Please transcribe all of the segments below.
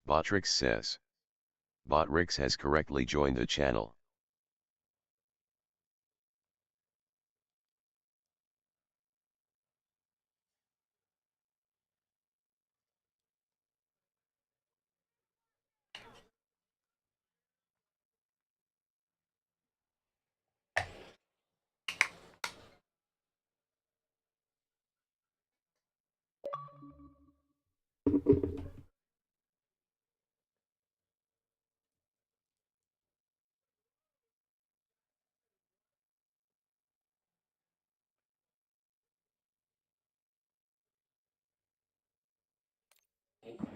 Botrix says. Botrix has correctly joined the channel.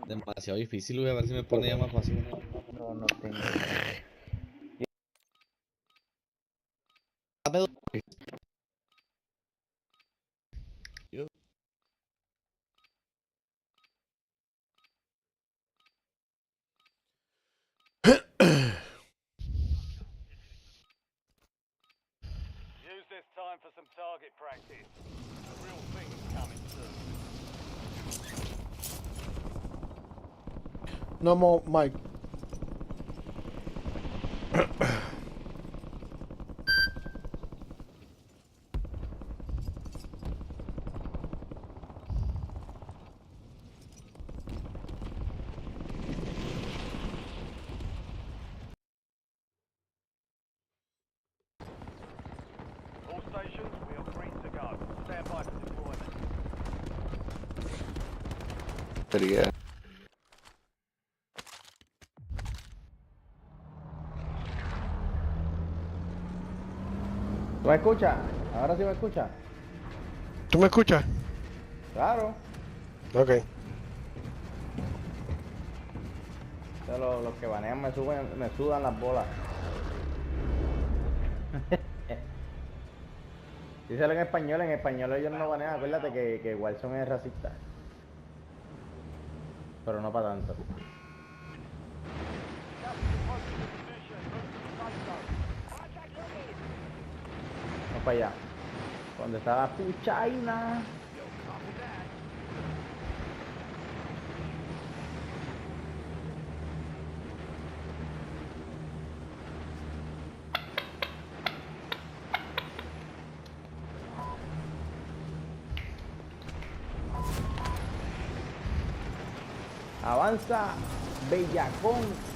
Demasiado difícil, voy a ver si me pone ya más fácil. No, no tengo. Dame dos. Yo. Use this time for some target practice. The real thing's coming soon. No more Mike. All stations, we are free to go. Stand by for deployment. Sería. ¿Tú me escuchas? ¿Ahora sí me escuchas? ¿Tú me escuchas? Claro. Ok. Los que banean me sudan las bolas. Díselo en español ellos no banean, acuérdate que Wilson es racista. Pero no para tanto. Vamos para allá. Donde está la puchaina. Avanza, bellacón.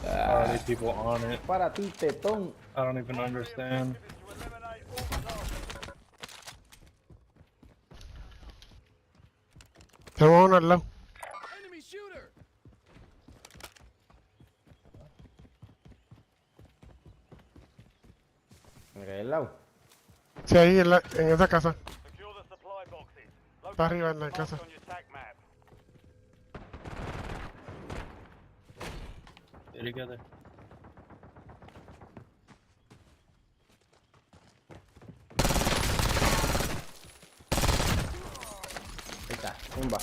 Already people on it. Para ti, tetón. I don't even understand. Tenemos uno al lado. Me caí al lado. Sí, ahí en esa casa. Secure the supply boxes. Está arriba en la casa. On your tac map. Get together. Ahí está, tumba.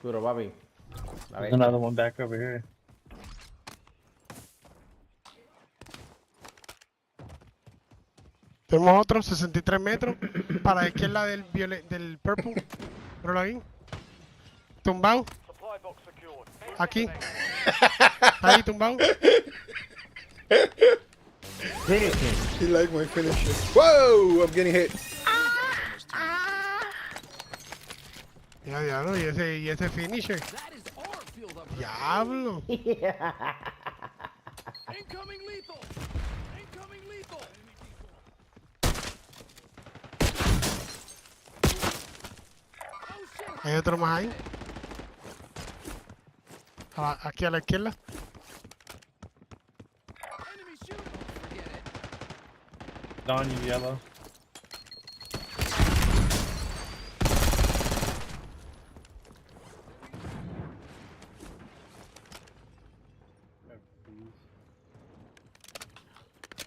Duro, papi. A There's ver. another one back over here. Tenemos otro, 63 metros. Para la izquierda del purple. Pero ahí. Tumbado. Supply box secured. Aquí. Ahí, tumbado. She like my finisher. Whoa! I'm getting hit. Ya, diablo, y ese finisher. Diablo. Incoming lethal! Incoming lethal! Hay otro más ahí. Aquí a la izquierda. Enemy shooter! Forget it. Don, you yellow.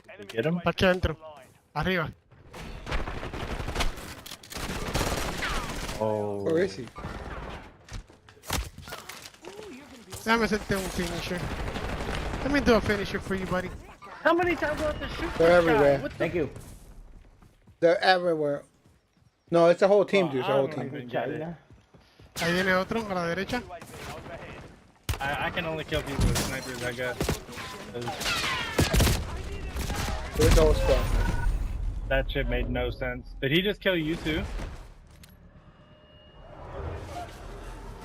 Enemy Get him? Está aquí adentro. Arriba. Oh. Where is he? Déjame hacerte un finisher. Let me do a finisher for you, buddy. How many times do I have to shoot They're this guy? everywhere. What the Thank you. They're everywhere. No, it's a whole team, dude. It's a whole I team. don't even get it. China. Ahí viene otro a la derecha. UAV overhead. I can only kill people with snipers, I guess. 'Cause There's the whole squad. that shit made no sense. Did he just kill you too?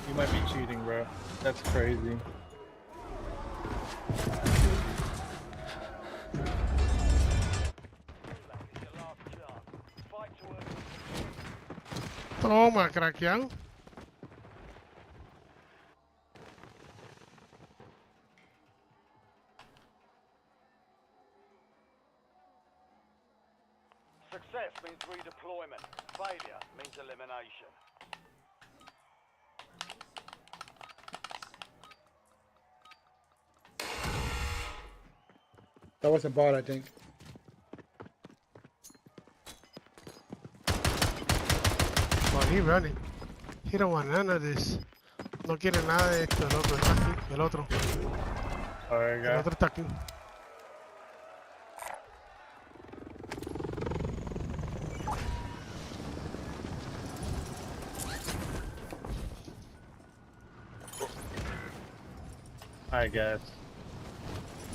You might be cheating, bro. That's crazy. It's your last chance. Fight to earn. Toma, craqueado. Success means redeployment. Failure means elimination. That was a bot, I think. Well, he running. He don't want none of this. No quiere nada de esto. El otro está aquí. El otro. Alright, El guys. otro está aquí. I guess.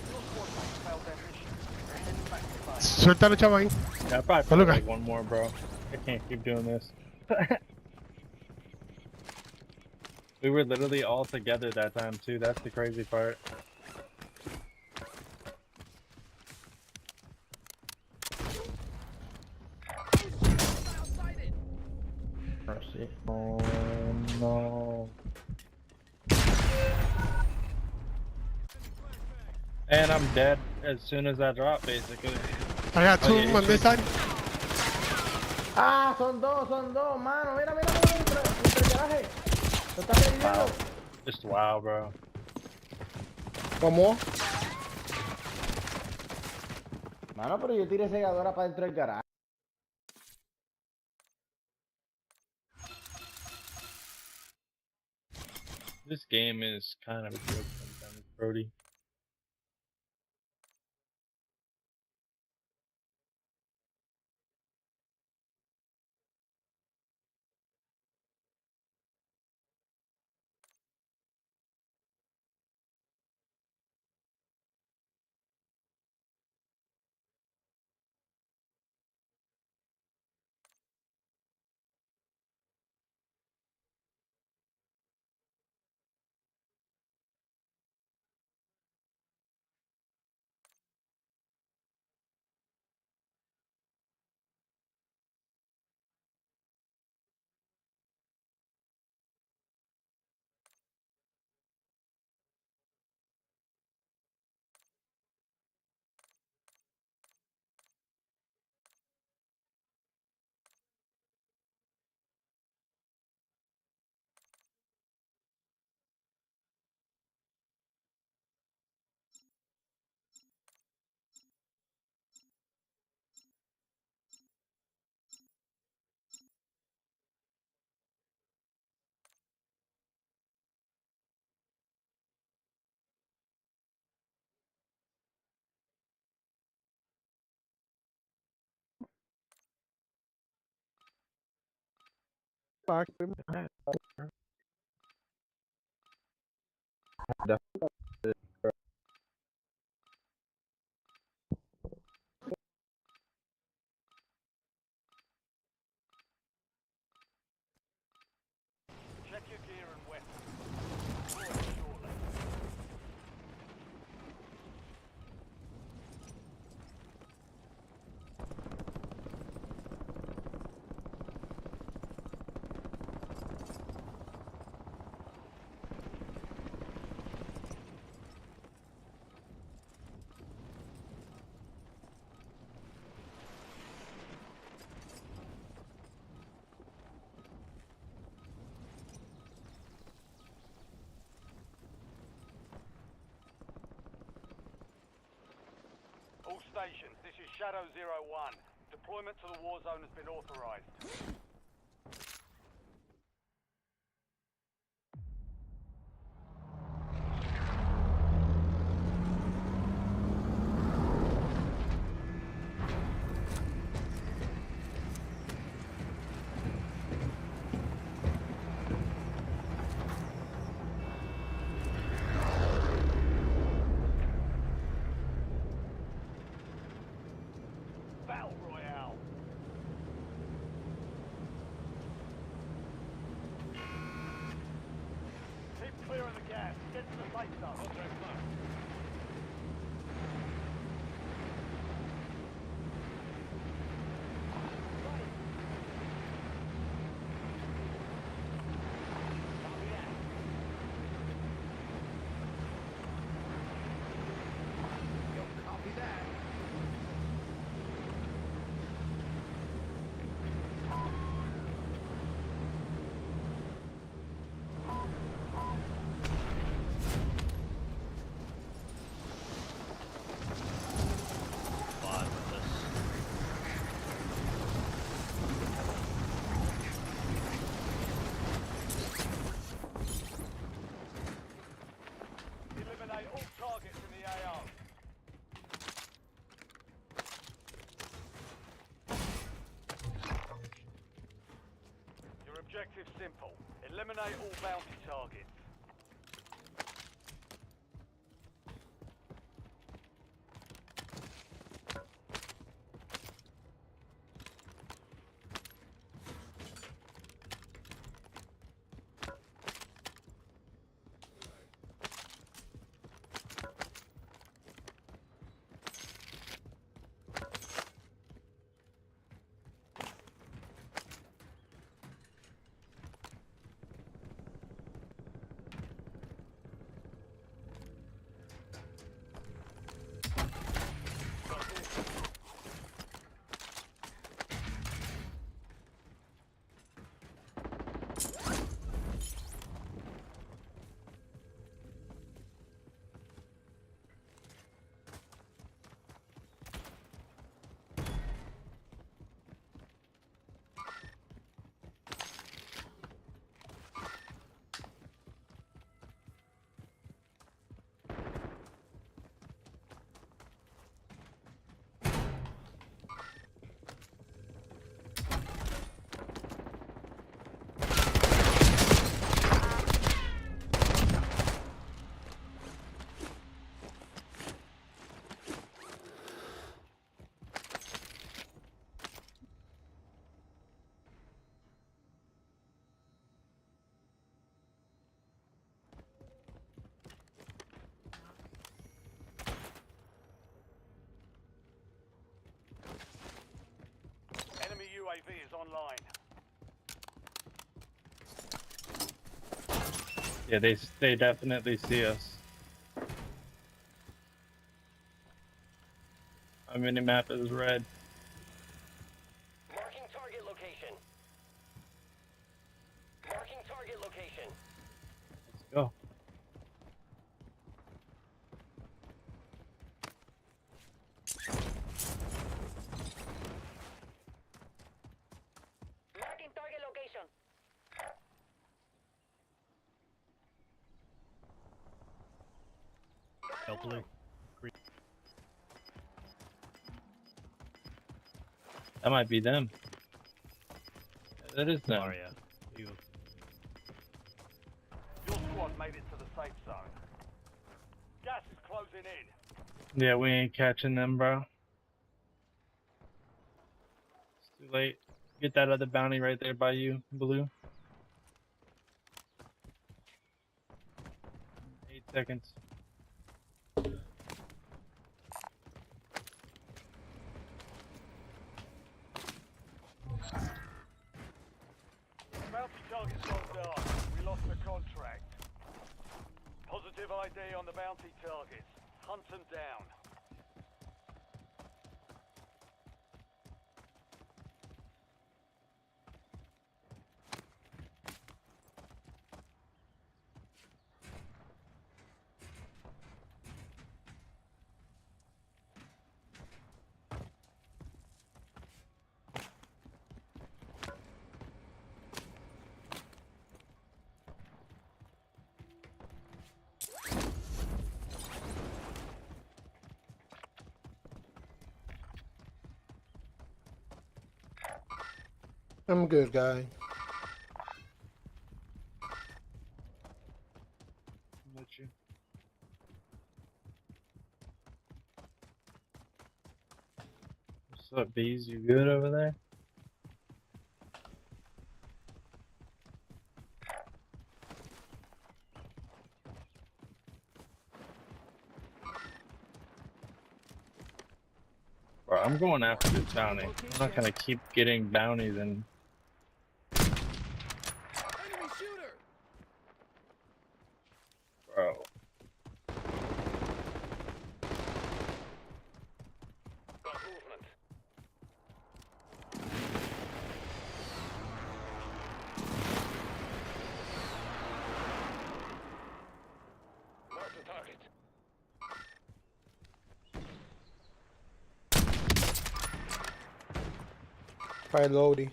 Your squad mates failed their mission. They're heading back to base. Suéltalo, chavo, ahí. Yeah, I probably Oh, look, put like one more, bro. I can't keep doing this. We were literally all together that time too. That's the crazy part. Mercy. Oh no. And I'm dead as soon as I drop, basically. I got two yeah, on this side. Ah, son dos, mano. Mira, mira, mira, entre el garaje. Lo está reviviendo. Wow. Just wow, bro. One more. Mano, pero yo tiré segadora para dentro del garaje. This game is kind of good sometimes, Brody. Check your gear and weapons. Deploy shortly. All stations, this is Shadow 01. Deployment to the war zone has been authorized. safe zone. Contract marked. Eliminate all targets in the AO. Your objective's simple. Eliminate all bounty targets. Enemy UAV is online. Yeah, they definitely see us. Our minimap is red. Marking target location. Marking target location. Let's go. Marking target location. Blue. That might be them. Yeah, that is them. Oh yeah. You. Your squad made it to the safe zone. Gas is closing in. Yeah, we ain't catching them, bro. It's too late. Get that other bounty right there by you, Blue. 8 seconds. Bounty target's gone dark. We lost the contract. Positive ID on the bounty targets. Hunt them down. I'm good, guy. Let you. What's up, bees? You good over there? Bro, I'm going after this bounty. I'm not gonna keep getting bounties and. Bro. Got movement. Mark the target. Try Lodi.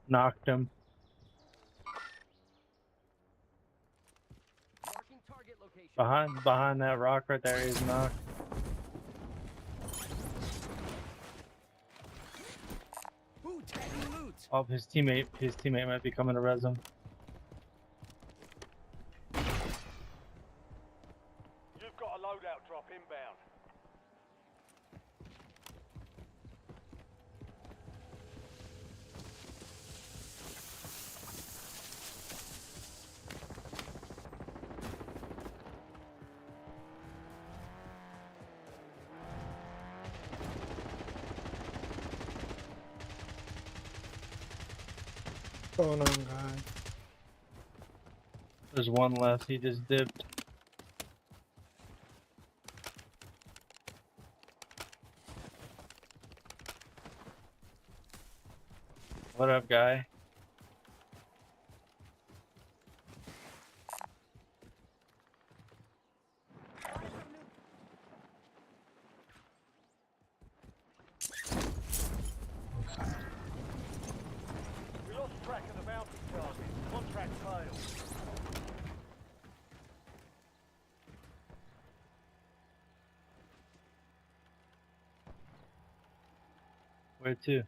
Knocked him. Marking target location. Behind that rock right there, he's knocked. Ooh, tagging loot. Oh, his teammate might be coming to res him. You've got a loadout drop inbound. What's going on, guys? There's one left. He just dipped. What up, guy? We lost track of the bounty target. Contract failed. Where to?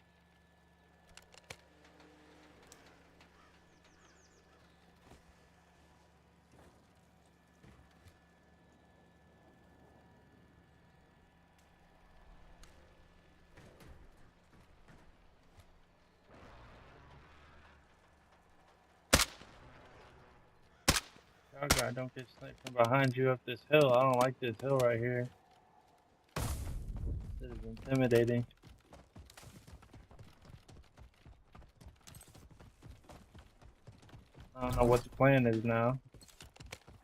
Oh god, don't get sniped from behind you up this hill. I don't like this hill right here. This is intimidating. I don't know what the plan is now.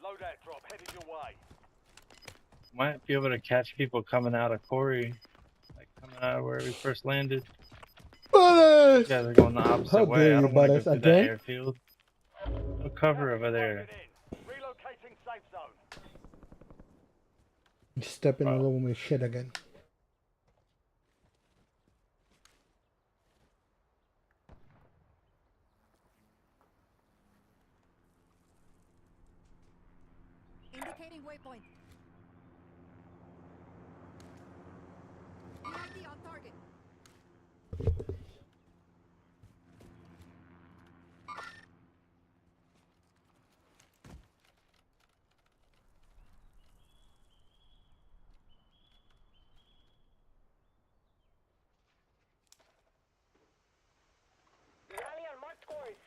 Loadout drop headed your way. Might be able to catch people coming out of Quarry. Like coming out of where we first landed. Butters! You guys are going the opposite How way. dare I you, don't want to go Butters, through that again? airfield. No cover over there. Target in. Relocating safe zone. I'm stepping all over my shit again. Indicating waypoint. EID on target. Rally on marked course.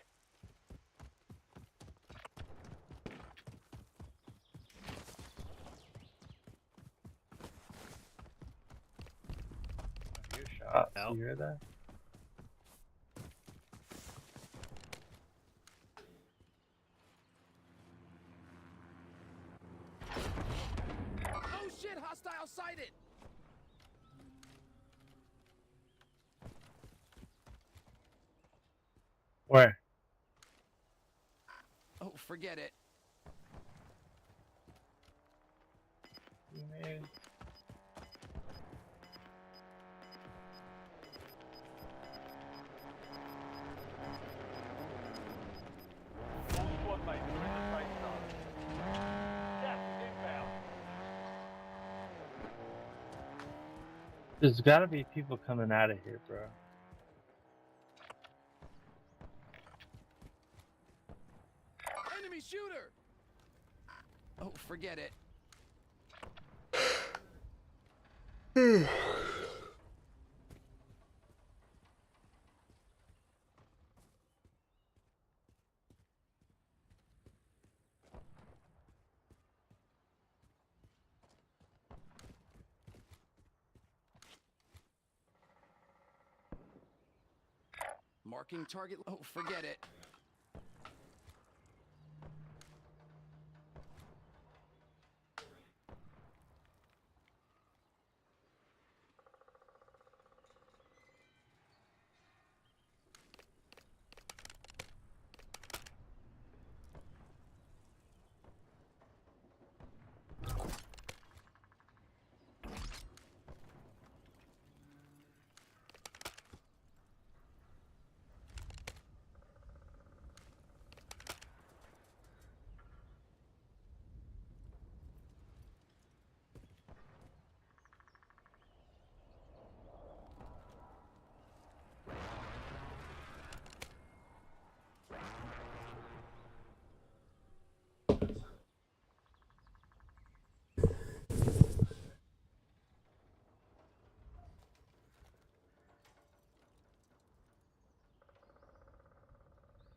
I hear shots. You hear that? Oh shit, hostile sighted. Where? Oh, forget it. Man. All squad mates are in the safe zone. Gas is inbound. There's gotta be people coming out of here, bro. Enemy shooter. Oh, forget it. Marking target. Oh, forget it.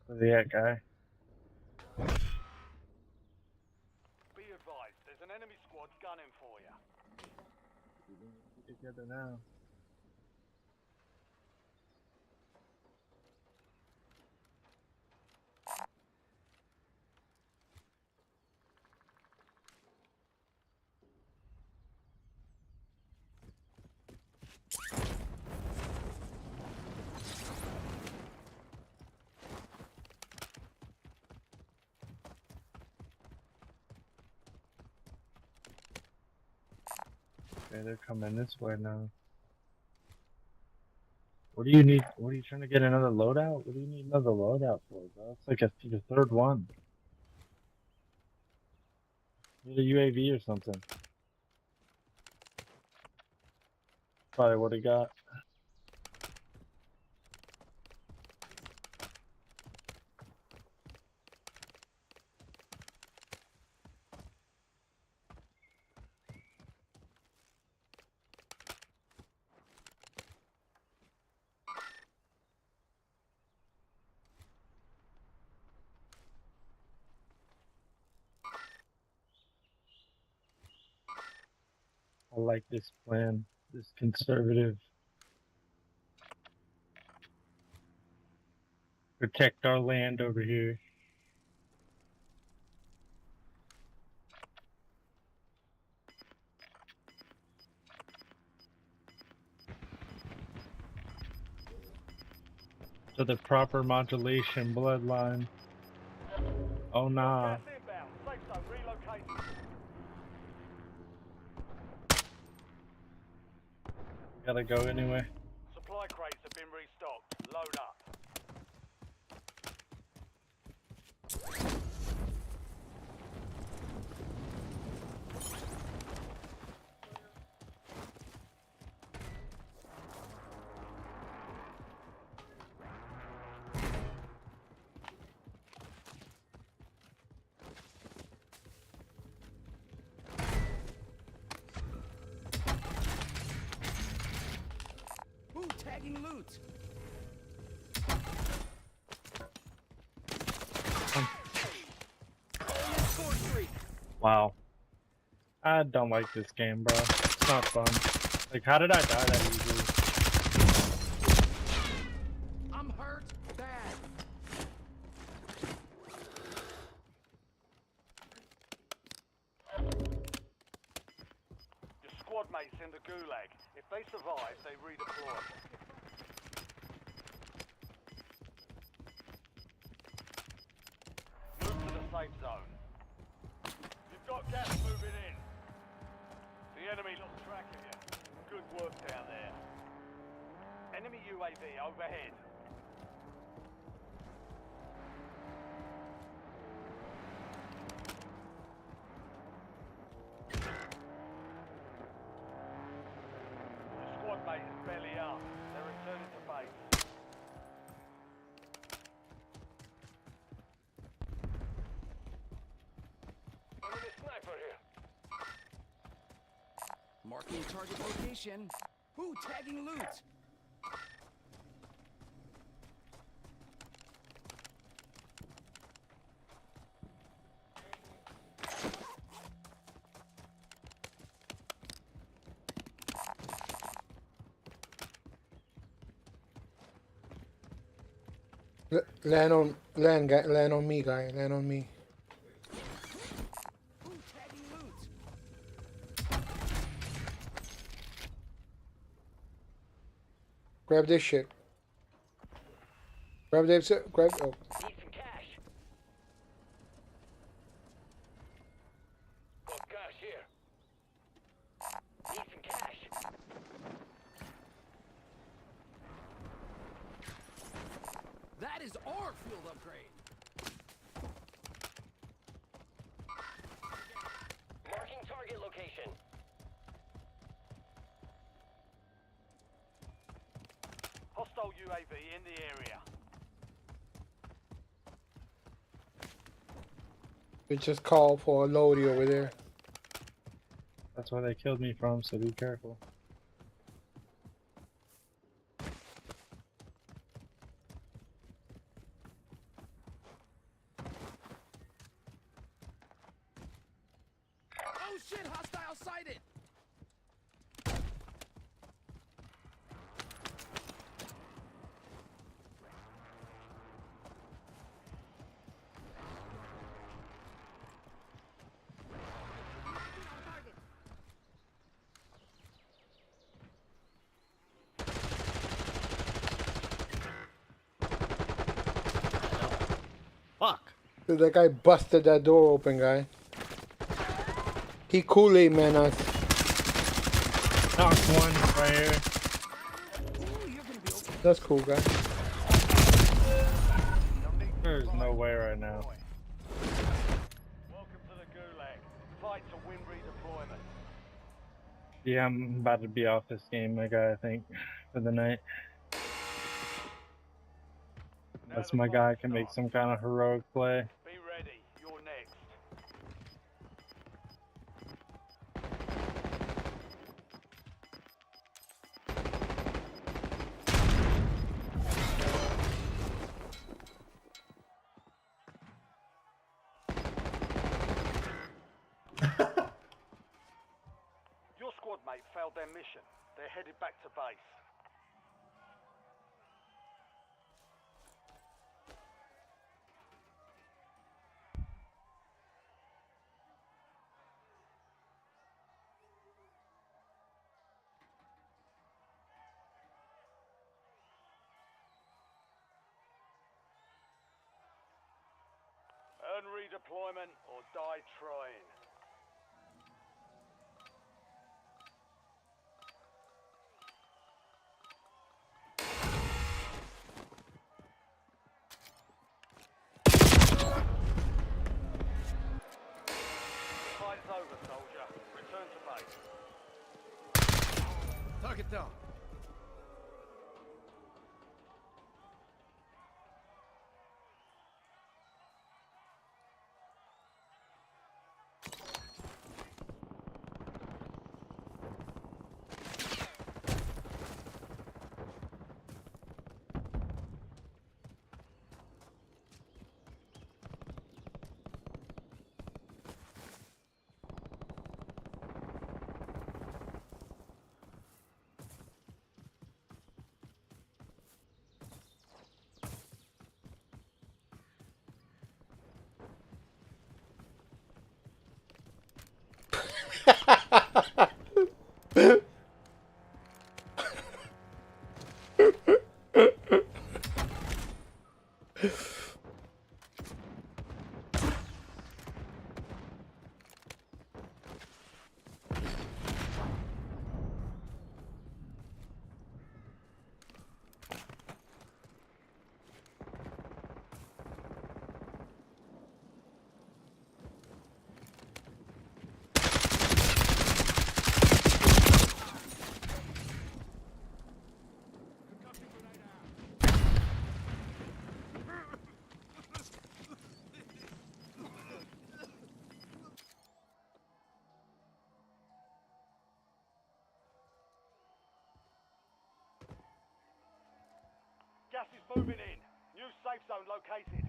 Where's he at, guy? Be advised, there's an enemy squad gunning for you. Together now. Okay, they're coming this way now. What do you need? What are you trying to get another loadout? What do you need another loadout for, bro? It's like the third one. You need a UAV or something. Probably what he got. I like this plan. This conservative. Protect our land over here. To the proper modulation bloodline. Oh nah. Gas inbound. Safe zone relocated. Gotta go anyway. Supply crates have been restocked. Load up. Ooh, tagging loot. Score streak. Wow. I don't like this game, bro. It's not fun. Like, how did I die that easily? I'm hurt bad. Your squad mates in the gulag. If they survive, they redeploy. Move to the safe zone. You've got gas moving in. The enemy lost track of you. Good work down there. Enemy UAV overhead. Your squad mate is belly up. They're returning to base. Enemy sniper here. Marking target location. Ooh, tagging loot. Land on me, guy. Land on me. Who tagging loot? Grab this shit. Grab this. Grab. Oh. Need some cash. Got cash here. Need some cash. That is our field upgrade. Marking target location. Hostile UAV in the area. They just called for a loadie over there. That's where they killed me from, so be careful. Oh shit, hostile sighted! On target. Fuck. Dude, that guy busted that door open, guy. He Kool-Aid man us. Knocked one right here. Ooh, you're gonna be okay. That's cool, guy. There's no way right now. Welcome to the Gulag. Fight to win redeployment. Yeah, I'm about to be off this game, my guy, I think, for the night. Unless my guy can make some kind of heroic play. Be ready. You're next. Your squad mate failed their mission. They're headed back to base. Earn redeployment or die trying. The fight's over, soldier. Return to base. Target down. Gas is moving in. New safe zone located.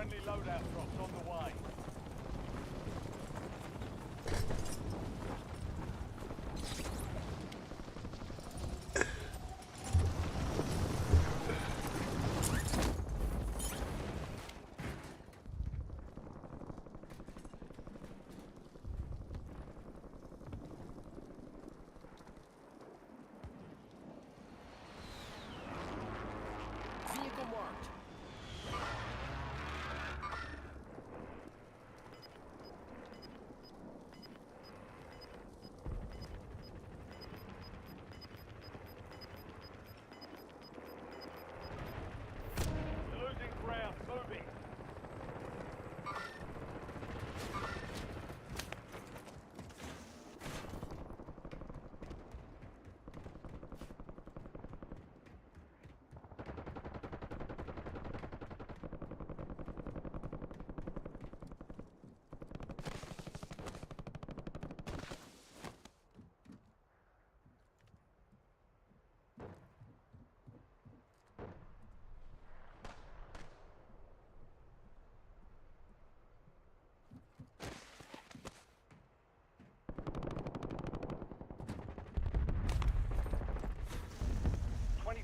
Friendly loadout drops on the way. Vehicle marked. You're losing ground. Moving.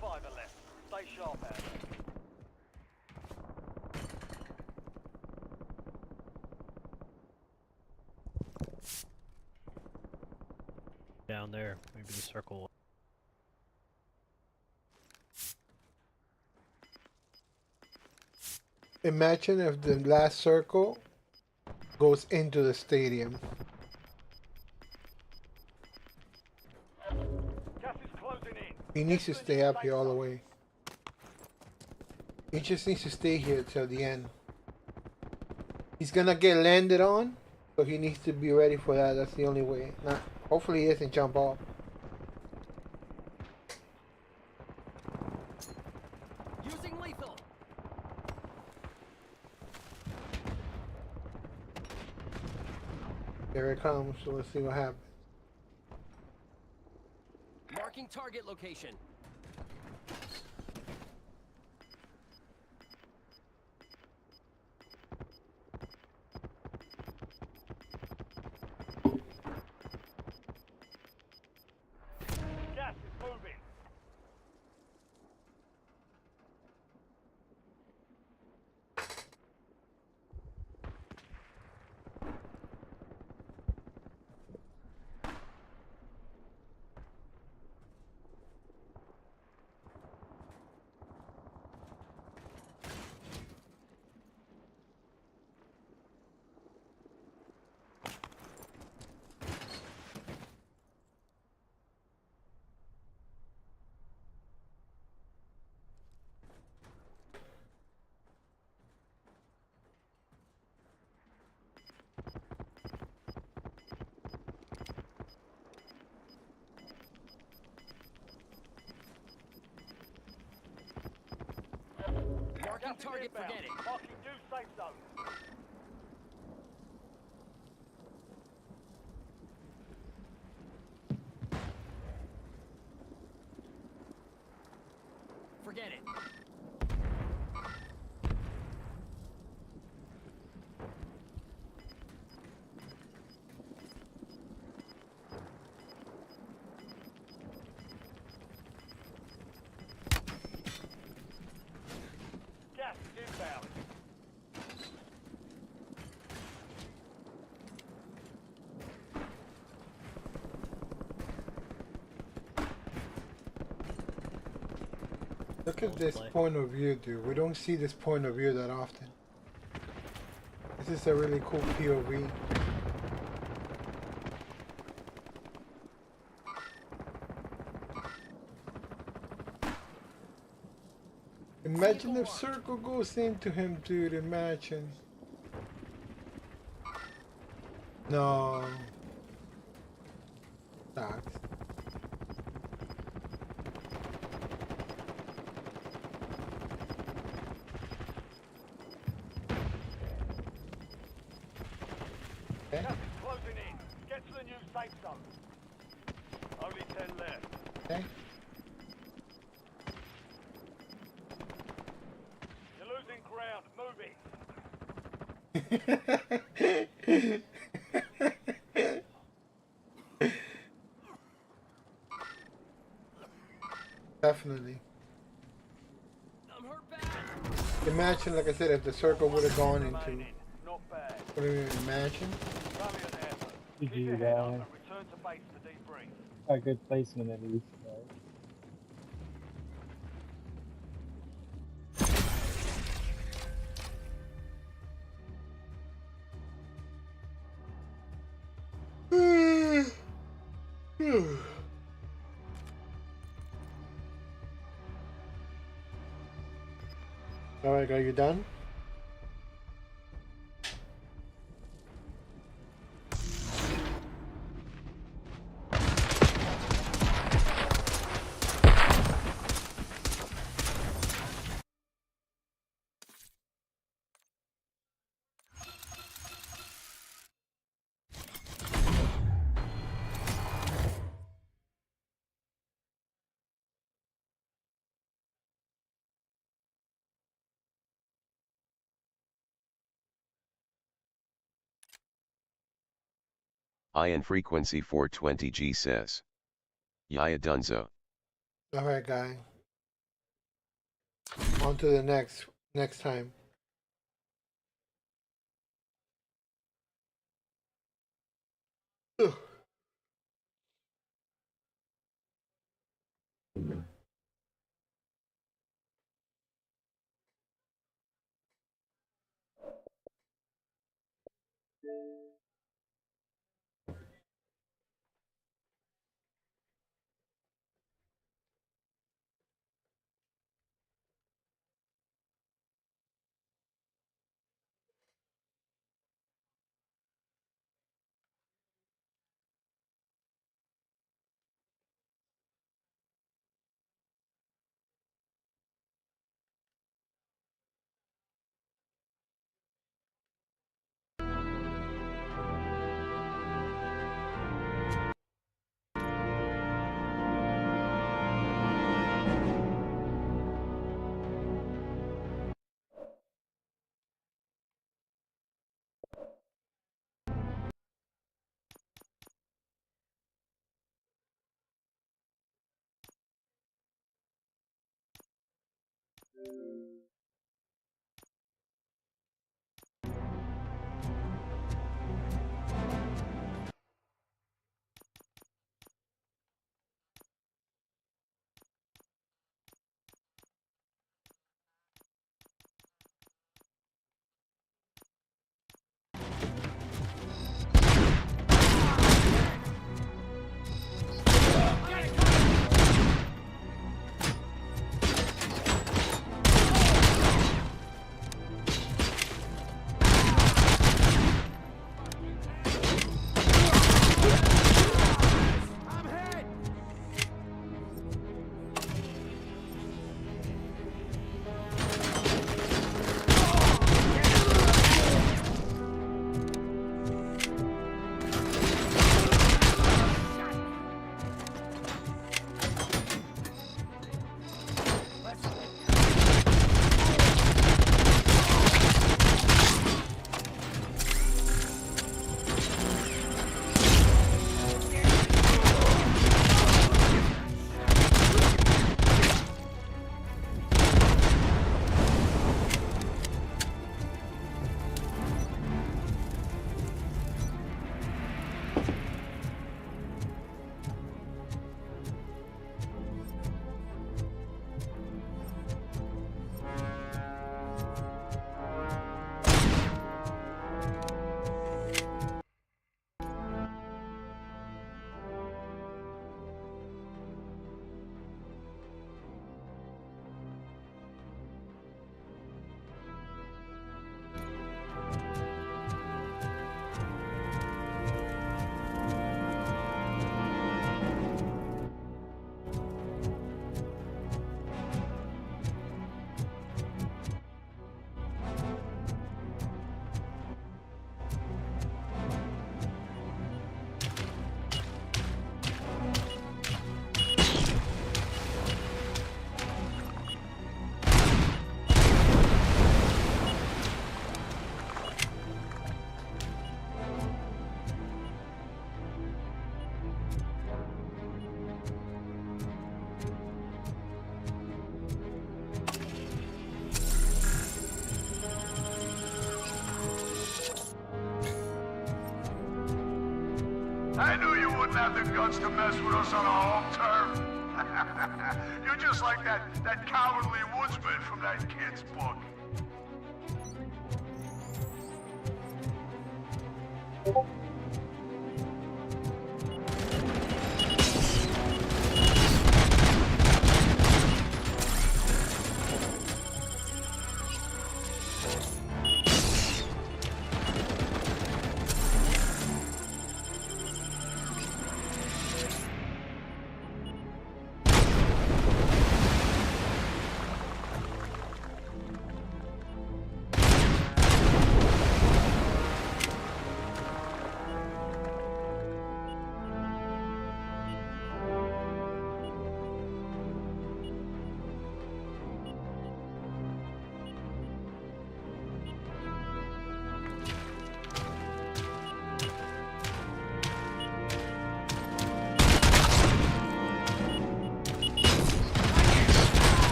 Five are left. Stay sharp out there. Down there, maybe the circle. Imagine if the last circle goes into the stadium. Gas is closing in. He needs to stay up here all the way. He just needs to stay here till the end. He's gonna get landed on, so he needs to be ready for that. That's the only way. Not, hopefully he doesn't jump off. Using lethal. Here it comes, so let's see what happens. Marking target location. Gas is moving. Marking target, Inbound. forget it. Marking new safe zone. Forget it. Gas is inbound. Look at this point of view, dude. We don't see this point of view that often. This is a really cool POV. Imagine if circle goes into him, dude. Imagine. No. Sucks. Okay. Gas is closing in. Get to the new safe zone. Only 10 left. Okay. You're losing ground. Moving. Definitely. I'm hurt bad. Imagine, like I said, if the circle would have gone into Remaining. Not bad. what do you imagine? Valiant effort. GG, Keep your head up guy. and return to base to debrief. A good placement at least. Right? All right, are you done? Ion frequency 420G says. Yaya Dunzo. All right, guy. On to the next time. Ugh. have the guts to mess with us on our home turf. You're just like that cowardly woodsman from that kid's book.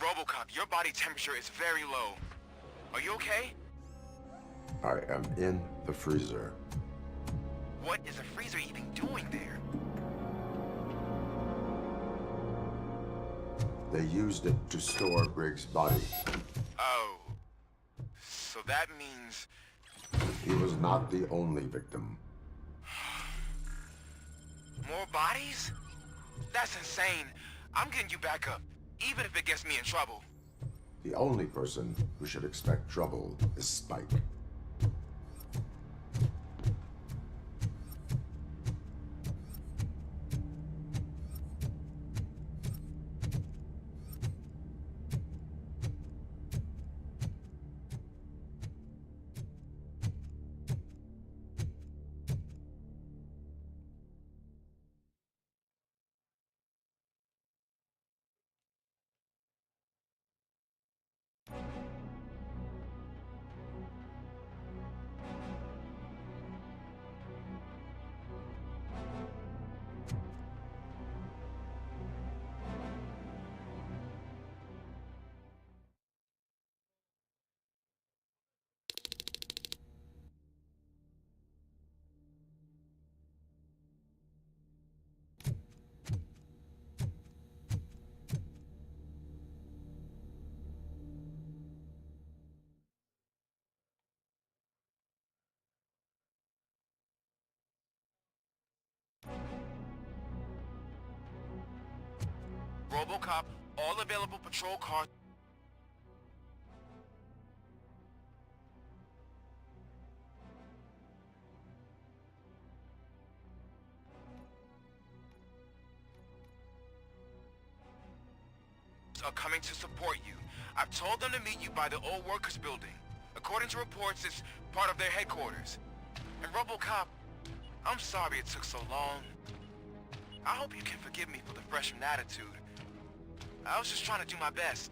RoboCop, your body temperature is very low. Are you okay? I am in the freezer. What is the freezer even doing there? They used it to store Briggs' body. Oh. So that means... He was not the only victim. More bodies? That's insane. I'm getting you back up, even if it gets me in trouble. The only person who should expect trouble is Spike. RoboCop, all available patrol cars... are coming to support you. I've told them to meet you by the old workers building. According to reports, it's part of their headquarters. And RoboCop, I'm sorry it took so long. I hope you can forgive me for the freshman attitude. I was just trying to do my best.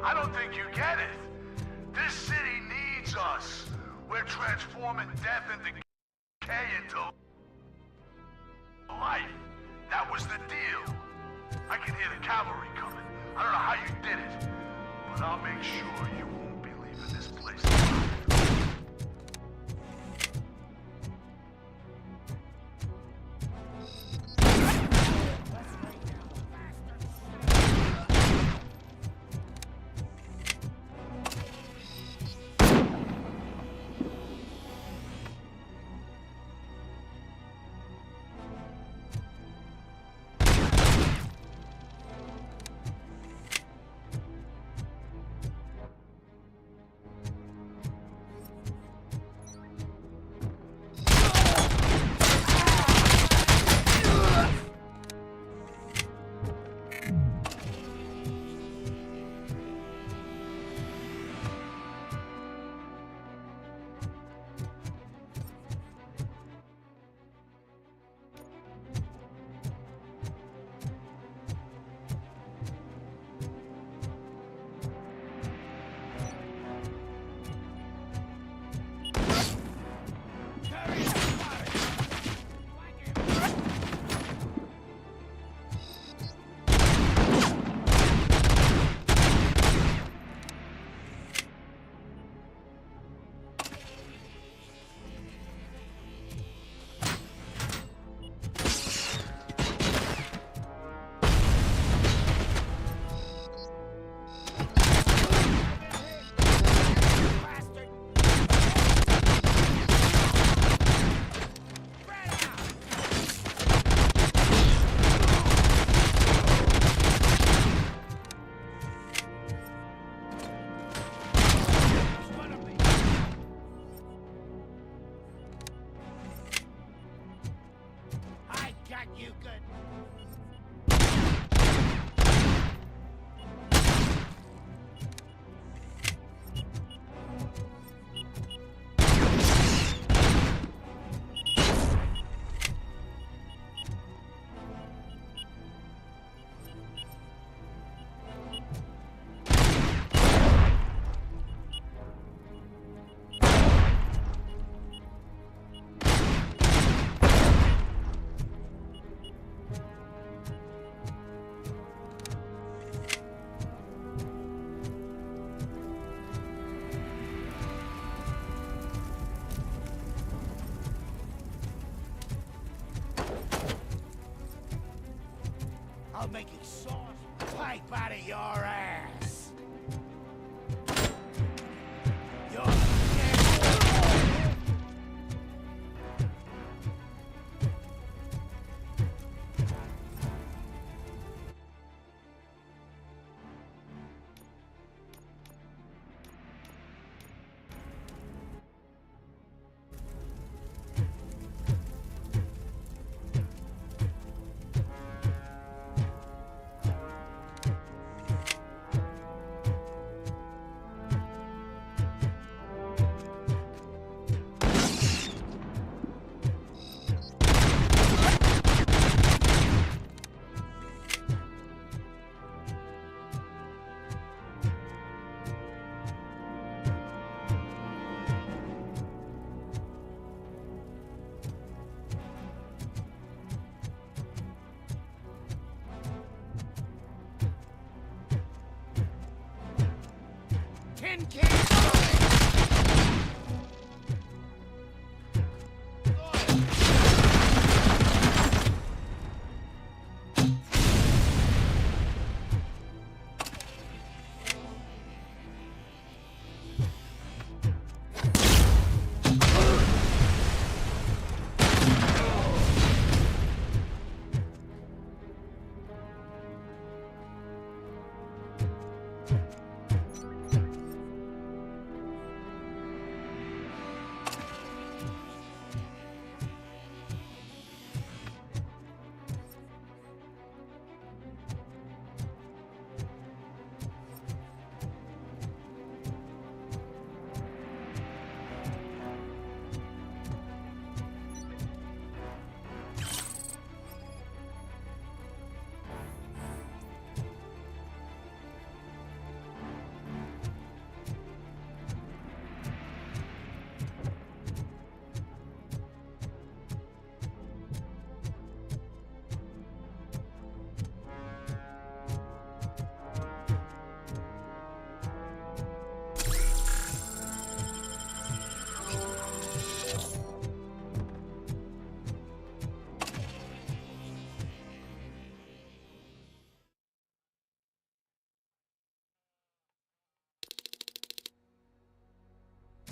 I don't think you get it. This city needs us. We're transforming death into decay into life. That was the deal. I can hear the cavalry coming. I don't know how you did it, but I'll make sure you won't be leaving this place alive. I'll make exhaust pipe out of your ass. You're dead.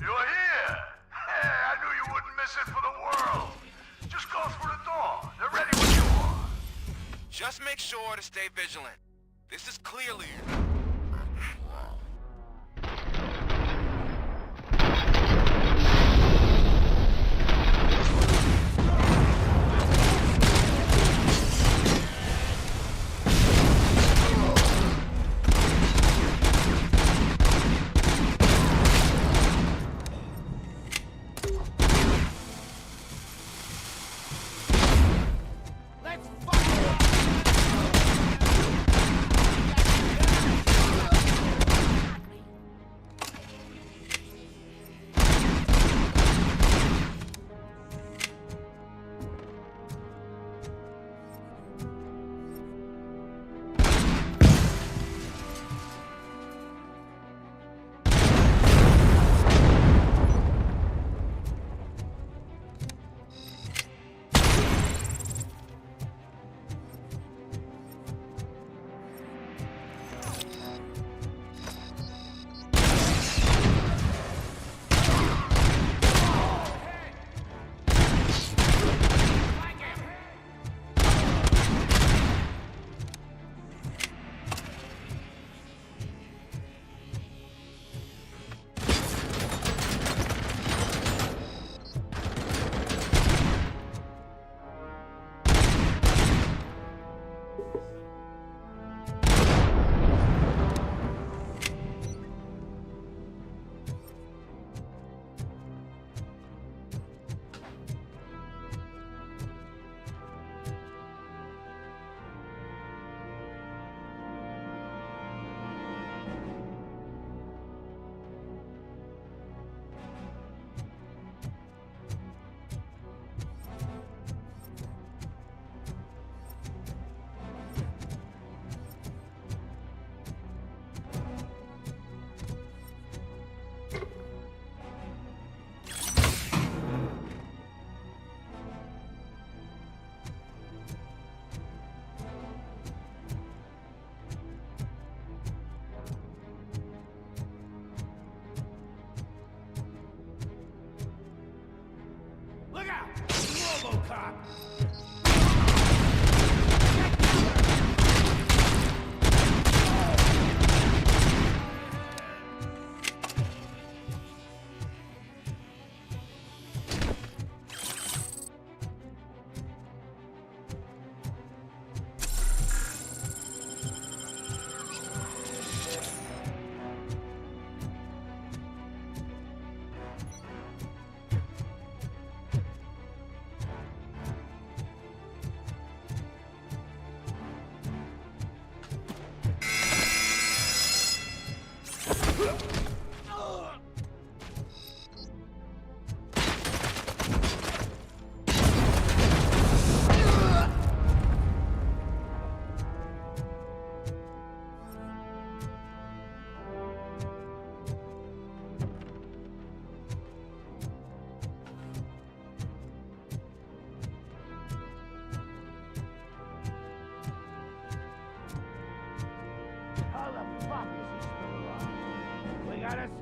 You're here! Hey, I knew you wouldn't miss it for the world. Just go through the door. They're ready when you are. Just make sure to stay vigilant. This is clearly... Let's fuck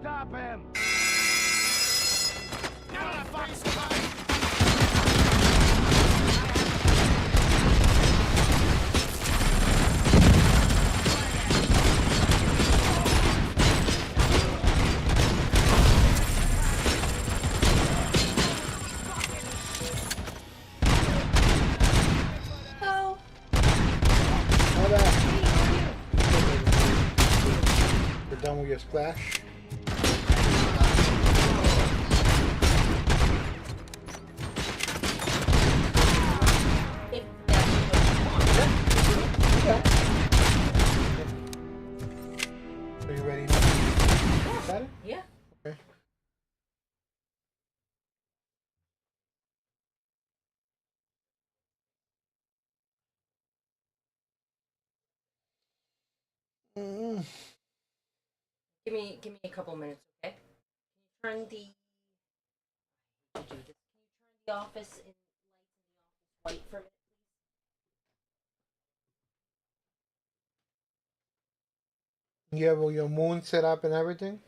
Stop him! Oh. All that. We're done with your splash. If that's Yeah. Are you ready now? Got it? yeah. Okay. Mm. Give me a couple minutes, okay? Can you turn the office in white for a minute? You have all your moon set up and everything?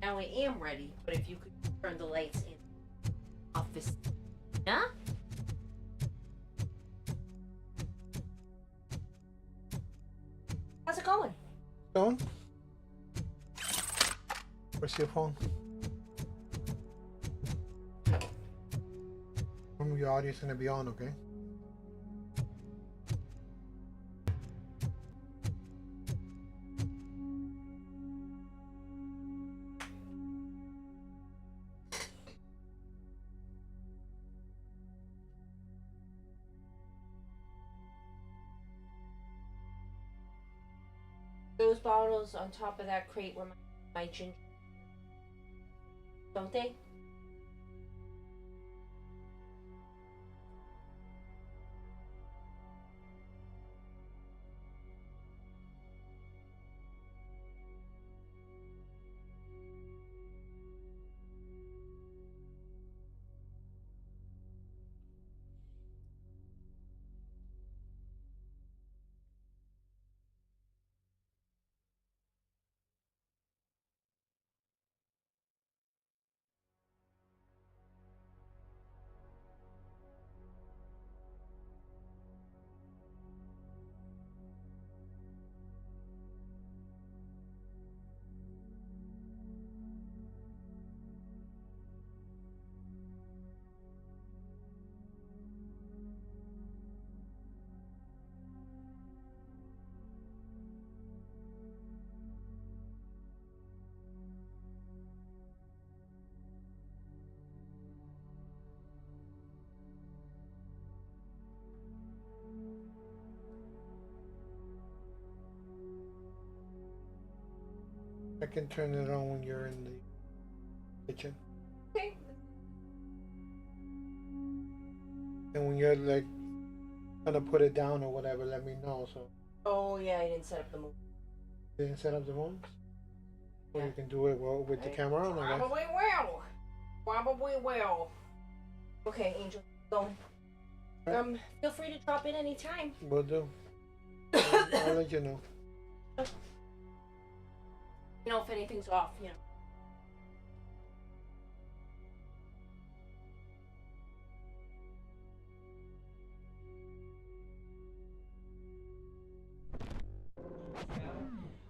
Now I am ready, but if you could turn the lights in office. Huh? How's it going? Phone? Where's your phone? Your audio's gonna be on, okay? Those bottles on top of that crate were my ginger. Don't they? I can turn it on when you're in the kitchen. Okay. And when you're like gonna put it down or whatever, let me know. So Oh yeah, I didn't set up the move. you didn't set up the phones? Or Yeah. you can do it well with the camera on, I guess. Probably will. Probably will. Okay, Angel, go. Feel free to drop in anytime. Will do. I'll let you know. You know, if anything's off, you know.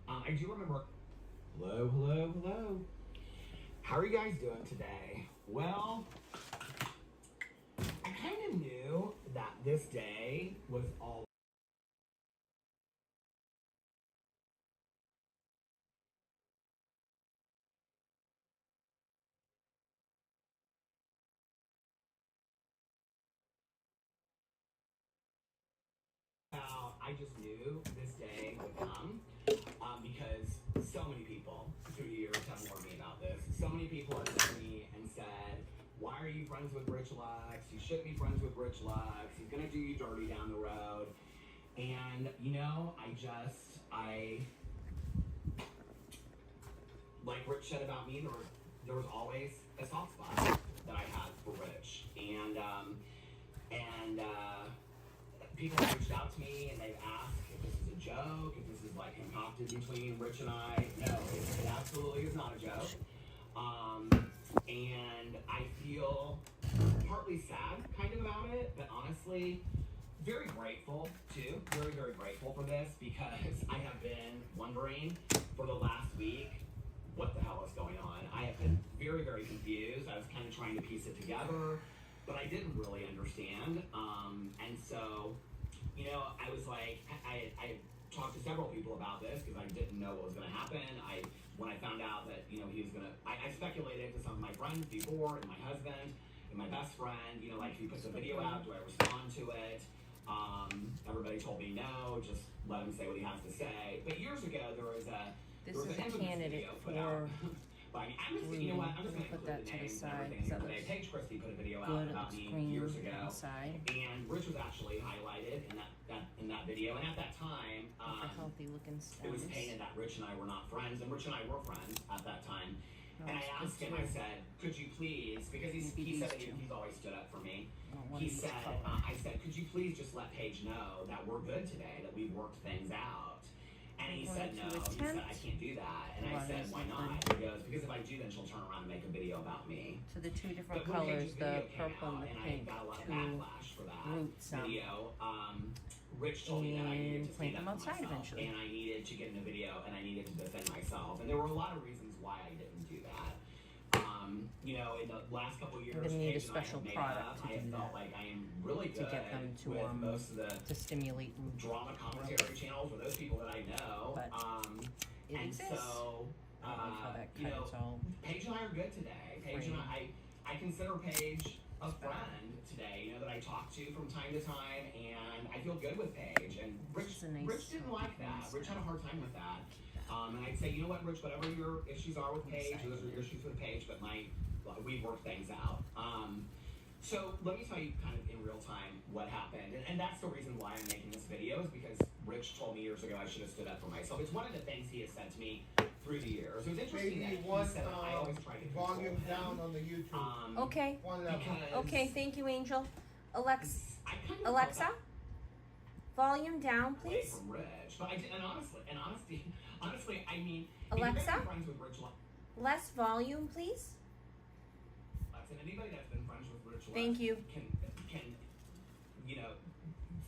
I do remember. Hello, hello, hello. How are you guys doing today? Well, I kind of knew that this day was all. I just knew this day would come because so many people through the years have warned me about this. So many people have sent me and said, why are you friends with Rich Lux? You shouldn't be friends with Rich Lux. He's going to do you dirty down the road. And, you know, like Rich said about me, there was always a soft spot that I had for Rich. And people have reached out to me and they've asked if this is a joke, if this is like concocted between Rich and I. No, it absolutely is not a joke. And I feel partly sad kind of about it, but honestly, very grateful too. Very, very grateful for this because I have been wondering for the last week what the hell is going on. I have been very, very confused. I was kind of trying to piece it together, but I didn't really understand. And so, you know, I was like, I talked to several people about this because I didn't know what was going to happen. When I found out that, you know, he was going to, I speculated to some of my friends before, and my husband, and my best friend, you know, like, if he puts a video out, do I respond to it? Everybody told me no, just let him say what he has to say. But years ago, there was an candidate video put out. But I'm just, you know what, I'm just going to put include that the to the names and side, everything so today. Paige Christie put a video out good about me screen years ago, side. and Rich was actually highlighted in that video. And at that time, With a healthy looking it was stance. painted that Rich and I were not friends, and Rich and I were friends at that time. No, And I it's asked him, good I too. said, could you please, because he said that he's always stood up for me. One He of each said, color. I said, could you please just let Paige know that we're good today, that we've worked things out? And he said, no, he said, I can't do that. And I said, why not? He goes, Because if I do, then she'll turn around and make a video about me. So the two different But when colors, Paige's the video came purple out, and the I pink, got a lot of two backlash for that roots video. Rich told me that I needed and to plant stand them up for outside myself, eventually. and I needed to get in a video, and I needed to defend myself. And there were a lot of reasons why I didn't do that. You know, in the last couple of years, You're gonna need a Paige and I have special made product up. to I do have felt that. like I am really To good get them to with most of the to stimulate drama commentary channels with those people that I know. But it and exists. so, I don't like how that you know, cut is all Paige and I are good today. Paige and I consider Paige a friend today, you know, that I talk to from time to time, and I feel good with Paige. And Rich didn't like that. Rich had a hard time with that. And I'd say, you know what, Rich, whatever your issues are with Paige, those are your issues with Paige, but we've worked things out. So let me tell you kind of in real time what happened. And that's the reason why I'm making this video, is because Rich told me years ago I should have stood up for myself. It's one of the things he has said to me through the years. It was interesting Maybe that one he said I always try to control volume him. down on the YouTube. Okay. One level. Okay, thank you, Angel. Alexa, volume down, Away please. from Rich, but honestly, I mean, Alexa? if you're friends with Rich Less volume, please. Lex, and anybody that's been friends with Rich Lex Thank you. can you know,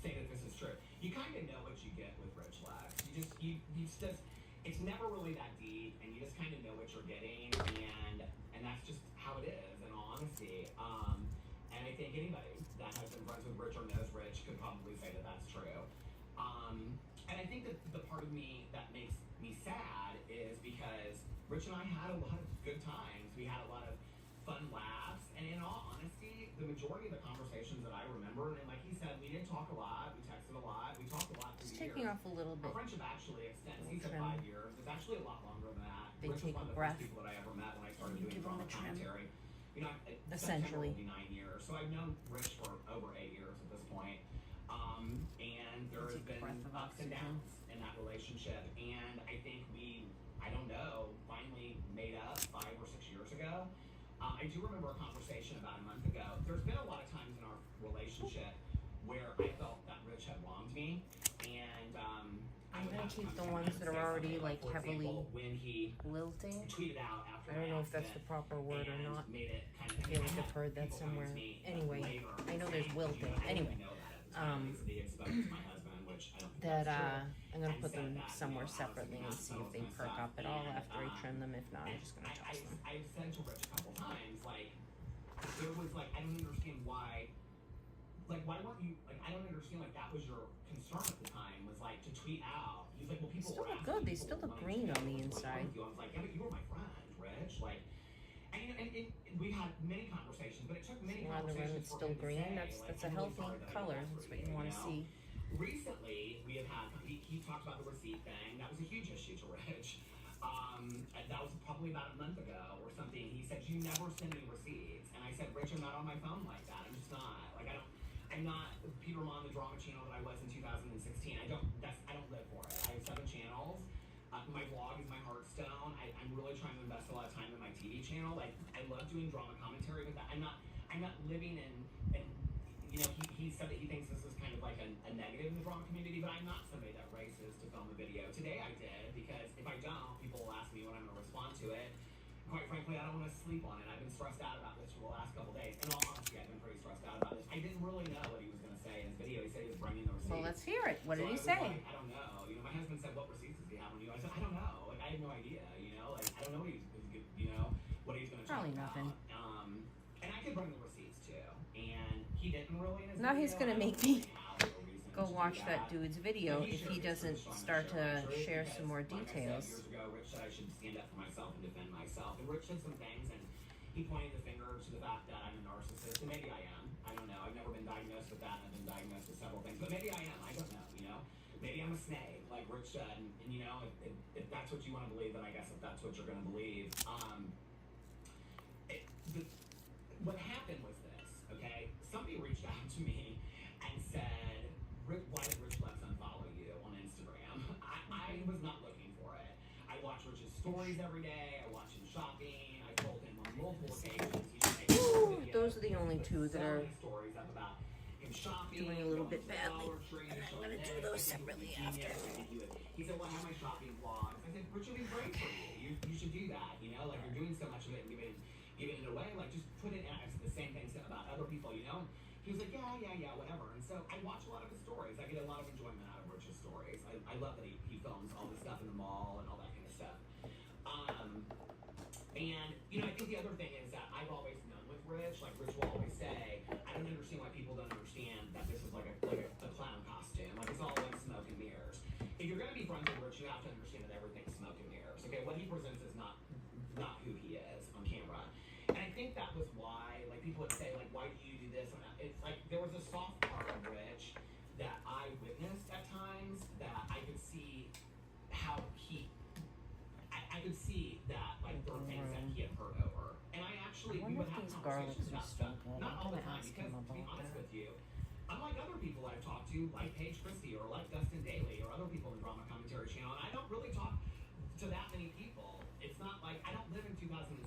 say that this is true. You kind of know what you get with Rich Lex. You just it's never really that deep, and you just kind of know what you're getting, and that's just how it is, in all honesty. And I think anybody that has been friends with Rich or knows Rich could probably say that that's true. And I think that the part of me that makes me sad is because Rich and I had a lot of good times. We had a lot of fun laughs, and in all honesty, the majority of the conversations that I remember, and like he said, we didn't talk a lot, we texted a lot, we talked a lot through It's the taking years. off a little bit. Our friendship actually extends. He said Trim. 5 years. It's actually a lot longer than that. They Rich take was one a of the breath. first people that I ever met when I started You doing give 'em drama a trim. commentary. You know, Essentially. September will be 9 years, so I've known Rich for over 8 years at this point. And there has Take a been breath of ups and oxygen. downs in that relationship, and I think I don't know, finally made up 5 or 6 years ago. I do remember a conversation about a month ago. There's been a lot of times in our relationship where I felt that Rich had wronged me, and I'm gonna keep the ones that are already like for heavily example, when he lilting. tweeted out after I don't know my if that's the accident proper word or and not. made it kind of, I feel like I've heard that people coming somewhere. to me Anyway, later I know saying, there's "Did you wilting. know?" I didn't Anyway, know that at the time. He said he exposed my husband, which I don't think that that's true. I'm gonna And put said them that, somewhere you know, I was separately and not see if they supposed to perk mess up at all and, after I trim them. If not, I'm just gonna toss them. I've said to Rich a couple times, like, there was like, I don't understand why, like, why weren't you, like, I don't understand, like, that was your concern at the time, was like to tweet out. He's like, well, people Still were look asking, good. They people still were look wanting green to on know the what's going inside. with you. I was like, yeah, but you were my friend, Rich. Like, and you know, and we had many conversations, but it took many See around the room, conversations it's for still him to green. say, That's like, a I'm really healthy sorry that I color. did that That's for what you want to know? see. Recently, we have had, he talked about the receipt thing. That was a huge issue to Rich. And that was probably about a month ago or something. He said, you never send me receipts. And I said, Rich, I'm not on my phone like that. I'm just not. Like, I'm not Peter Mon, the drama channel that I was in 2016. I don't live for it. I have 7 channels. My vlog is my Hearthstone. I'm really trying to invest a lot of time in my TV channel. Like, I love doing drama commentary with that. I'm not living in you know, he said that he thinks this is kind of like a negative in the drama community, but I'm not somebody that races to film a video. Today I did, because if I don't, people will ask me when I'm going to respond to it. Quite frankly, I don't want to sleep on it. I've been stressed out about this for the last couple days. In all honesty, I've been pretty stressed out about this. I didn't really know what he was going to say in his video. He said he was bringing the receipts. Well, let's hear it. What did he I was say? like, I don't know. You know, my husband said, what receipts does he have on you? I said, I don't know. Like, I have no idea. You know, like, I don't know what he's you know, what he's going to talk Probably nothing. about. And I could bring the receipts too. And he didn't really. In his Now he's video. gonna I make don't me really have a reason go to do watch that dude's video But he if shared he his doesn't truth on the start show, to actually, share because, some more like I said details. years ago, Rich said I should stand up for myself and defend myself. And Rich said some things, and he pointed the finger to the fact that I'm a narcissist, and maybe I am. I don't know. I've never been diagnosed with that. I've been diagnosed with several things, but maybe I am. I don't know. You know, maybe I'm a snake, like Rich said, and you know, if that's what you want to believe, then I guess if that's what you're going to believe. What happened was this, okay? Somebody reached out to me and said, Rick, why did Rich Lex unfollow you on Instagram? I was not looking for it. I watch Rich's stories every day. I watch him shopping. I told him on multiple occasions he should make Ooh, those are the only two that are stories up about him shopping, doing a little bit going to badly. Dollar Tree, And I'm gonna do those separately after. He said, well, I have my shopping vlogs. I said, Rich would be great for you. You should do that, you know? Like, you're yeah, whatever. And so I watch a lot of his stories. I get a lot of enjoyment out of Rich's stories. I love that he films all this stuff in the mall and all that kind of stuff. And, you know, I think the other thing is that I've always known with Rich, like Rich will always say, I don't understand why people don't understand that this is like a clown costume. Like, it's all like smoke and mirrors. If you're going to be friends with Rich, you have to understand that everything's smoke and mirrors. Okay, what he presents is not who he is on camera. And I think that was why, like, people would say, like, why do you do this? And it's like, there was a soft part of Rich that I witnessed at times that I could see how I could see that, like, there were things that he had hurt over. And I actually, we would have conversations about stuff. Not all the time, because, to be honest with you, unlike other people I've talked to, like Paige Christie or like Dustin Daly or other people in the Drama Commentary Channel, and I don't really talk to that many people. It's not like, I don't live in 2016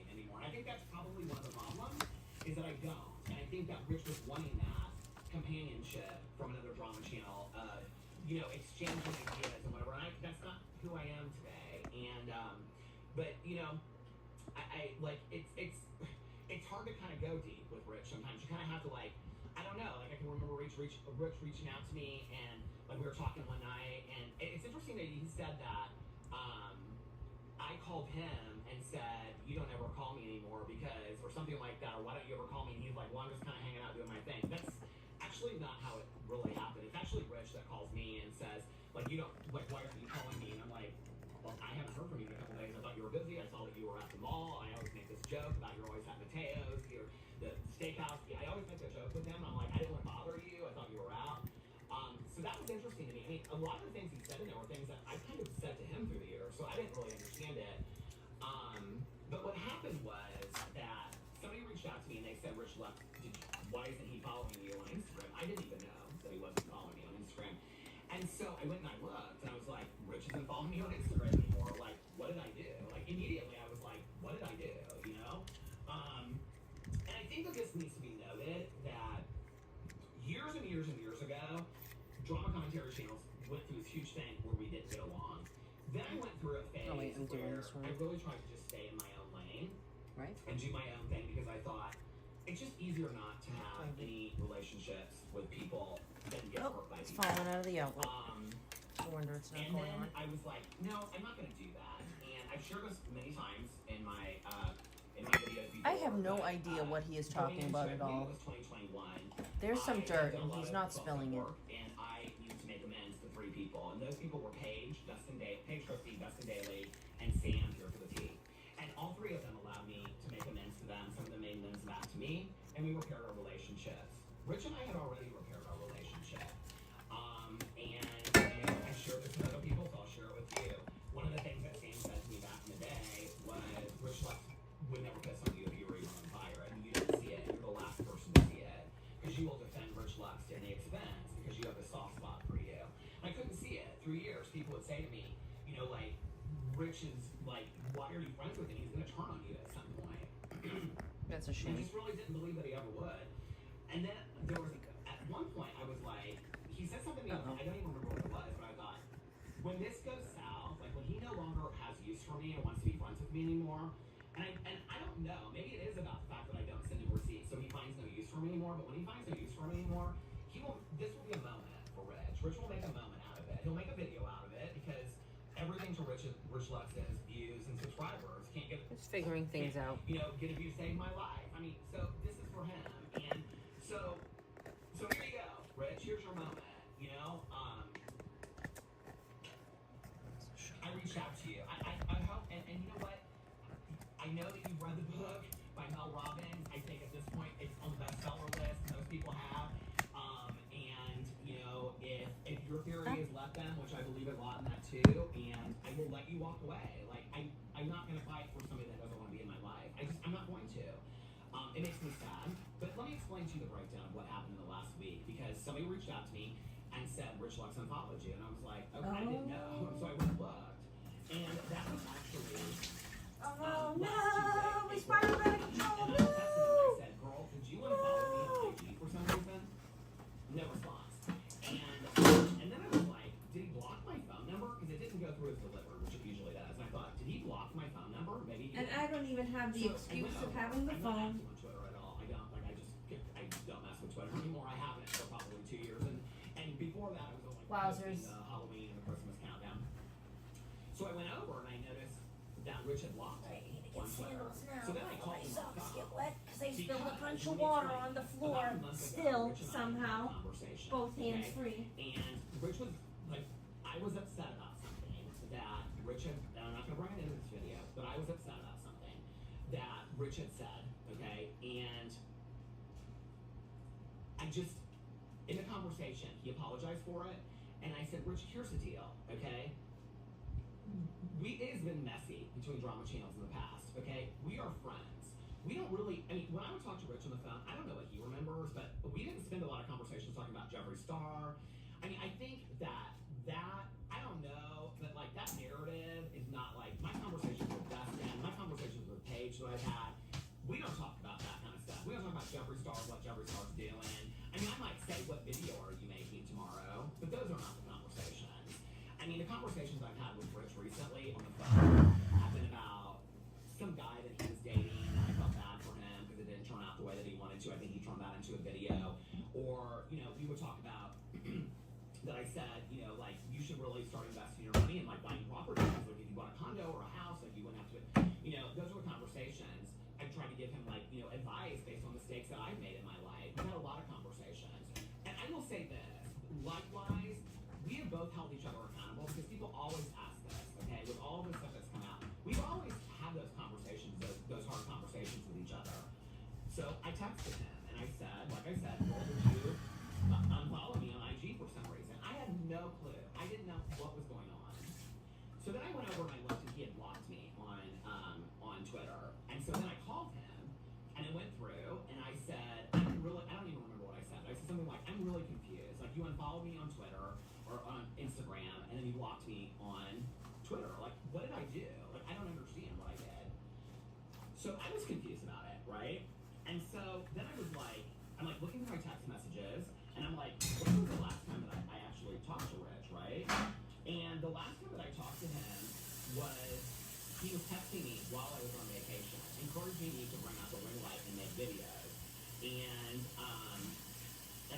anymore. And I think that's probably one of the problems, is that I don't. And I think that Rich was wanting that companionship from another drama channel of, you know, exchanging ideas and whatever. And that's not who I am today. And, but, you know, I like, it's hard to kind of go deep with Rich sometimes. You kind of have to, like, I don't know, like, I can remember Rich reaching out to me, and, like, we were talking one night, and it's interesting that he said that, I called him and said, you don't ever call me anymore because, or something like that, or why don't you ever call me? And he's like, well, I'm just kind of hanging out doing my thing. That's actually not how it really happened. It's actually Rich that calls me and says, like, you don't, like, why aren't you calling me? And I'm like, well, I haven't heard from you in a couple days. I thought you were busy. I saw that you were at the mall. I always make this joke about you're always at Mateo's, the steakhouse. Yeah, I always make a joke with him. I'm like, I didn't want to bother you. I thought you were out. So that was interesting to me. I mean, a lot of the things he said in there were things that I kind of said to him through the years, so I didn't really understand it. But what happened was that somebody reached out to me and they said, Rich left. Why isn't he following you on Instagram? I didn't even know that he wasn't following me on Instagram. And so I went and I looked, and I was like, Rich isn't following me on Instagram anymore. Like, what did I do? Like, immediately I was like, what did I do? You know? And I think that this needs to be noted that years and years and years ago, drama commentary channels went through this huge thing where we didn't get along. Then I went through a phase where I really tried to just stay in my own lane, right, and do my own thing because I thought it's just easier not to have any relationships with people than get hurt by it's people. falling out of the outlet. I wonder it's not And going then on. I was like, no, I'm not going to do that. And I've shared this many times in my videos before. I have no idea what he is talking about at all. 2021. There's some dirt, and he's not spilling it. And I needed to make amends to 3 people, and those people were Paige Christie, Dustin Daly, and Sam here for the tea. And all 3 of them allowed me to make amends to them. Some of them made amends back to me, and we repaired our relationships. Rich and I had already repaired our relationship. And I shared this with other people, so I'll share it with you. One of the things that Sam said to me back in the day was, Rich Lux would never piss on you if you were even on fire. And you didn't see it. You're the last person to see it. Because you will defend Rich Lux to any expense because you have a soft spot for you. And I couldn't see it. Through years, people would say to me, you know, like, Rich is like, why are you friends with him? He's going to turn on you at some point. That's a shame. I just really didn't believe that he ever would. And then there was, at one point, I was like, he said something to me, I don't even remember what it was, but I thought, when this goes south, like when he no longer has use for me and wants to be friends with me anymore, and I don't know, maybe it is about the fact that I don't send him receipts, so he finds no use for me anymore, but when he finds no use for me anymore, this will be a moment for Rich. Rich will make a moment out of it. He'll make a video out of it, because everything to Rich Lux is views and subscribers. Can't get It's figuring things out. You know, get a view saved my life. I mean, so this is for him. And so here you go, Rich, here's your moment, you know? I reached out to you. I hope, and you know what? I know that you've read the book by Mel Robbins. I think at this point it's on the bestseller list. Most people have. And, you know, if your theory is let them, which I believe a lot in that too, and I will let you walk away. Like, I'm not going to fight for somebody that doesn't want to be in my life. I'm not going to. It makes me sad. But let me explain to you the breakdown of what happened in the last week, because somebody reached out to me and said, Rich Lux unfollowed you. And I was like, okay, I didn't know. And so I went and looked. And that was actually Oh last no, we Tuesday, spiraled out of and control. I texted him and I said, girl, did you unfollow me on IG for some reason? No response. And then I was like, did he block my phone number? Because it didn't go through as delivered, which it usually does. And I thought, did he block my phone number? Maybe he And did. I don't even have the So I excuse went of over. having the I'm not phone. active on Twitter at all. I don't. Like, I just don't mess with Twitter anymore. I haven't Wowzers. The Halloween and the Christmas countdown. So I went over and I noticed that Rich had blocked me on Twitter. So then I called him up. Get wet because they spilled a bunch Because of water when on the it's floor. about a month ago, Still, Rich and I had a somehow, conversation, both hands okay? free. And Rich was like, I was upset about something that Rich had, and I'm not going to bring it into this video, but I was upset about something that Rich had said, okay? And I just, in the conversation, he apologized for it, and I said, Rich, here's the deal, okay? It has been messy between drama channels in the past, okay? We are friends. We don't really, I mean, when I would talk to Rich on the phone, I don't know what he remembers, but we didn't spend a lot of conversations talking about Jeffree Star. I mean, I think that, I don't know, but like that narrative is not like, my conversations with Dustin, my conversations with Paige that I've had, we don't talk about that kind of stuff. We don't talk about Jeffree Star, what Jeffree Star's doing. I mean, I might say, what video are you making tomorrow? But those are not the conversations. I mean, the conversations I've had with Rich recently on the phone have been about some guy that he was dating, and I felt bad for him because it didn't turn out the way that he wanted to. I think he turned that into a video. Or, you know, we would talk about that I said, you know, like, you should really start investing your money in, like, buying properties. Like, if you bought a condo or a house, like, you wouldn't have to, you know, those were conversations. I tried to give him, like, you know, advice based on mistakes that I've made in my life. We've had a lot of conversations. And I will say this, likewise, we have both held each other accountable because people always ask this, okay, with all the stuff that's come out. We've always had those conversations, those hard conversations with each other. So I texted him and I said, like I said, well, would you unfollow me on IG for some reason? I had no clue. I didn't know what was going on. So then I went over and I looked and he had blocked me on Twitter. And so then I called him and I went through and I said, I don't even remember what I said. I said something like, I'm really confused. Like, you unfollowed me on Twitter or on Instagram and then you blocked me on Twitter. Like, what did I do? Like, I don't understand what I did. So I was confused about it, right? And so then I was like, I'm like looking through my text messages and I'm like, when was the last time that I actually talked to Rich, right? And the last time that I talked to him was, he was texting me while I was on vacation, encouraging me to bring out the ring light and make videos. And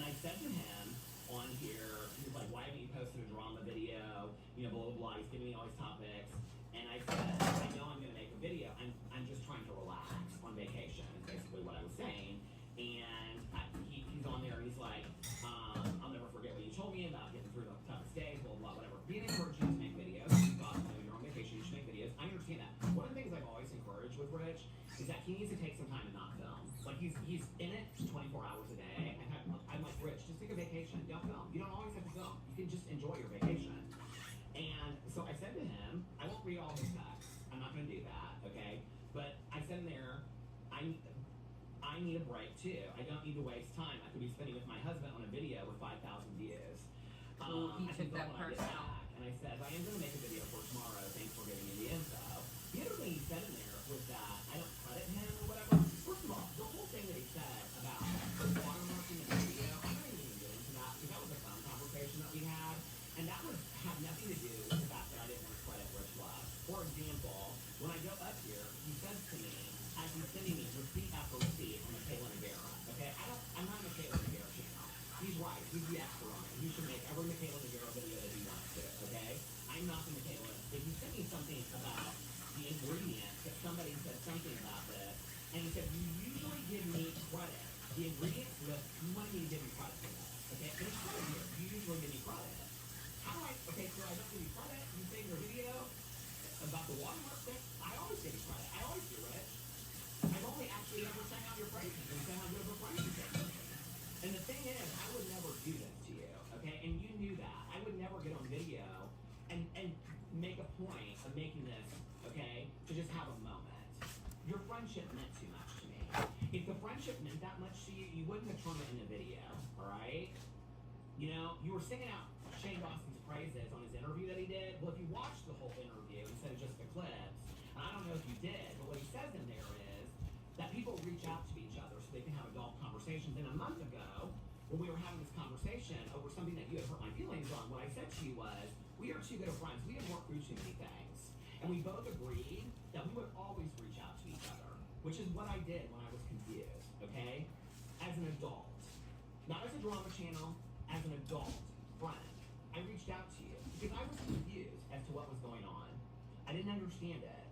I said to him on here, he was like, why haven't you posted a drama video? You know, blah, blah, blah. He's giving me all these topics. And I said, I know I'm going to make a video. I'm just trying to relax on vacation, is basically what I was saying. And he's on there and he's like, I'll never forget what you told me about getting through the toughest days, blah, blah, whatever. Being encouraged to make videos. You thought, you know, you're on vacation, you should make videos. I understand that. One of the things I've always encouraged with Rich is that he needs to take some time to not film. Like, he's in it 24 hours a day. I'm like, Rich, just take a vacation. Don't film. You don't always have to film. You can just enjoy your vacation. And so I said to him, I won't read all his texts. I'm not going to do that, okay? But I said in there, I need a break too. I don't need to waste time. I could be spending with my husband on a video with 5,000 views. He took that personal. And I said, I am going to make a video for tomorrow. Thanks for giving me the info. The other thing he said in there was that I don't credit him or whatever. First of all, the whole thing that he said about watermarking in the video, I'm not even going to get into that because that was a fun conversation that we had. And that would have nothing to do with the fact that I didn't want to credit Rich Love. For example, when I go up here, he says to me, as he's sending me receipt after receipt on the Michaela Nagara, okay? I'm not a Michaela Nagara channel. He's right. He's the expert on it. He should make every Michaela Nagara video that he wants to, okay? I'm not the Michaela. If you send me something about the ingredients, that somebody said something about this, and he said, you usually give me credit. The ingredients list, you want me to give you credit for that, okay? And it's credit here. You usually give me credit. How do I, okay, so I don't give you credit. You say in your video about the watermark thing, I always give you credit. I always do, Rich. I've only actually ever sang out your praises and said how good of a price you take. And the thing is, I would never do this to you, okay? And you knew that. I would never get on video and make a point of making this, okay, to just have a moment. Your friendship meant too much to me. If the friendship meant that much to you, you wouldn't have turned it in a video, all right? You know, you were singing out Shane Dawson's praises on his interview that he did. Well, if you watched the whole interview instead of just the clips, and I don't know if you did, but what he says in there is that people reach out to each other so they can have adult conversations. And a month ago, when we were having this conversation over something that you had hurt my feelings on, what I said to you was, we are too good of friends. We have worked through too many things. And we both agreed that we would always reach out to each other, which is what I did when I was confused, okay? As an adult. Not as a drama channel, as an adult friend. I reached out to you because I was confused as to what was going on. I didn't understand it.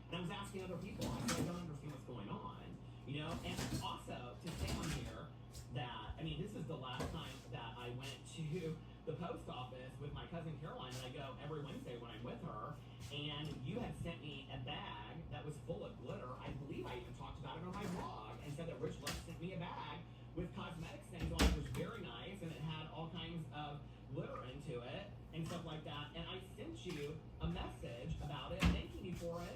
And I was asking other people, I said, I don't understand what's going on. You know, and also to say on here that, I mean, this is the last time that I went to the post office with my cousin Caroline, and I go every Wednesday when I'm with her, and you had sent me a bag that was full of glitter. I believe I even talked about it on my blog and said that Rich Love sent me a bag with cosmetics things on it. It was very nice, and it had all kinds of glitter into it and stuff like that. And I sent you a message about it, thanking you for it,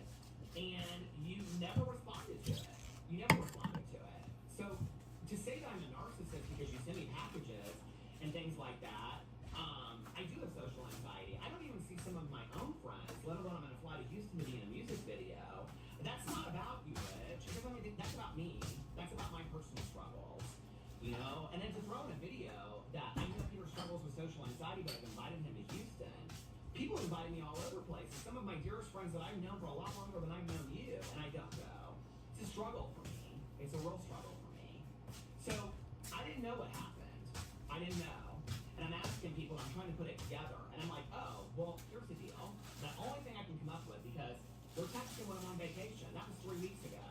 and you never responded to it. You never responded to it. So to say that I'm a narcissist because you send me packages and things like that, I do have social anxiety. I don't even see some of my own friends, let alone I'm going to fly to Houston to be in a music video. That's not about you, Rich. It doesn't mean that's about me. That's about my personal struggles. You know? And then to throw in a video that I know Peter struggles with social anxiety, but I've invited him to Houston. People invited me all over the place. Some of my dearest friends that I've known for a lot longer than I've known you, and I don't go. It's a struggle for me. It's a real struggle for me. So I didn't know what happened. I didn't know. And I'm asking people, I'm trying to put it together. And I'm like, oh, well, here's the deal. The only thing I can come up with, because we're texting when I'm on vacation. That was 3 weeks ago.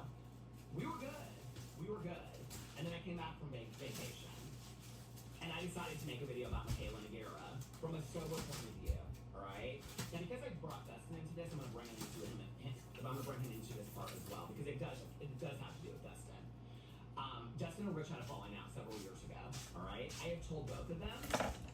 We were good. We were good. And then I came back from vacation. And I decided to make a video about Michaela Nagara from a sober point of view. All right? Now, because I brought Dustin into this, I'm going to bring him into this part as well. Because it does have to do with Dustin. Dustin and Rich had a falling out several years ago, all right? I have told both of them,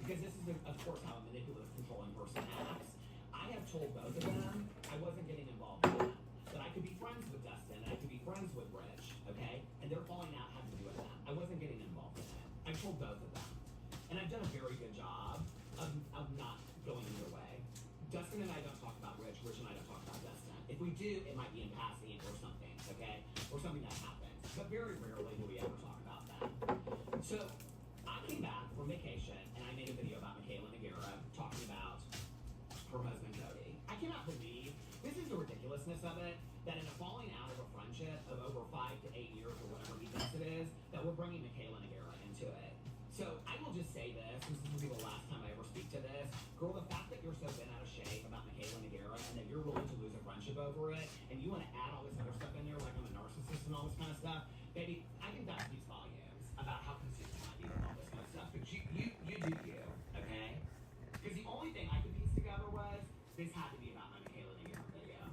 because this is, of course, how a manipulative, controlling person acts. I have told both of them I wasn't getting involved in that. That I could be friends with Dustin, and I could be friends with Rich, okay? And their falling out had to do with that. I wasn't getting involved in it. I told both of them. And I've done a very good job of not going either way. Dustin and I don't talk about Rich. Rich and I don't talk about Dustin. If we do, it might be in passing or something, okay? Or something that happens. But very rarely do we ever talk about that. So I came back from vacation and I made a video about Michaela Nagara talking about her husband Cody. I cannot believe, this is the ridiculousness of it, that in a falling out of a friendship of over 5 to 8 years or whatever he thinks it is, that we're bringing Michaela Nagara into it. So I will just say this will be the last time I ever speak to this. Girl, the fact that you're so bent out of shape about Michaela Nagara and that you're willing to lose a friendship over it, and you want to add all this other stuff in there like I'm a narcissist and all this kind of stuff, baby, I think that speaks volumes about how consistent I be with all this kind of stuff. But you do you, okay? Because the only thing I could piece together was this had to be about my Michaela Nagara video.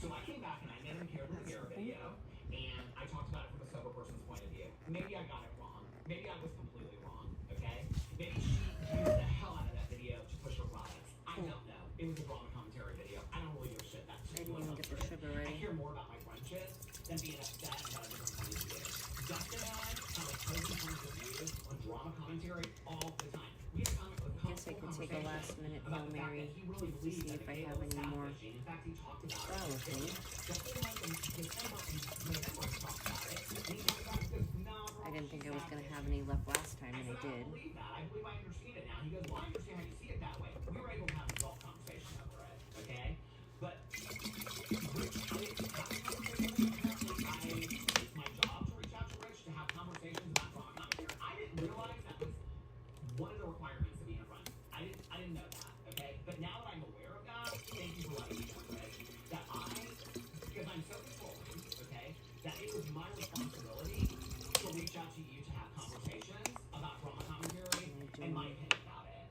So I came back and I made a Michaela Nagara video, and I talked about it from a sober person's point of view. Maybe I got it wrong. Maybe I was completely wrong, okay? Maybe she used the hell out of that video to push her products. I don't know. It was a drama commentary video. I don't really give a shit. That's just what I'm doing. I care more about my friendships than being upset about a different point of view. Dustin and I have opposing points of view on drama commentary all the time. We have comment with I guess I could take a last minute Hail Mary to see if I have any more probably. I didn't think I was going to have any left last time, and I did. I believe I understand it now. He goes, well, I understand how you see it that way. We were able to have an adult conversation over it, okay? But Rich, it's my job to reach out to Rich to have conversations about drama commentary. I didn't realize that was one of the requirements of being a friend. I didn't know that, okay? But now that I'm aware of that, thank you for letting me know, Rich. That because I'm so controlling, okay, that it was my responsibility to reach out to you to have conversations about drama commentary and my opinion about it.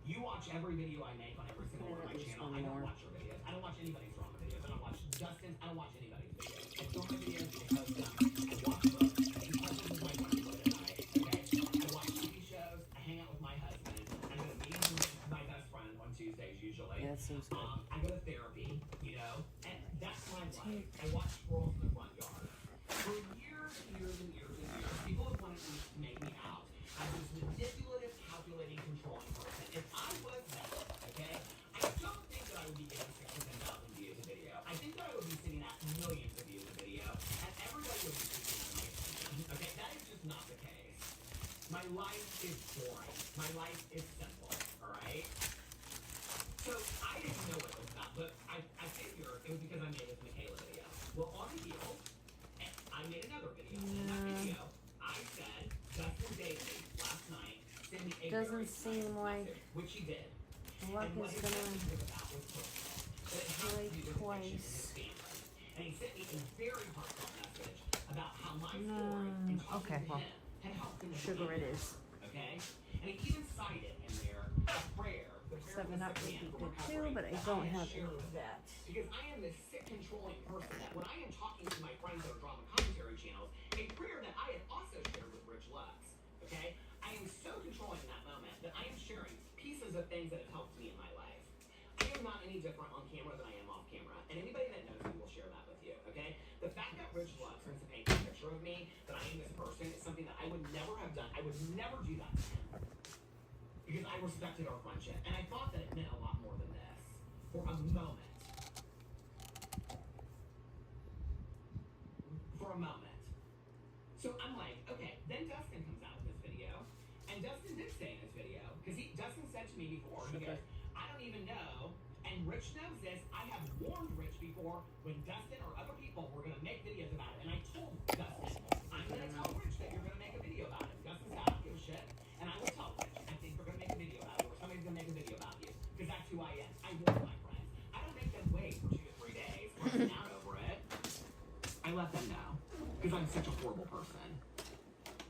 You watch every video I make on every single one of my channel. I don't watch your videos. I don't watch anybody's drama videos. I don't watch Justin's. I don't watch anybody's videos. I film my videos, I post them, I watch books, and puzzles with my friends late at night, okay? I watch TV shows, I hang out with my husband, I go to meetings with my best friend on Tuesdays usually. Yeah, that seems good. I go to therapy, you know, and that's my life. I watch squirrels in the front yard. For years and years and years and years, people have wanted to make me out as this manipulative, calculating, controlling person. If I was that, okay, I don't think that I would be getting 6,000 views a video. I think that I would be sitting at millions of views a video, and everybody would be seeking my attention. Okay, that is just not the case. My life is boring. My life is simple, alright? So I didn't know what it was about, but I figured it was because I made this Michaela video. Well, on the heel, I made another video. In that video, I said, Justin Daly, last night, sent me a doesn't seem like which he did. luck And what is his gonna message was about was personal. That it had to do with play addiction in his twice. family. And he sent me a very heartfelt message about how my story No. and talking Okay, to well, him had helped him to sugar believe it in is. her, okay? And he even cited in there a prayer. The prayer 7 Up for would the be sick good man too, but I that don't had have any shared of with that. him. Because I am this sick, controlling person that when I am talking to my friends that are drama commentary channels, a prayer that I had also shared with Rich Lux, okay? I am so controlling in that moment that I am sharing pieces of things that have helped me in my life. I am not any different on camera than I am off camera, and anybody that knows me will share that with you, okay? The fact that Rich Lux wants to paint a picture of me, that I am this person, is something that I would never have done. I would never do that to him. Because I respected our friendship, and I thought that it meant a lot more than this. For a moment. For a moment. So I'm like, okay, then Dustin comes out with this video, and Dustin did say in this video, because Dustin said to me before, he goes, I don't even know, and Rich knows this, I have warned Rich before when Dustin or other people were going to make videos about it, and I told Dustin, I'm going to tell Rich that you're going to make a video about it. Dustin said, I don't give a shit, and I will tell Rich, I think we're going to make a video about it, or somebody's going to make a video about you, because that's who I am. I warn my friends. I don't make them wait for 2 to 3 days, freaking out over it. I let them know, because I'm such a horrible person.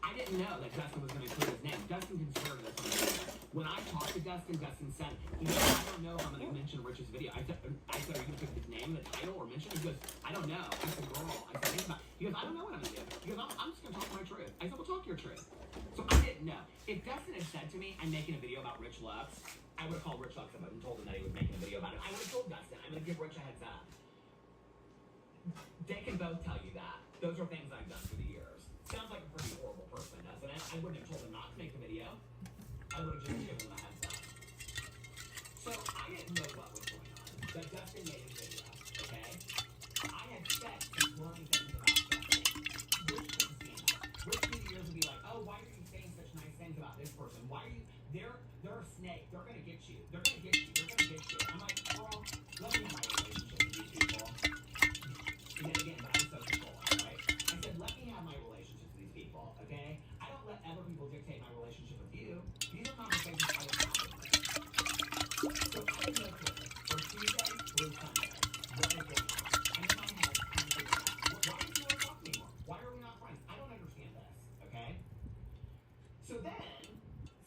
I didn't know that Dustin was going to include his name. Dustin can swear to this on the video. When I talked to Dustin, Dustin said, I don't know if I'm going to mention Rich's video. I said, are you going to put his name in the title or mention it? He goes, I don't know. I said, girl. I said, think about it. He goes, I don't know what I'm going to do. He goes, I'm just going to talk my truth. I said, well, talk your truth. So I didn't know. If Dustin had said to me, I'm making a video about Rich Lux, I would have called Rich Lux up and told him that he was making a video about it. I would have told Dustin, I'm going to give Rich a heads up. They can both tell you that. Those are things I've done through the years. Sounds like a pretty horrible person, doesn't it? I wouldn't have told him not to make the video. I would have just given him a heads up. So I didn't know what was going on, but Dustin made a video, okay? I had said some glowing things about Dustin. Rich couldn't stand that. Rich through the years would be like, oh, why are you saying such nice things about this person? Why are you... They're a snake. They're gonna get you. They're gonna get you. They're gonna get you. I'm like, girl, let me have my relationship with these people. And then again, but I'm so controlling, right? I said, let me have my relationship with these people, okay? I don't let other people dictate my relationship with you. These are conversations I would have with me. So I didn't know clear. From Tuesday through Sunday, what is going on? And in my head, I'm thinking, why don't you want to talk anymore? Why are we not friends? I don't understand this, okay? So then,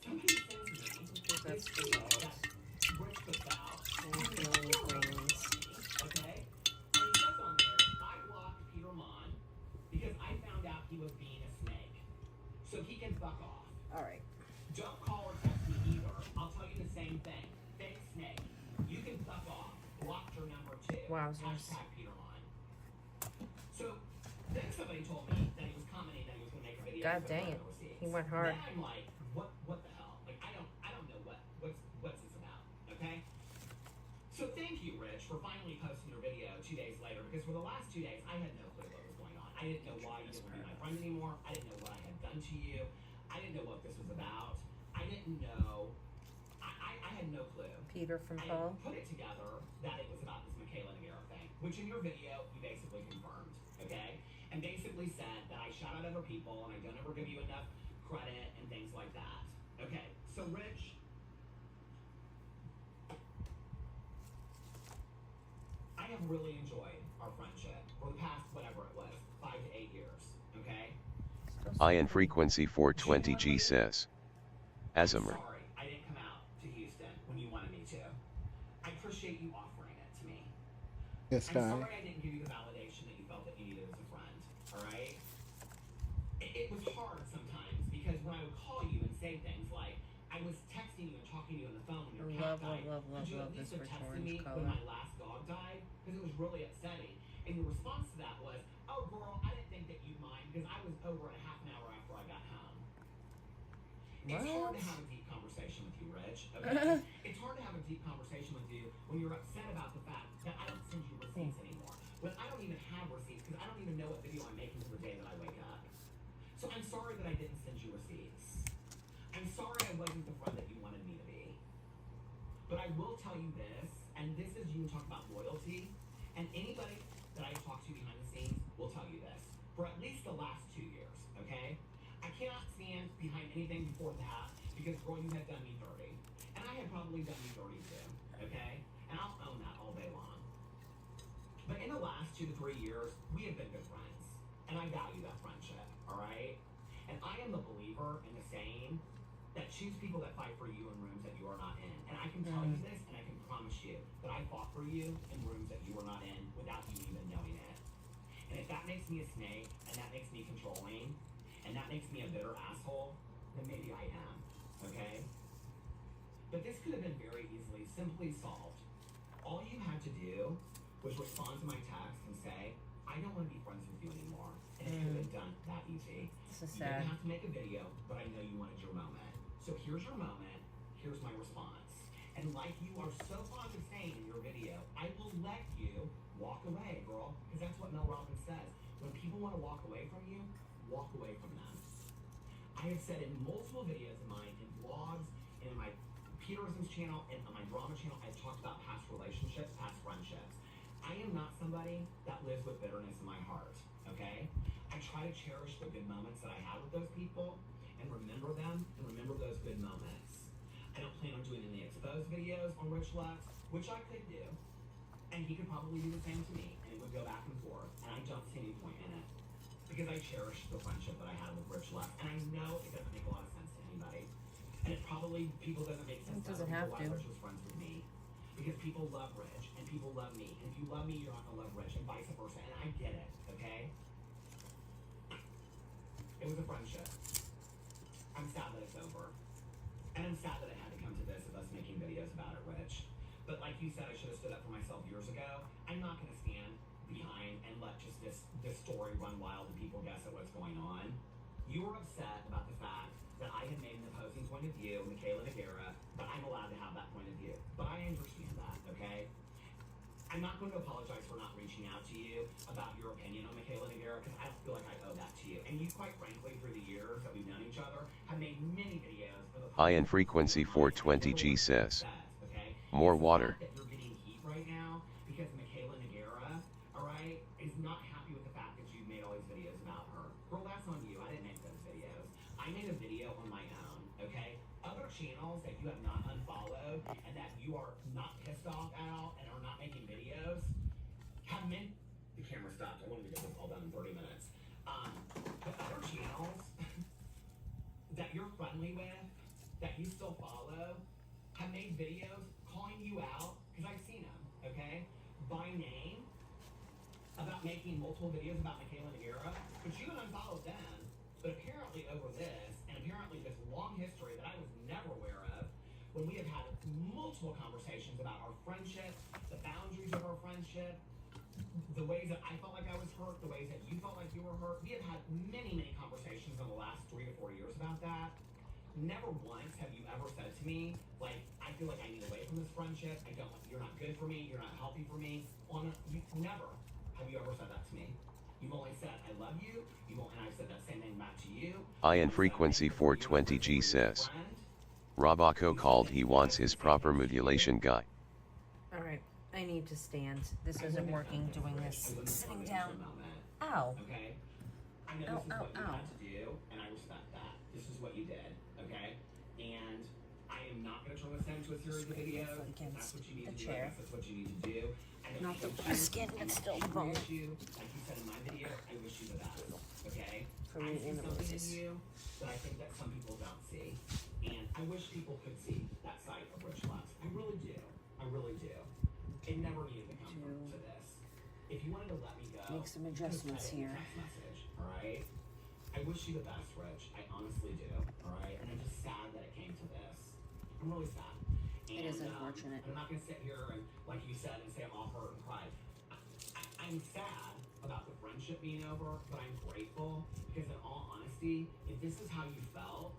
somebody sends me this video that Rich puts out. Okay? And he says on there, I blocked Peter Mon because I found out he was being a snake. So he can fuck off. Alright. Don't call or text me either. I'll tell you the same thing. Fake snake. You can fuck off. Blocked your number 2. Wowzers. Hashtag Peter Mon. So then somebody told me that he was commenting that he was going to make a video. God dang it. He went hard. Then I'm like, what the hell? Like I don't know what's this about. Okay? So thank you, Rich, for finally posting your video 2 days later, because for the last 2 days I had no clue what was going on. I didn't know why you didn't want to be my friend anymore. I didn't know what I had done to you. I didn't know what this was about. I didn't know. I had no clue. Peter from I Paul. put it together that it was about this Michaela Namira thing, which in your video you basically confirmed, okay? And basically said that I shout out other people and I don't ever give you enough credit and things like that. Okay, so Rich, I have really enjoyed our friendship for the past, whatever it was, 5 to 8 years, okay? IN frequency 420G says. Azimer. Sorry, I didn't come out to Houston when you wanted me to. I appreciate you offering it to me. This I'm guy. sorry I didn't give you the validation that you felt that you needed as a friend, alright? It was hard sometimes because when I would call you and say things like, I was texting you and talking to you on the phone when your cat died. Could you at least have texted me when my last dog died? Because it was really upsetting. And your response to that was, oh girl, I didn't think that you'd mind because I was over in a half an hour after I got home. It's hard to have a deep conversation with you, Rich, okay? It's hard to have a deep conversation with you when you're upset about the fact that I don't send you receipts anymore. When I don't even have receipts because I don't even know what video I'm making for the day that I wake up. So I'm sorry that I didn't send you receipts. I'm sorry I wasn't the friend that you wanted me to be. But I will tell you this, and this is you talk about loyalty, and anybody that I talk to behind the scenes will tell you this. For at least the last 2 years, okay? I cannot stand behind anything before that Because, girl, you have done me dirty. And I have probably done you dirty too, okay? And I'll own that all day long. But in the last 2 to 3 years, we have been good friends. And I value that friendship, alright? And I am a believer in the saying that choose people that fight for you in rooms that you are not in. And I can tell you this, and I can promise you that I fought for you in rooms that you were not in without you even knowing it. And if that makes me a snake, and that makes me controlling, and that makes me a bitter asshole, then maybe I am, okay? But this could have been very easily simply solved. All you had to do was respond to my text and say, I don't want to be friends with you anymore. And it could have been done that easy. This is You sad. didn't have to make a video, but I know you wanted your moment. So here's your moment, here's my response. And like you are so fond of saying in your video, I will let you walk away, girl. Because that's what Mel Robbins says. When people want to walk away from you, walk away from them. I have said in multiple videos of mine, in vlogs, and in my Peterson's channel, and on my drama channel, I've talked about past relationships, past friendships. I am not somebody that lives with bitterness in my heart, okay? I try to cherish the good moments that I had with those people, and remember them, and remember those good moments. I don't plan on doing any exposed videos on Rich Lux, which I could do, and he could probably do the same to me, and it would go back and forth, and I don't see any point in it. Because I cherish the friendship that I had with Rich Lux, and I know it doesn't make a lot of sense to anybody. And it probably, people doesn't make sense It doesn't have why to. Rich was friends with me. Because people love Rich, and people love me. And if you love me, you're not gonna love Rich, and vice versa. And I get it, okay? It was a friendship. I'm sad that it's over. And I'm sad that it had to come to this of us making videos about it, Rich. But like you said, I should have stood up for myself years ago. I'm not gonna stand behind and let just this story run wild and people guess at what's going on. You were upset about the fact that I had made an opposing point of view, Michaela Noguera, but I'm allowed to have that point of view. But I understand that, okay? I'm not going to apologize for not reaching out to you about your opinion on Michaela Noguera, because I don't feel like I owe that to you. And you, quite frankly, through the years that we've known each other, have made many videos for the IN frequency 420G says. More water. that you're getting heat right now because Michaela Noguera, alright, is not happy with the fact that you've made all these videos about her. Girl, that's on you. I didn't make those videos. I made a video on my own, okay? Other channels that you have not unfollowed and that you are not pissed off at and are not making videos have meant the camera stopped. I wanted to get this all done in 30 minutes. But other channels that you're friendly with, that you still follow, have made videos calling you out, because I've seen them, okay, by name, about making multiple videos about Michaela Noguera, but you unfollowed them, but apparently over this, and apparently this long history that I was never aware of, when we have had multiple conversations about our friendship, the boundaries of our friendship, the ways that I felt like I was hurt, the ways that you felt like you were hurt. We have had many, many conversations in the last 3 to 4 years about that. Never once have you ever said to me, like, I feel like I need away from this friendship. I don't want, you're not good for me. You're not healthy for me. Never have you ever said that to me. You've only said, I love you. And I've said that same thing back to you. IN frequency 420G says. Robaco called he wants his proper modulation guy. Alright, I need to stand. This isn't working doing this. Sitting down. Ow. Okay? I know this is what you had to do, and I respect that. This is what you did, okay? And I am not going to turn this into a series of videos. That's what you need to do. I guess that's what you need to do. Not the skin, but still the bone. Like you said in my video, I wish you the best, okay? For me, I see and it something in was you that I think that some people don't see. And I wish people could see that side of Rich Lux. I really do. I really do. It never needed to come to this. If you wanted to let me go, make some adjustments here. Text message, all right? I wish you the best, Rich. I honestly do, all right? And I'm just sad that it came to this. I'm really sad. It is unfortunate. I'm not going to sit here and, like you said, and say I'm all hurt and cried. I'm sad about the friendship being over, but I'm grateful because, in all honesty, if this is how you felt,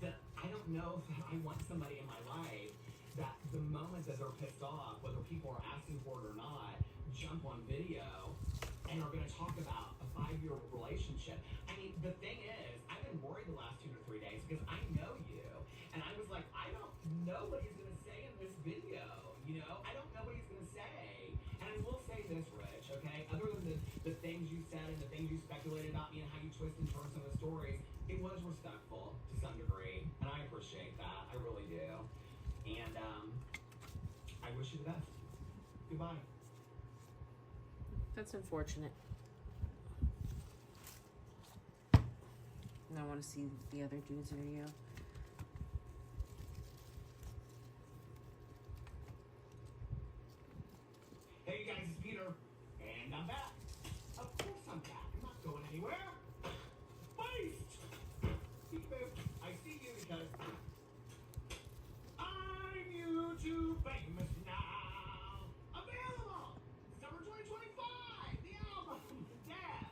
that I don't know if I want somebody in my life that the moment that they're pissed off, whether people are asking for it or not, jump on video and are going to talk about a 5-year relationship. I mean, the thing is, I've been worried the last 2 to 3 days because I know you, and I was like, I don't know what he's going to say in this video, you know? I don't know what he's going to say. And I will say this, Rich, okay? Other than the things you said and the things you speculated about me and how you twist and turn some of the stories, it was respectful to some degree. appreciate that. I really do. And I wish you the best. Goodbye. That's unfortunate. And I want to see the other dudes near you. Hey guys, it's Peter, and I'm back. Of course I'm back. I'm not going anywhere. Beast! Peekaboo, I see you because I'm YouTube famous now. Available summer 2025. The album, Dad.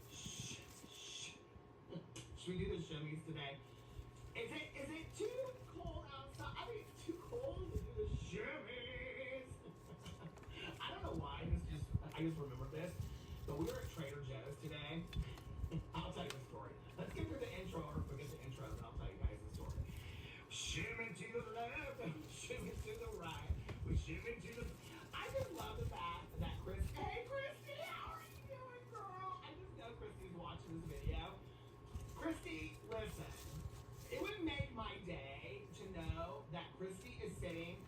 Shh. Should we do the shimmies today? Is it too cold outside? I mean, it's too cold to do the shimmies. I don't know why. I just remembered this. So we were at Trader Joe's today. I'll tell you the story. Let's get through the intro or forget the intro, and I'll tell you guys the story. Shimmy to the left, shimmy to the right. We shimmy to the. I just love the fact that Hey, Christy, how are you doing, girl? I just know Christy's watching this video. Christy, listen. It would make my day to know that Christy is sitting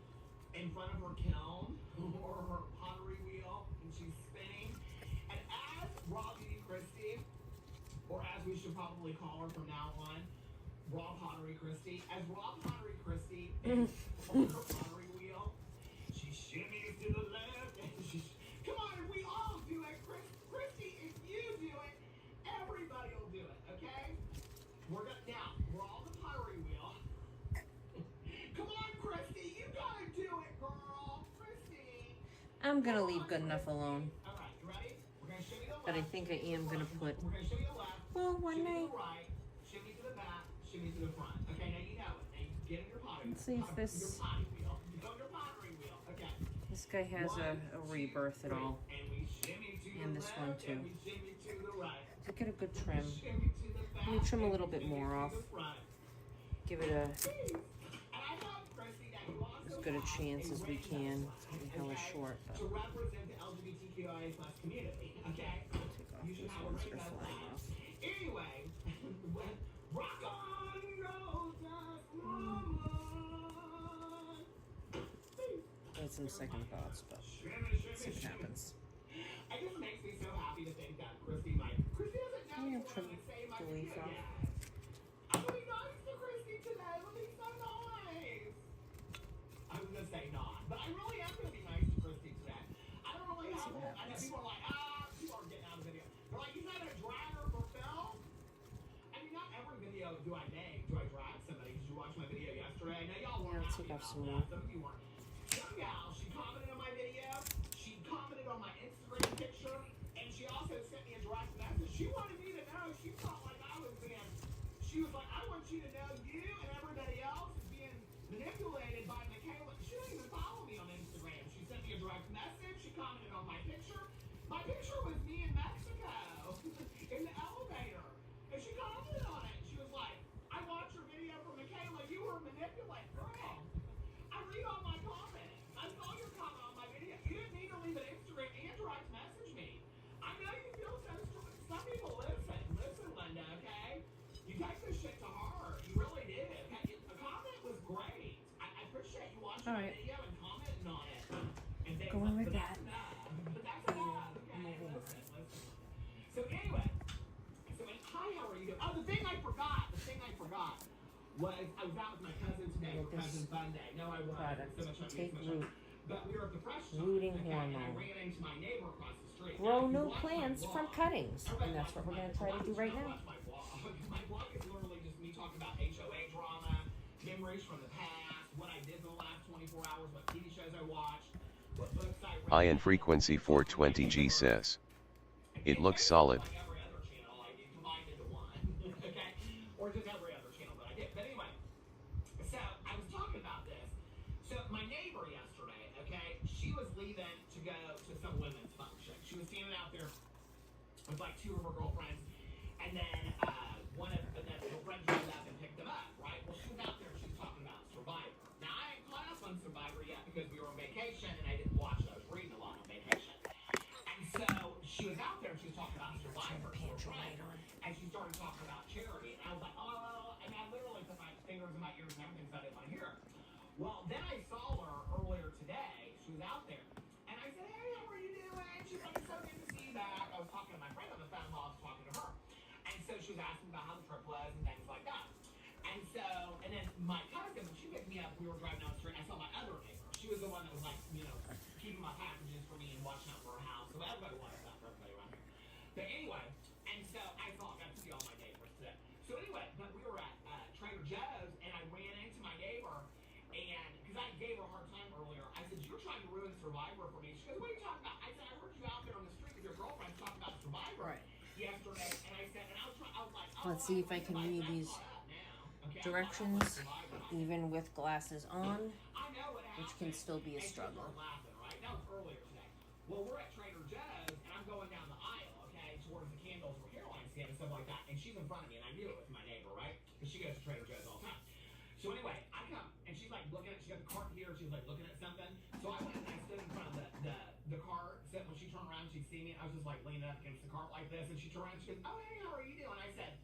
in front of her kiln or her pottery wheel and she's spinning. And as Raw Beauty Christy, or as we should probably call her from now on, Raw Pottery Christy, as Raw Pottery Christy is on her pottery wheel, she shimmies to the left and she's. Come on, if we all do it, Christy, if you do it, everybody will do it, okay? We're on the pottery wheel. Come on, Christy, you gotta do it, girl. Christy. I'm gonna leave good enough alone. All right, you ready? We're gonna shimmy the left. But I think I am gonna put. We're gonna shimmy the left. Well, one shimmy night. to the right. Shimmy to the back. Shimmy to the front. Okay, now you know it. Now you get in your pottery. Let's see if Your this. potty wheel. You go on your pottery wheel. Okay. This guy has a rebirth at all. And we shimmy to And the this left, one too. And we shimmy to the right. To get a good trim. Shimmy to the back. Let me trim a little bit more off. Front. Give it a And I know, Christy, that you also as good a chance as we can. It's gonna be hella okay, short, but to represent the LGBTQIA+ community, okay? I'll take off You should these have a ones that are rainbow flying flag. off. Anyway, rock on, Roses, woman. I had some second thoughts, but let's see what happens. It just makes me so happy to think that Christy doesn't know Yeah, what trim to say my the leaf video off. yet. I'm gonna be nice to Christy today. I'm being so nice. I was gonna say not, but I really am gonna be nice to Christy today. I don't really have. I know people are like, people are getting out of the video. They're like, he's not gonna drag her for film. I mean, not every video do I make. Do I drag somebody? Did you watch my video yesterday? I know y'all Yeah, weren't let's happy take off about some that. more. Some of you weren't. Young gal, she commented on my video. She commented on my Instagram picture, and she also sent me a direct message. She wanted me to know. She felt like I was being. She was like, I want you to know you and everybody else is being manipulated by Michaela. She didn't even follow me on Instagram. She sent me a direct message. She commented on my picture. My picture was me in Mexico in the elevator, and she commented on it. She was like, I watched your video from Michaela. You were manipulated, girl. I read all my comments. I saw your comment on my video. You didn't need to leave an Instagram and direct message me. I know you feel so strong. Some people listen, Linda, okay? You take this shit to heart. You really did. Okay? The comment was great. I appreciate you watching my video and commenting on it. And then, Going with that. But that's enough. Okay, listen. So anyway, hi, how are you doing? Oh, the thing I forgot was I was out with my cousin today for Cousin Sunday. No, I wasn't. Take root. But we were at the fresh shop, Rooting okay, and I hormone. ran into my neighbor across the street. Grow Now, if you new watch my plants vlog, from cuttings. everybody And that's what we're watches gonna try to do right now. My vlog is literally just me talking about HOA drama, memories from the past, what I did in the last 24 hours, what TV shows I watched, what books I read. IN frequency 420G says. It looks solid. Like every other channel, I combined into one. Okay? Or just every other channel that I did. But anyway, so I was talking about this. So my neighbor yesterday, okay, she was leaving to go to some women's function. She was standing out there with like two of her girlfriends, and then one of her friends showed up and picked them up, right? Well, she was out there and she was talking about Survivor. Now, I ain't caught up on Survivor yet because we were on vacation and I didn't watch it. I was reading a lot on vacation. And so she was out there and she was talking about Survivor. And she started talking about charity. And I was like, oh, and I literally put my finger hairs in my ears and everything, so I didn't want to hear her. Well, then I saw her earlier today. She was out there. And I said, hey, how are you doing? She's like, it's so good to see you back. I was talking to my friend on the phone while I was talking to her. And so she was asking about how the trip was and things like that. And so, and then my cousin, when she picked me up, we were driving down the street, I saw my other neighbor. She was the one that was like, you know, keeping my packages for me and watching out for her house. So everybody watched out for everybody around here. But anyway, and so I thought I got to see all my neighbors today. So anyway, but we were at Trader Joe's, and I ran into my neighbor, and because I gave her a hard time earlier, I said, you're trying to ruin Survivor for me. She goes, what are you talking about? I said, I heard you out there on the street with your girlfriend talking about Survivor yesterday, and I said, and I was like, oh, Let's see if I can read these directions even with glasses on, which can still be a struggle. That was earlier today. Well, we're at Trader Joe's, and I'm going down the aisle, okay, towards the candles where Caroline stand and stuff like that, and she's in front of me, and I knew it was my neighbor, right? Because she goes to Trader Joe's all the time. So anyway, I come, and she's like looking at, she got the cart here, she was like looking at something. So I went and I stood in front of the cart, so when she turned around, she'd see me, I was just like leaning up against the cart like this, and she turned around, and she goes, oh, hey, how are you doing? I said,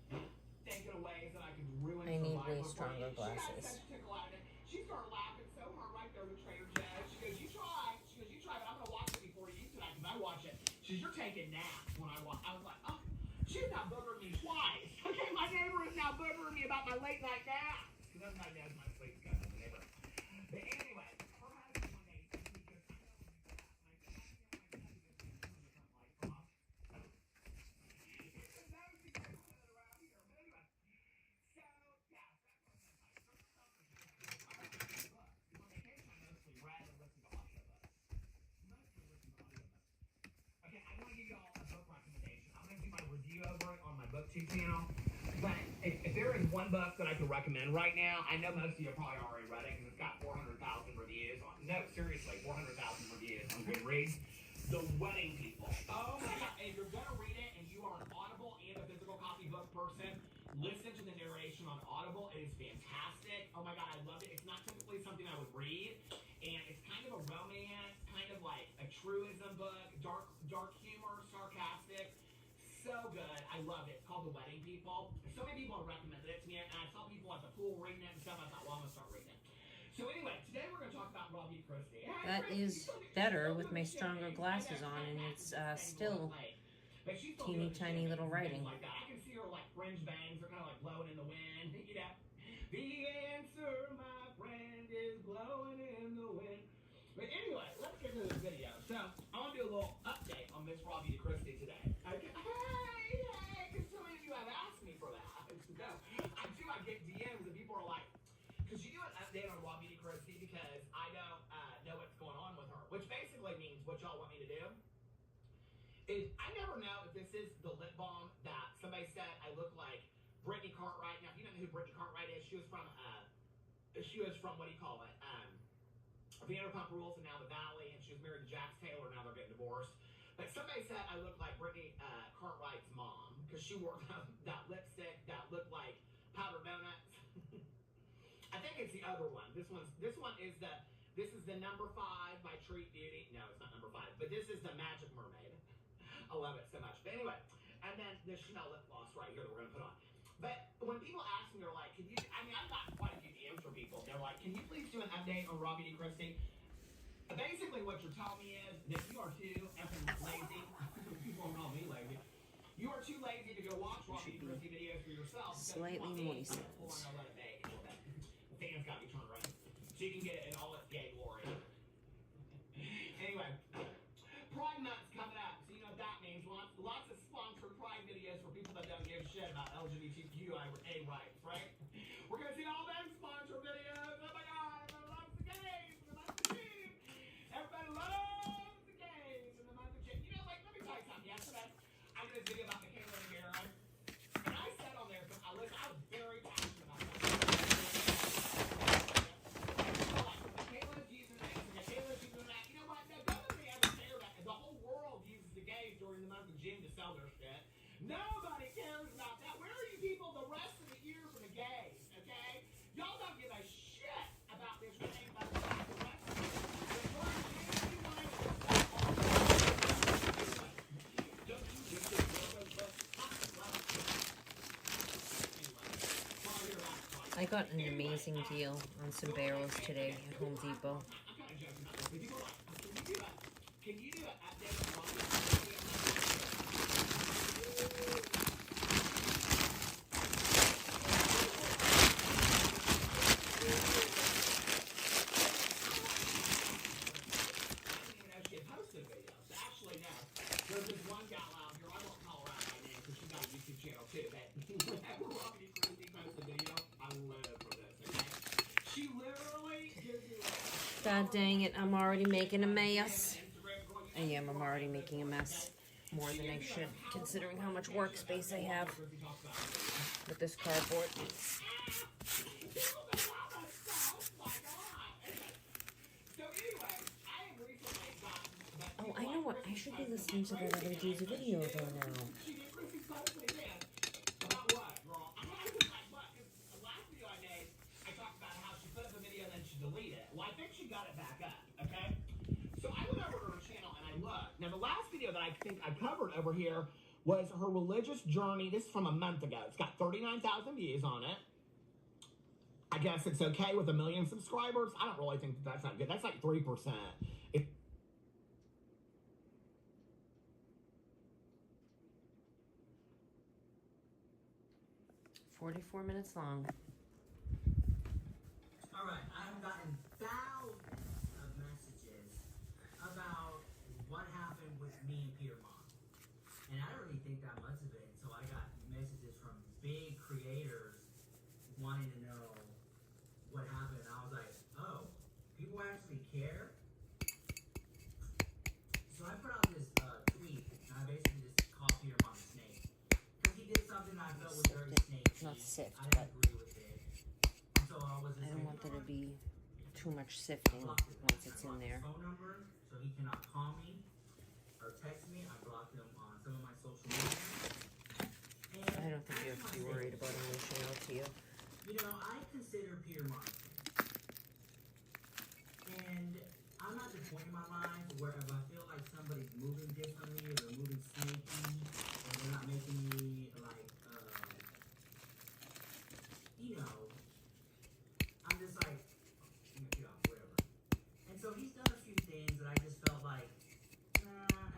thinking of ways that I could ruin I need way Survivor for stronger you. glasses. She got such a tickle out of it. She started laughing so hard right there with Trader Joe's. She goes, you try. She goes, you try, but I'm going to watch it before you tonight because I watch it. She goes, you're taking naps when I watch. I was like, oh, she's now boogering me twice. Okay, my neighbor is now boogering me about my late night naps. Because everybody knows my sleep goes in the neighbor. But anyway, her husband one day, he goes, I know my Okay, I want to give you all a book recommendation. I'm going to do my review over it on my BookTube channel. But if there is one book that I could recommend right now, I know most of you probably already read it because it's got 400,000 reviews. No, seriously, 400,000 reviews on Goodreads. The Wedding People. Oh my God. If you're going to read it and you are an Audible and a physical copy book person, listen to the narration on Audible. It is fantastic. Oh my God, I love it. It's not typically something I would read. And it's kind of a romance, kind of like a truism book, dark humor, sarcastic. So good. I love it. It's called The Wedding People. So many people have recommended it to me, and I saw people at the pool reading it and stuff. I thought, well, I'm going to start reading it. So anyway, today we're going to talk about Robbie Christie. That is better with my stronger glasses on, and it's still teeny tiny little writing. I can see her like fringe bangs are kind of like blowing in the wind. You know, the answer, my friend, is blowing in the wind. But anyway, let's get to this video. So I want to do a little update on Miss Robbie Christie today. Okay. Hey, because so many of you have asked me for that. No, I get DMs and people are like, because you do an update on Robbie Christie because I don't know what's going on with her, which basically means what y'all want me to do is I never know if this is the lip balm that somebody said I look like Brittany Cartwright. Now, if you don't know who Brittany Cartwright is, she was from what do you call it? Vanderpump Rules and now The Valley, and she was married to Jax Taylor. Now they're getting divorced. But somebody said I look like Brittany Cartwright's mom because she wore that lipstick that looked like powdered donuts. I think it's the other one. This one is the number 5 by Treat Beauty. No, it's not number 5, but this is the Magic Mermaid. I love it so much. But anyway, and then the Chanel lip gloss right here that we're gonna put on. But when people ask me, they're like, can you? I mean, I've gotten quite a few DMs from people. They're like, can you please do an update on Robbie Christie? Basically, what you're telling me is that you are too effing lazy. People don't call me lazy. You are too lazy to go watch Robbie Christie videos for yourself. Slightly moistened. The fans got to be turned around. So you can get it in all its gay glory. Anyway, Pride Month's coming up. So you know what that means. Lots of sponsored Pride videos for people that don't give a shit about LGBTQIA rights, right? We're going to see all them sponsored videos. Oh my God, everybody loves the gays in the month of June. Everybody loves the gays in the month of June. You know, like, let me tell you something. Yesterday, I did this video about Michaela and Garrett. And I said on there, I was very passionate about that. Michaela's using this, and Michaela's using that. You know what? No, nobody ever cared that. The whole world uses the gays during the month of June to sell their shit. Nobody cares about that. Where are you people the rest of the year for the gays, okay? Y'all don't give a shit about this thing about the rest of the I got an amazing deal on some barrels today at Home Depot. There's this one gal out here, I won't call her out by name because she's got a YouTube channel too, that whenever Robbie Christie posts a video, I live for this, okay? She literally gives me like... God dang it, I'm already making a mess. I am, I'm already making a mess. More than I should, considering how much workspace I have with this cardboard. Oh, I know what, I should be listening to that other dude's video though now. Well, I think she got it back up, okay? So I went over to her channel and I looked. Now, the last video that I think I covered over here was her religious journey. This is from a month ago. It's got 39,000 views on it. I guess it's okay with 1 million subscribers. I don't really think that's not good. That's like 3%. 44 minutes long. All right, I've gotten thousands of messages about what happened with me and Peter Mon. And I don't really think that much of it. So I got messages from big creators wanting to know what happened. And I was like, oh, people actually care? So I put out this tweet, and I basically just called Peter Mon a snake. Because he did something that I felt was very snaky. Not sift, I but didn't agree with it. So I was just I don't like, want there to be too much sifting once it's in there. phone number, so he cannot call me or text me. I blocked him on some of my social media. I don't think you have to be worried about him reaching out to you. You know, I consider Peter Martin. And I'm at the point in my life where if I feel like somebody's moving differently or they're moving snaky or they're not making me like, you know, I'm just like, I'm gonna get off, whatever. And so he's done a few things that I just felt like, nah, you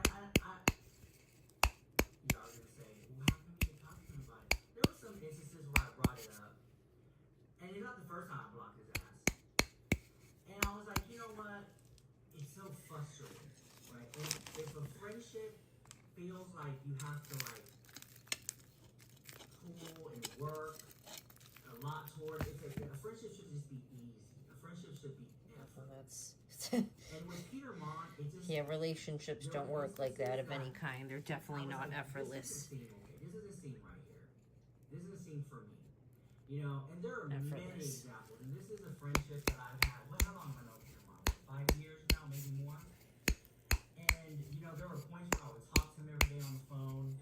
know, I was gonna say, well, how come you didn't talk to him about it? There were some instances where I brought it up, and it's not the first time I blocked his ass. And I was like, you know what? It's so frustrating, right? If a friendship feels like you have to like pull and work a lot toward it, a friendship should just be easy. A friendship should be effort. Well, that's And with Peter Mon, it just yeah, relationships don't work like that of any kind. They're definitely not effortless. This is a scene right here. This is a scene for me. You know, and there are many examples. And this is a friendship that I've had. Well, how long have I known Peter Mon? 5 years now, maybe more. And you know, there were points where I would talk to him every day on the phone.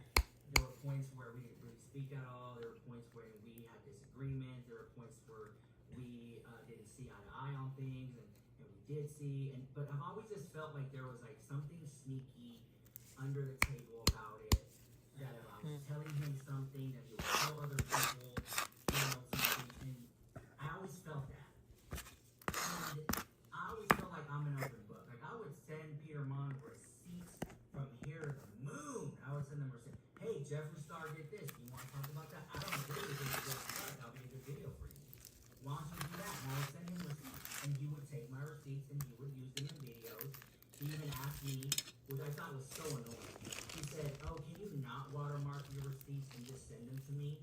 There were points where we didn't really speak at all. There were points where we had disagreements. There were points where we didn't see eye to eye on things, and we did see. But I've always just felt like there was like something sneaky under the table about it. That if I was telling him something, that he would tell other people, you know, something. And I always felt that. And I always felt like I'm an open book. Like I would send Peter Mon receipts from here to the moon. I would send them receipts. Hey, Jeffree Star did this. You want to talk about that? I don't agree with this. That'll be a good video for you. Why don't you do that? And I would send him receipts. And he would take my receipts and he would use them in videos. He even asked me, which I thought was so annoying. He said, oh, can you not watermark your receipts and just send them to me?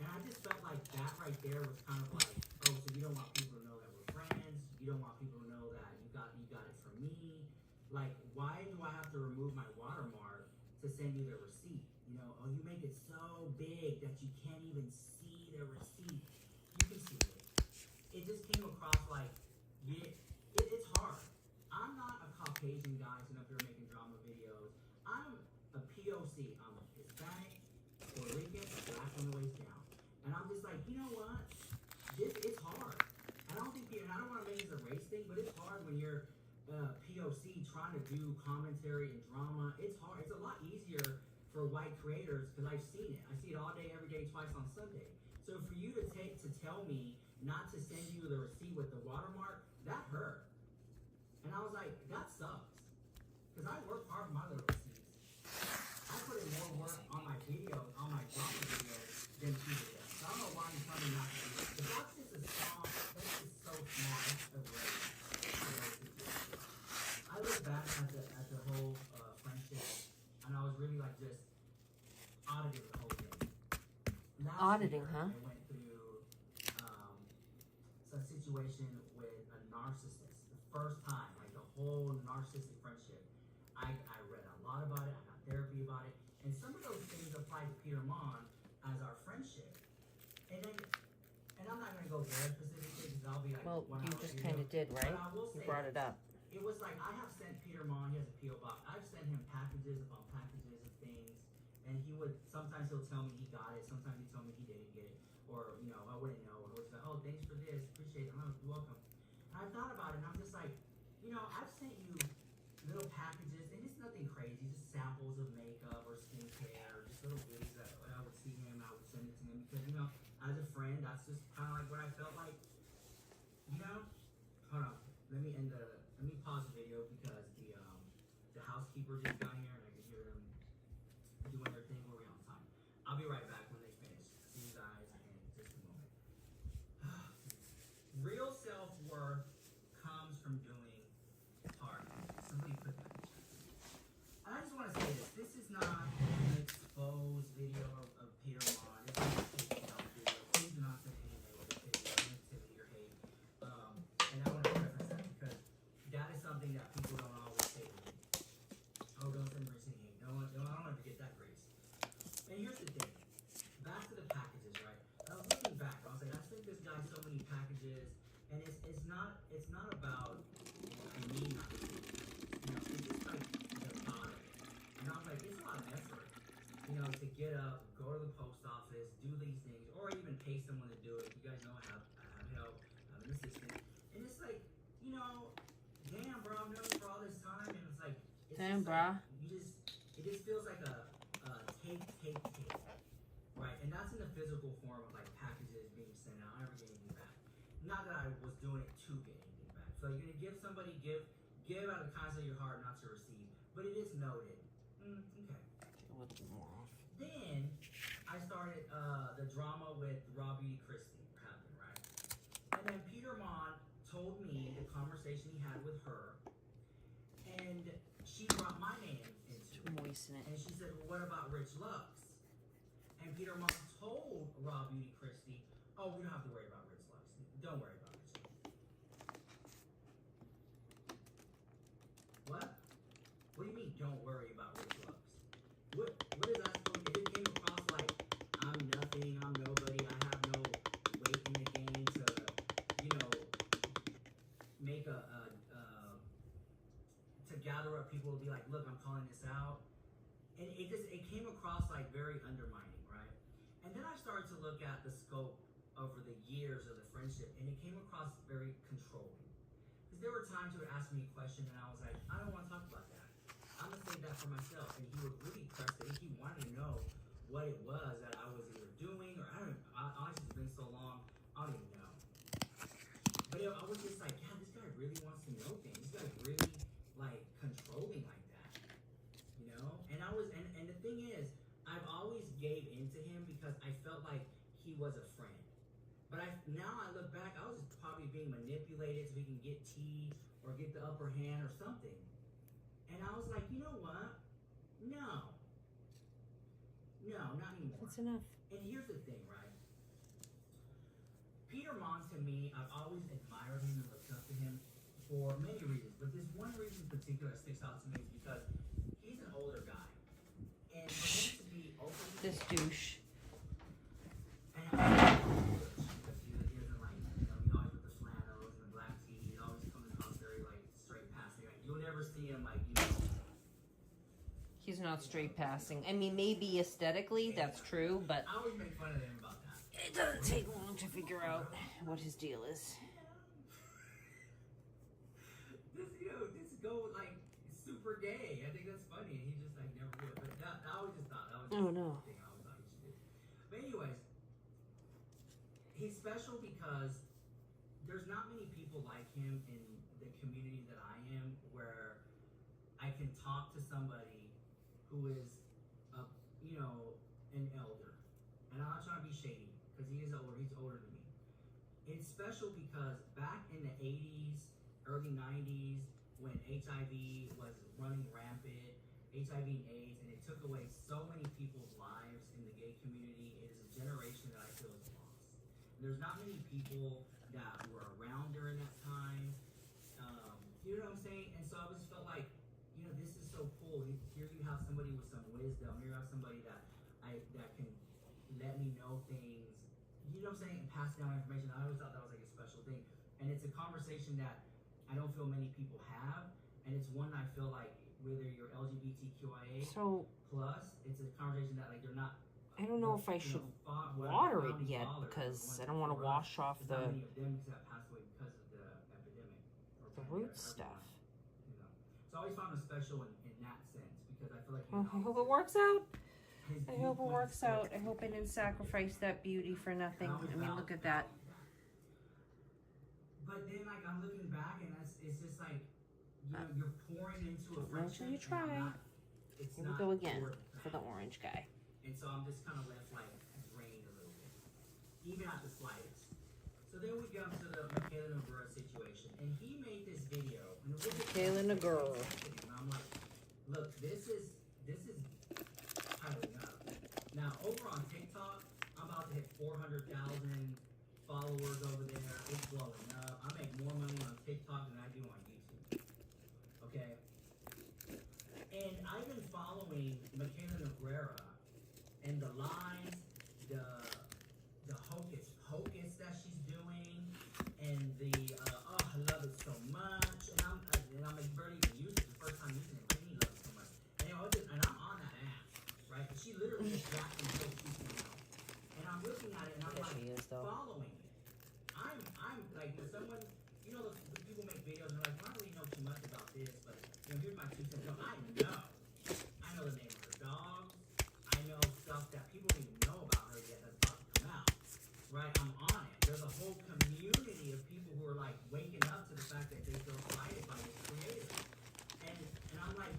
And I just felt like that right there was kind of like, oh, so you don't want people to know that we're friends. You don't want people to know that you got it from me. Like, why do I have to remove my watermark to send you the receipt? You know, oh, you make it so big that you can't even see the receipt. You can see it. It just came across like, it's hard. I'm not a Caucasian guy sitting up here making drama videos. I'm a POC. I'm a Hispanic, Puerto Rican, black on the waist down. And I'm just like, you know what? It's hard. And I don't want to make this a race thing, but it's hard when you're POC trying to do commentary and drama. It's hard. It's a lot easier for white creators because I've seen it. I see it all day, every day, twice on Sunday. So for you to tell me not to send you the receipt with the watermark, that hurt. And I was like, that sucks. Because I work hard for my little receipts. I put in more work on my videos, on my drama videos, than she did. So I don't know why you tell me not to do it. But that's just a small, that's just so small. That's a great situation. I look back at the whole friendship, and I was really like just auditing the whole thing. Auditing, Last year, huh? I went through a situation with a narcissist. The first time, like the whole narcissistic friendship. I read a lot about it. I got therapy about it. And some of those things apply to Peter Mon as our friendship. And then, and I'm not going to go there specifically because I'll be like, Well, you just kind of did, right? You brought it up. It was like I have sent Peter Mon, he has a P.O. box. I've sent him packages upon packages of things. And he would, sometimes he'll tell me he got it. Sometimes he told me he didn't get it. Or, you know, I wouldn't know. Or he'll say, oh, thanks for this. Appreciate it. Oh, you're welcome. And I thought about it and I'm just like, you know, I've sent you little packages, and it's nothing crazy, just samples of makeup or skincare, or just little goodies that I would see him, I would send it to him, because, you know, as a friend, that's just kind of like what I felt like, you know? Hold on, let me pause the video, because the housekeeper just got here, and I can hear them doing their thing. Where we on time? I'll be right back when they finish. See you guys in just a moment. Real self-worth comes from doing hard. Somebody put that in chat. And I just want to say this. This is not an exposed video of Peter Mon. It's not a taking out video. Please do not send any negativity or hate. And I want to preface that because that is something that people don't always say to me. Oh, don't send Grace any hate. No, I don't want to get that Grace. And here's the thing. Back to the packages, right? I was looking back. I was like, I sent this guy so many packages, and it's not about me not doing it. You know, it's just like the thought of it. And I was like, it's a lot of effort, you know, to get up, go to the post office, do these things, or even pay someone to do it. You guys know I have help, I have an assistant. And it's like, you know, damn, bro, I've known you for all this time, and it's like, Damn, bro. Like, it just feels like a take, right? And that's in the physical form of like packages being sent out. I never get anything back. Not that I was doing it to get anything back. So you're gonna give somebody, give out of the kindness of your heart, not to receive. But it is noted. Okay. Then I started the drama with Robbie Christie happened, right? And then Peter Mon told me the conversation he had with her, and she brought my name into it. Moisten it. And she said, well, what about Rich Lux? And Peter Mon told Rob Beauty Christie, oh, we don't have to worry about Rich Lux. Don't worry about Rich Lux. What? What do you mean, don't worry about Rich Lux? What is that supposed to be? It came across like, I'm nothing, I'm nobody, I have no weight in the game to, you know, make to gather up people to be like, look, I'm calling this out. And it came across like very undermining, right? And then I started to look at the scope over the years of the friendship, and it came across very controlling. Because there were times he would ask me a question, and I was like, I don't want to talk about that. I'm gonna save that for myself. And he would really press it. He wanted to know what it was that I was either doing, or honestly, it's been so long, I don't even know. But I was just like, God, this guy really wants to know things. This guy's really like controlling like that, you know? And and the thing is, I've always gave into him because I felt like he was a friend. But now I look back, I was just probably being manipulated so he can get tea or get the upper hand or something. And I was like, you know what? No, not anymore. That's enough. And here's the thing, right? Peter Mon, to me, I've always admired him and looked up to him for many reasons. But this one reason in particular that sticks out to me is because he's an older guy. And for him to be open to this douche. And because he doesn't like, you know, he always with the flannels and the black tee. He always comes across very like straight passing. Like, you'll never see him like, you know. He's not straight passing. I mean, maybe aesthetically, that's true, but I always make fun of him about that. It doesn't take long to figure out what his deal is. This go like super gay. I think that's funny. And he just like never would. But that I always just thought that was oh no. The thing I always thought he should do. But anyways, he he's special because there's not many people like him in the community that I am, where I can talk to somebody who is, an elder. And I'm not trying to be shady, because he is older. He's older than me. It's special because back in the 80s, early 90s, when HIV was running rampant, HIV and AIDS, and it took away so many people's lives in the gay community, it is a generation that I feel is lost. There's not many people that were around during that time. You know what I'm saying? And so I just felt like, this is so cool. Here you have somebody with some wisdom. Here you have somebody that can let me know things. You know what I'm saying? And pass down information. I always thought that was like a special thing. And it's a conversation that I don't feel many people have. And it's one I feel like whether you're LGBTQIA plus, it's a conversation that like they're not. I don't know if I should water it yet because I don't want to wash off the many of them that passed away because of the epidemic. the root stuff. So I always found him special in that sense because I feel like. I hope it works out. I hope it works out. I hope I didn't sacrifice that beauty for nothing. I mean, look at that. But then, like, I'm looking back, and it's just like, you're pouring into a friendship. Until you try. Here we go again for the orange guy. And so I'm just kind of left, like, drained a little bit, even at the slightest. So then we come to the Michaela Noguera situation, and he made this video. Michaela Noguera. And I'm like, look, this is piling up. Now, over on TikTok, I'm about to hit 400,000 followers over there. It's blowing up. I make more money on TikTok than I do on YouTube. Okay? And I've been following Michaela Noguera and the lies, the hocus pocus that she's doing, and the I love it so much, and I'm barely even using it. The first time using it, I didn't love it so much, and I'm on that ass, right? And she literally just jacked me so she came out, and I'm looking at it, and I'm like following it. I'm like, when someone, the people make videos and they're like, I don't really know too much about this, but here's my 2 cents. No, I know the name of her dogs. I know stuff that people don't even know about her yet that's about to come out. Right? I'm on it. There's a whole community of people who are like waking up to the fact that they feel slighted by this creator. And I'm like,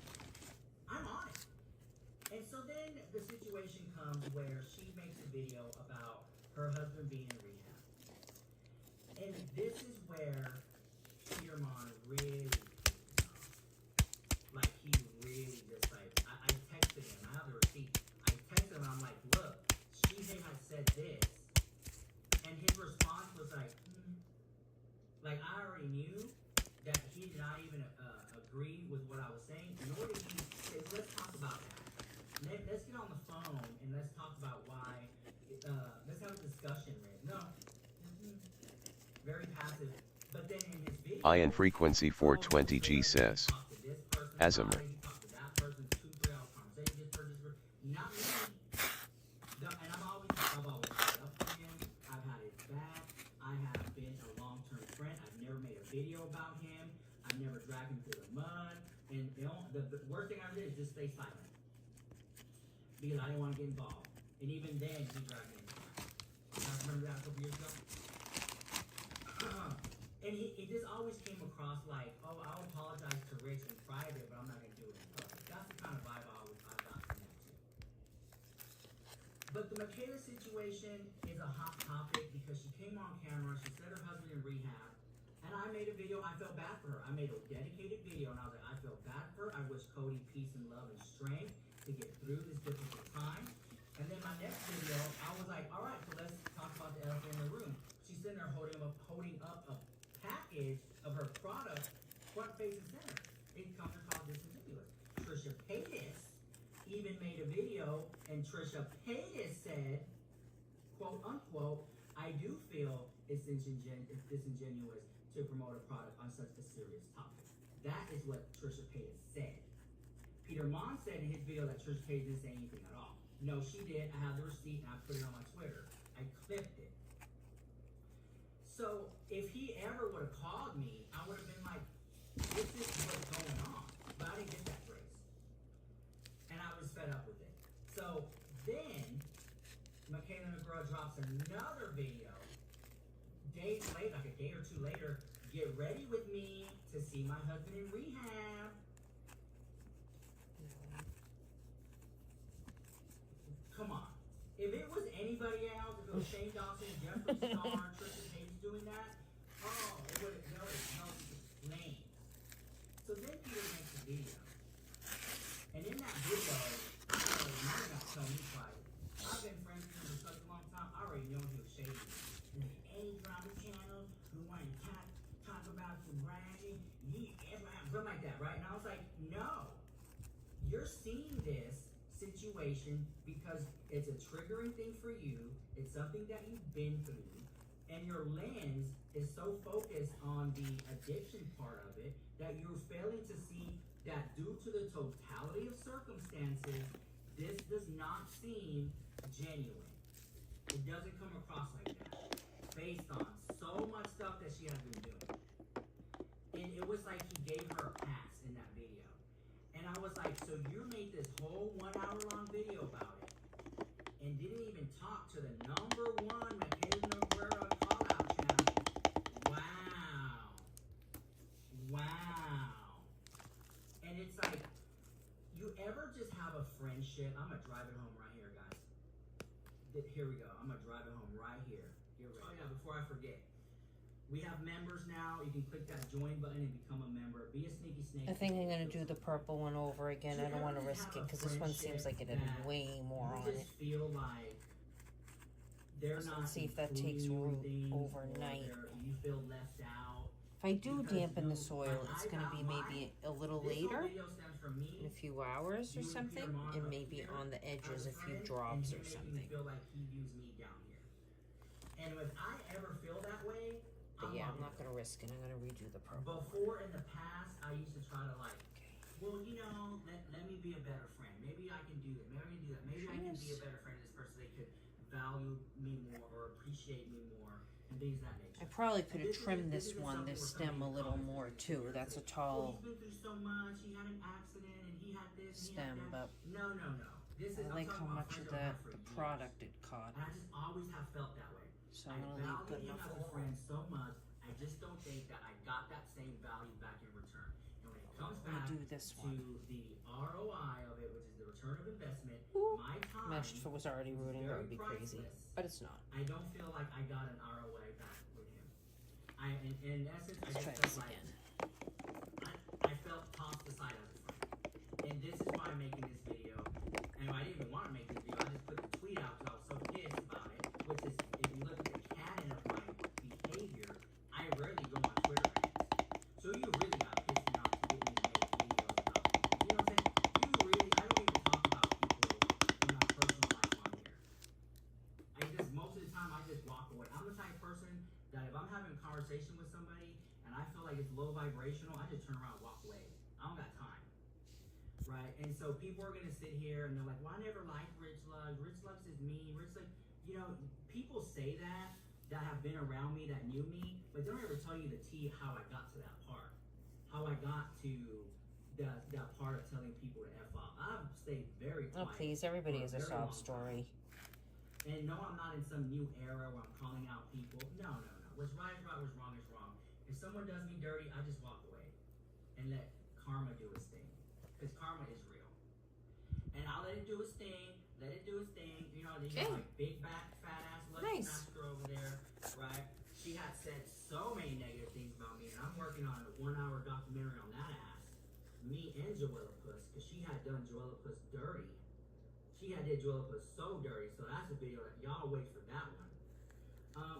I'm on it. And so then the situation comes where she makes a video about her husband being in rehab. And this is where Peter Mon really like he really just like I texted him, I have the receipt. I texted him and I'm like, look, she may have said this. And his response was like, like I already knew that he did not even agree with what I was saying. Nor did he say, let's talk about that. Let's get on the phone and let's talk about why. Let's have a discussion, Red. No. Very passive. But then in his video, IN frequency 420G says, Azimer. Not me. And I've always stood up for him. I've had his back. I have been a long-term friend. I've never made a video about him. I've never dragged him through the mud. And the worst thing I ever did is just stay silent. Because I didn't want to get involved. And even then, he dragged me involved. I remember that a couple years ago. And he just always came across like, oh, I'll apologize to Rich in private, but I'm not going to do it in public. That's the kind of vibe I got from that too. But the Michaela situation is a hot topic because she came on camera, she said her husband in rehab, and I made a video, I felt bad for her. I made a dedicated video, and I was like, I feel bad for her. I wish Cody peace and love and strength to get through this difficult time. And then my next video, I was like, all right, so let's talk about the elephant in the room. She's sitting there holding up a package of her product, front, face, and center. It comes across disingenuous. Trisha Paytas even made a video, and Trisha Paytas said, quote unquote, I do feel it's disingenuous to promote a product on such a serious topic. That is what Trisha Paytas said. Peter Mon said in his video that Trisha Paytas didn't say anything at all. No, she did. I have the receipt and I put it on my Twitter. I clipped it. So if he ever would have called me, I would have been like, this is what's going on. But I didn't get that grace. And I was fed up with it. So then Michaela Noguera drops another video days later, like a day or two later, get ready with me to see my husband in rehab. Come on. If it was anybody else, if it was Shane Dawson, Jeffrey Star, Tristan Hayes doing that, oh, it would have no name. So then Peter makes a video. And in that video, I already know that Tony's like, I've been friends with him for such a long time, I already know he was shady. And then any drama channel who wanted to talk about some bragging, something like that, right? And I was like, no. You're seeing this situation because it's a triggering thing for you, it's something that you've been through, and your lens is so focused on the addiction part of it that you're failing to see that due to the totality of circumstances, this does not seem genuine. It doesn't come across like that, based on so much stuff that she has been doing. And it was like he gave her a pass in that video. And I was like, so you made this whole 1 hour long video about it and didn't even talk to the #1 Mackenzie Guerra call out channel. Wow. Wow. And it's like, you ever just have a friendship? I'm gonna drive it home right here, guys. Here we go. I'm gonna drive it home right here. Here we go. Oh yeah, before I forget. We have members now. You can click that join button and become a member. Be a sneaky snake. I think I'm going to do the purple one over again. I don't want to risk it because this one seems like it had way more on it. Feel like they're not. Let's see if that takes root overnight. You feel left out. If I do dampen the soil, it's going to be maybe a little later, in a few hours or something, and maybe on the edges a few drops or something. Feel like he views me down here. And if I ever feel that way, but yeah, I'm not going to risk it. I'm going to redo the purple. Before, in the past, I used to try to like, well, you know, let me be a better friend. Maybe I can do that. Maybe I can do that. Maybe I can be a better friend to this person. They could value me more or appreciate me more and things of that nature. I probably could have trimmed this stem a little more too. That's a tall he's been through so much. He had an accident and he had this stem, but no. This is, I like how much of the product it caught. And I just always have felt that way. So I'm going to leave good enough as a friend so much, I just don't think that I got that same value back in return. And when it comes back do this to one. the ROI of it, which is the return of investment, my time Imagine if it was already rooting, that would be crazy. But it's not. I don't feel like I got an ROI back with him. In essence, Let's I try just this felt again. I felt tossed aside as a friend. And this is why I'm making this video. And I didn't even want to make this video. I just put the tweet out because I was so pissed about it. Which is, if you look at the canon of my behavior, I rarely go on Twitter rants. So you really got pissed me off to get me to make videos about people. You know what I'm saying? You really, I don't even talk about people in my personal life on here. Most of the time, I just walk away. I'm the type of person that if I'm having a conversation with somebody and I feel like it's low vibrational, I just turn around and walk away. I don't got time. Right? And so people are going to sit here and they're like, well, I never liked Rich Lugs. Rich Lugs is mean. Rich Lugs, you know, people say that have been around me, that knew me, but they don't ever tell you the tea how I got to that part. How I got to that part of telling people to F off. I've stayed very quiet. Oh, please. Everybody has a sob story. And no, I'm not in some new era where I'm calling out people. No. What's right is right, what's wrong is wrong. If someone does me dirty, I just walk away and let karma do its thing. Because karma is real. And I'll let it do its thing. Let it do its thing. You know, they got like big back, fat ass, lucky master over there, right? She had said so many negative things about me, and I'm working on a 1 hour documentary on that ass. Me and Joella Puss, because she had done Joella Puss dirty. She had did Joella Puss so dirty, so that's a video that y'all wait for that one.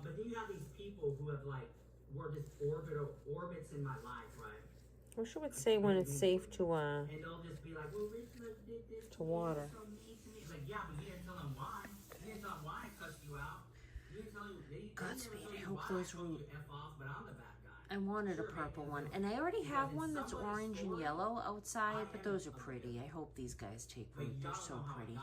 But then you have these people who have like, were just orbits in my life, right? I wish it would say when it's safe to and they'll just be like, well, Rich did this to water. So mean to me. It's like, yeah, but you didn't tell them why. You didn't tell them why I cussed you out. You didn't tell them. Godspeed. I hope those root. F off, but I'm the bad guy. I wanted a purple one, and I already have one that's orange and yellow outside, but those are pretty. I hope these guys take root. They're so pretty.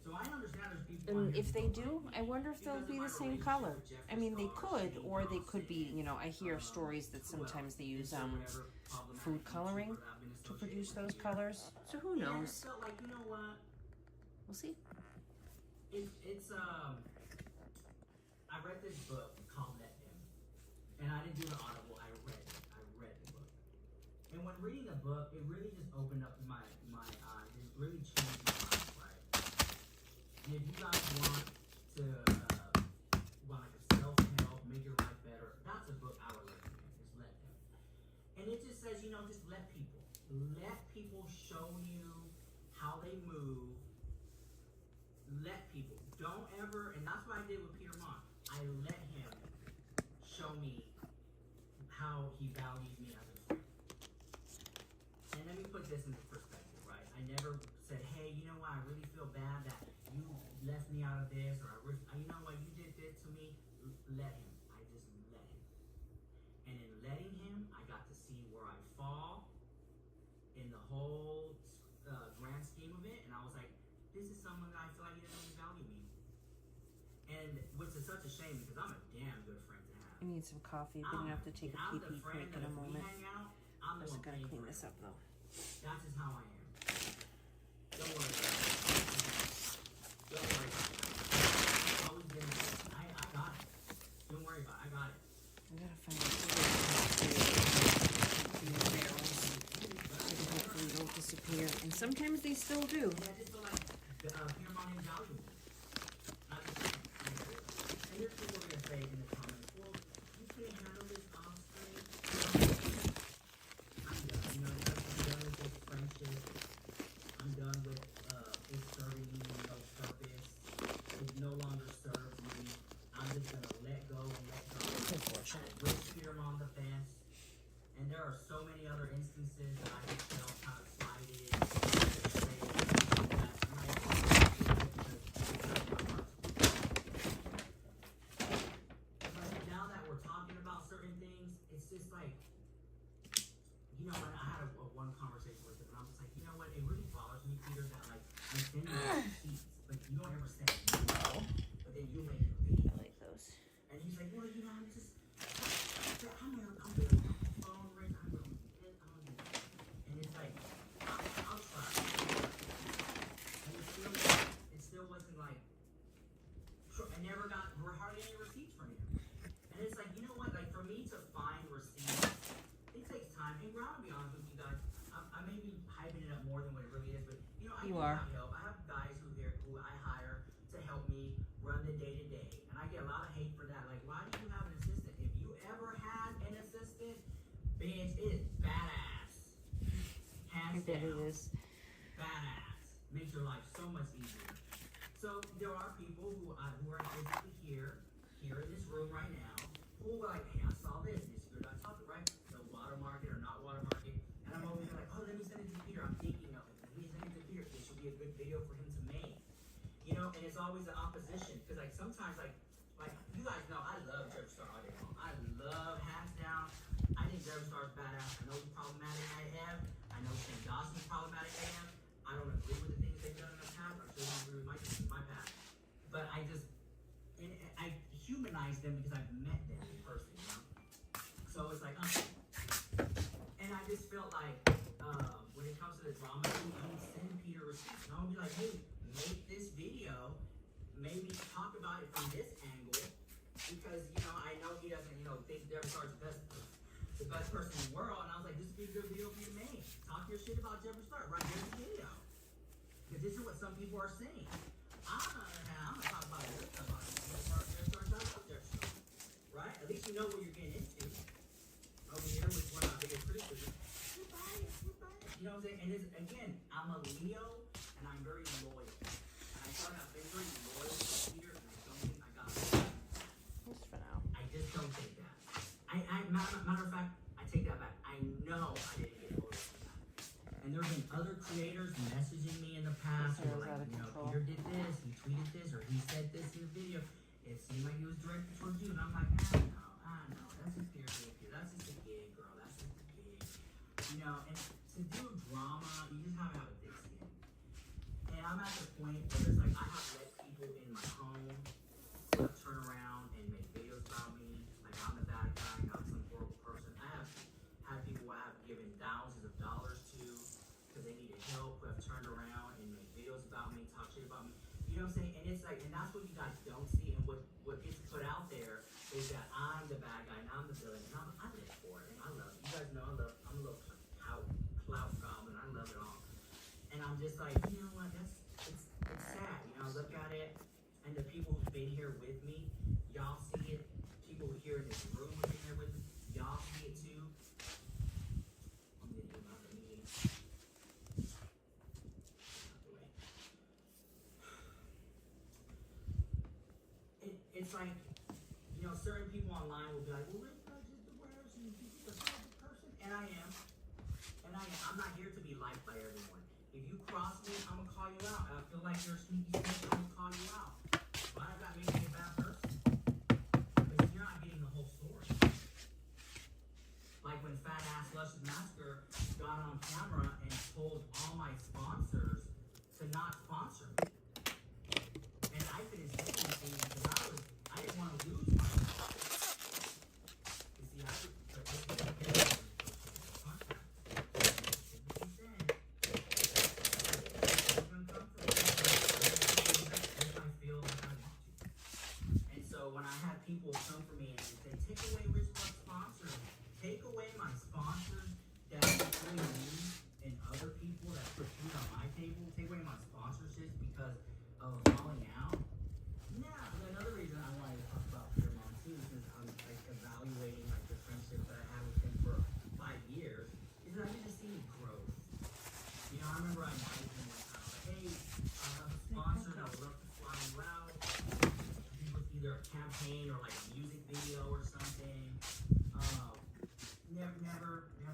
So I understand there's people. And if they do, I wonder if they'll be the same color. I mean, they could, or they could be, you know, I hear stories that sometimes they use food coloring to produce those colors. So who knows? Like, you know what? We'll see. It's I I read this book called Let Them. And I didn't do the audible, I read it. I read the book. And when reading the book, it really just opened up my eyes. It really changed my life, right? And if you guys want to, want like a self-help, make your life better, that's a book I would recommend, is Let Them. And it just says, you know, just let people show you how they move. Let people. Don't ever, and that's what I did with Peter Mont. I let him show me how he values me as a friend. And let me put this into perspective, right? I never said, hey, you know what, I really feel bad that you left me out of this, or you know what, you did this to me. Let him. I just let him. And in letting him, I got to see where I fall in the whole grand scheme of it, and I was like, this is someone that I feel like he doesn't really value me. And which is such a shame because I'm a damn good friend to have. I need some coffee. I'm gonna have to take a pee break in a moment. I'm just gonna clean this up though. That's just how I am. Don't worry about it. Don't worry about it. It's always been, I got it. Don't worry about it. I got it. I gotta find hopefully they don't disappear. And sometimes they still do. Yeah, I just feel like Peter Mont is valuable. And there's people gonna say in the comments, well, you can't handle this off screen. I'm done. You know, I'm done with this friendship. I'm done with it serving me no purpose. It no longer serves me. I'm just gonna let go and let go. Unfortunate. I wish Peter Mont the best. And there are so many other instances that I have felt kind of slighted. Now that we're talking about certain things, it's just like, you know, I had one conversation with him, and I was like, you know what, it really bothers me, Peter, that like, I send you receipts, but you don't ever send no, but then you make a video. I like those. And he's like, well, you know, I'm just, I'm gonna phone ring, I'm gonna do this, I'm gonna do that. And it's like, I'll try. And it still wasn't like, I never got hardly any receipts from him. And it's like, you know what, like for me to find receipts, it takes time. And I'm gonna be honest with you guys, I may be hyping it up more than what it really is, but you know, I do have help. I have guys who I hire to help me run the day-to-day. And I get a lot of hate for that. Like, why do you have an assistant? If you ever had an assistant, bitch, it is badass. Hands down. It is. Badass. Makes your life so much easier. So there are people who are physically here in this room right now, who are like, hey, I saw this, and you're not talking, right? No watermark it or not watermark it. And I'm always like, oh, let me send it to Peter. I'm thinking of it. Let me send it to Peter. It should be a good video for him to make. You know, and it's always the opposition. Because like sometimes like you guys know I love Jeffree Star all day long. I love hands down. I think Jeffree Star's badass. I know he's problematic AF. I know Shane Dawson's problematic AF. I don't agree with the things they've done in the past. I still don't agree with my past. But I humanize them because I've met them in person, you know? So it's like, and I just felt like, when it comes to the drama, I would send Peter receipts. And I would be like, hey, make this video, maybe talk about it from this angle, because, you know, I know he doesn't, you know, think Jeffree Star's the best person in the world, and I was like, this would be a good video for you to make. Talk your shit about Jeffree Star, right here's the video. Because this is what some people are saying. I'm gonna talk about it. Right? At least you know what you're getting into. Over here with one of our biggest criticisms. You know what I'm saying? And it's, again, I'm a Leo, and I'm very loyal. And I thought I've been very loyal to Peter, and I don't think I got it. Just for now. I just don't think that. Matter of fact, I take that back. I know I didn't get loyal to that. And there have been other creators messaging me in the past who were like, you know, Peter did this, he tweeted this, or he said this in the video. It seemed like he was directed towards you, and I'm like, I know, that's just Peter being Peter. That's just a gig, girl. That's just a gig. You know, and to do drama, you just have to have a thick skin. And I'm at the point where it's like, I have let people in my home turn around and make videos about me. Like, I'm the bad guy, I'm some horrible person. I have had people I have given thousands of dollars to because they needed help, who have turned around and made videos about me, talk shit about me. You know what I'm saying? And it's like, and that's what you guys don't see. And what what gets put out there is that I'm the bad guy and I'm the villain, and I live for it. I love it. You guys know I'm a little clout goblin. I love it all. And I'm just like, you know what? It's sad. You know, I look at it, and the people who've been here with me, y'all see it. People here in this room who've been here with me, y'all see it too. I'm getting about the meeting. It's like, you know, certain people online will be like, well, Rick Judge is the worst, and he's a terrible person. And I am. I'm not here to be liked by everyone. If you cross me, I'm going to call you out. I feel like you're a sneaky snitch, I'm going to call you out. Why does that make me a bad person? Because you're not getting the whole story. Like when Fat Ass Luscious Massacre got on camera and told all my sponsors to not sponsor me. And I couldn't say anything because I didn't want to lose myself. You see, I was and so when I had people come for me and say, take away Rich Buck sponsors, take away my sponsors that really me and other people that put food on my table, take away my sponsorships because of falling out. Yeah, another reason I wanted to talk about Peter Mom too, since I'm like evaluating like the friendship that I had with him for 5 years, is that I get to see growth. You know, I remember I invited him one time, like, hey, I have a sponsor that would love to fly you out. With either a campaign or like a music video or something. Never came.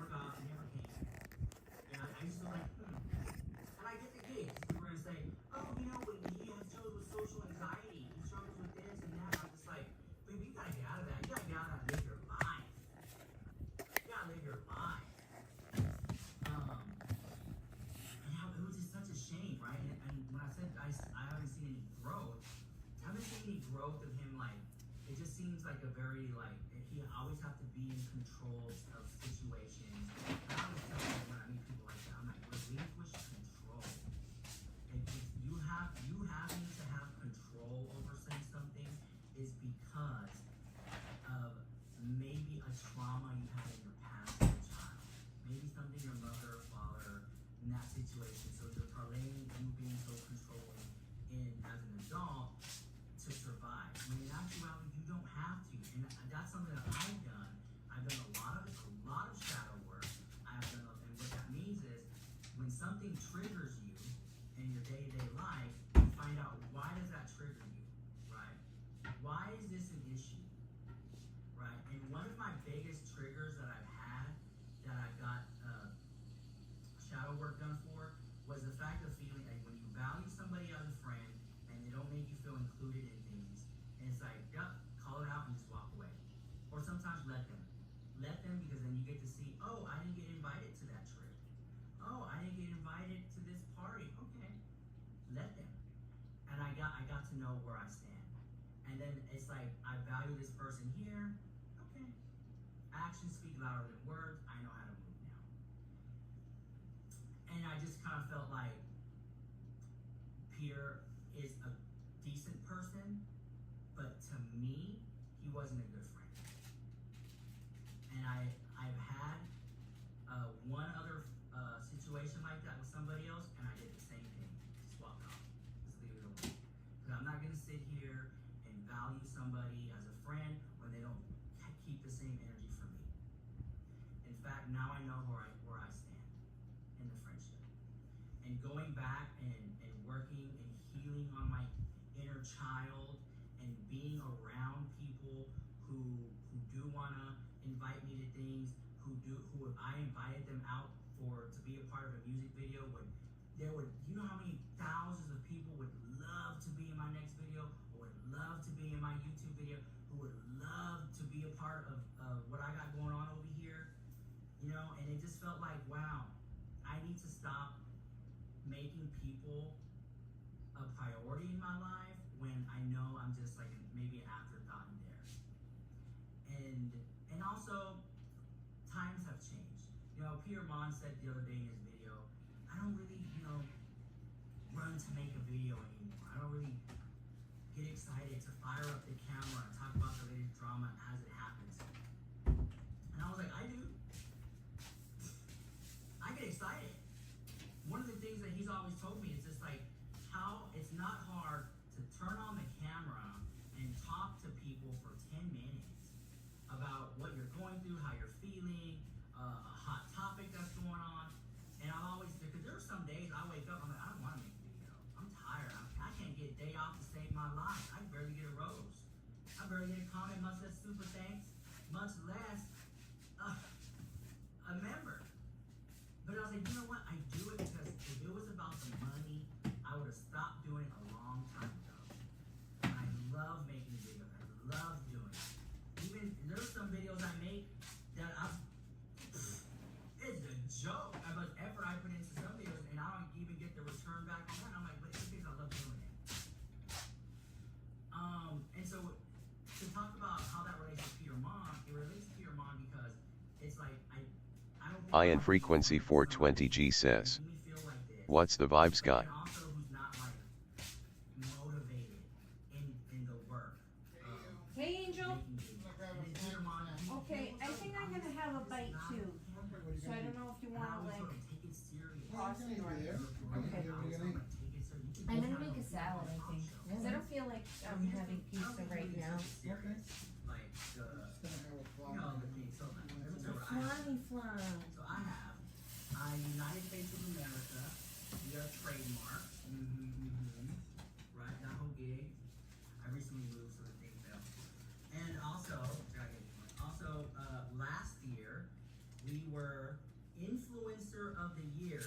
And I used to like, And I get the gigs. People are gonna say, oh, you know, when he has struggles with social anxiety, he struggles with this and that. I'm just like, baby, you gotta get out of that. You gotta get out of that and live your life. You gotta live your life. And how it was just such a shame, right? And when I said I haven't seen any growth, I haven't seen any growth of him. Like, it just seems like a very like he always have to be in control of situations. And I always tell him when I meet people like that, I'm like, relinquish control. And if you having to have control over something is because of maybe a trauma you had in your past as a child. Maybe something your mother or father in that situation. So you're parlaying you being so controlling in as an adult to survive. When in actuality you don't have to. And that's something that I've done. I've done a lot of shadow work. And what that means is when something triggers you in your day-to-day life, you find out why does that trigger you, right? Why is this an issue? Right? And one of my biggest triggers that I've had that I got shadow work done for was the fact of feeling like when you value somebody as a friend and they don't make you feel included in things, and it's like, yep, call it out and just walk away. Or sometimes let them. Let them, because then you get to see, oh, I didn't get invited to that trip. Oh, I didn't get invited to this party. Okay. Let them. And I got to know where I stand. And then it's like, I value this person here. Okay. Actions speak louder than words. I know how to move now. And I just kind of felt like Peter is a decent person, but to me, he wasn't a good friend. And I've had one other situation like that with somebody else, and I did the same thing. Just walked off. Just leave it alone. Because I'm not going to sit here and value somebody as a friend when they don't keep the same energy for me. In fact, now I know where I stand in the friendship. And going back and working and healing on my inner child and being around people who do want to invite me to things, who if I invited them out to be a part of a music video, you know how many thousands of people would love to be in my next video, or would love to be in my YouTube video, who would love to be a part of what I got going on over here, you know, and it just felt like, wow, I need to stop making people a priority in my life when I know I'm just like maybe an afterthought in there. And also, times have changed. You know, Peter Mon said the other day in his video, I don't really, run to make a video anymore. I don't really get excited to fire up the camera and talk about the latest drama as it happens. And I was like, I do. I get excited. One of the things that he's always told me is just like how it's not hard to turn on the camera and talk to people for 10 minutes about what you're going through, how you're feeling, a hot topic that's going on. And I'm always, because there are some days I wake up, I'm like, I don't want to make a video. I'm tired. I can't get a day off to save my life. I barely get a rose. I barely get a comment, much less super thanks, much less a member. But I was like, you know what? I do it because if it was about the money, I would have stopped doing it a long time ago. And I love making videos. I love doing it. Even there's some videos I make that it's a joke how much effort I put into some videos, and I don't even get the return back on that. I'm like, but it's because I love doing it. And so to talk about how that relates to Peter Mon, it relates to Peter Mon because it's like I don't think IN frequency 420G says, what's the vibes guy? also who's not like motivated in the work. Hey, Angel. And Peter Mon, Okay, I think I'm gonna have a bite too. So I don't know if you wanna like toss it or. Okay. I'm gonna make a salad, I think. Because I don't feel like I'm having pizza right now. Like the thing. So Flanny flan. So I have United States of America. We got a trademark. Right, that whole gig. I recently moved, so the thing fell. And also, last year we were Influencer of the Year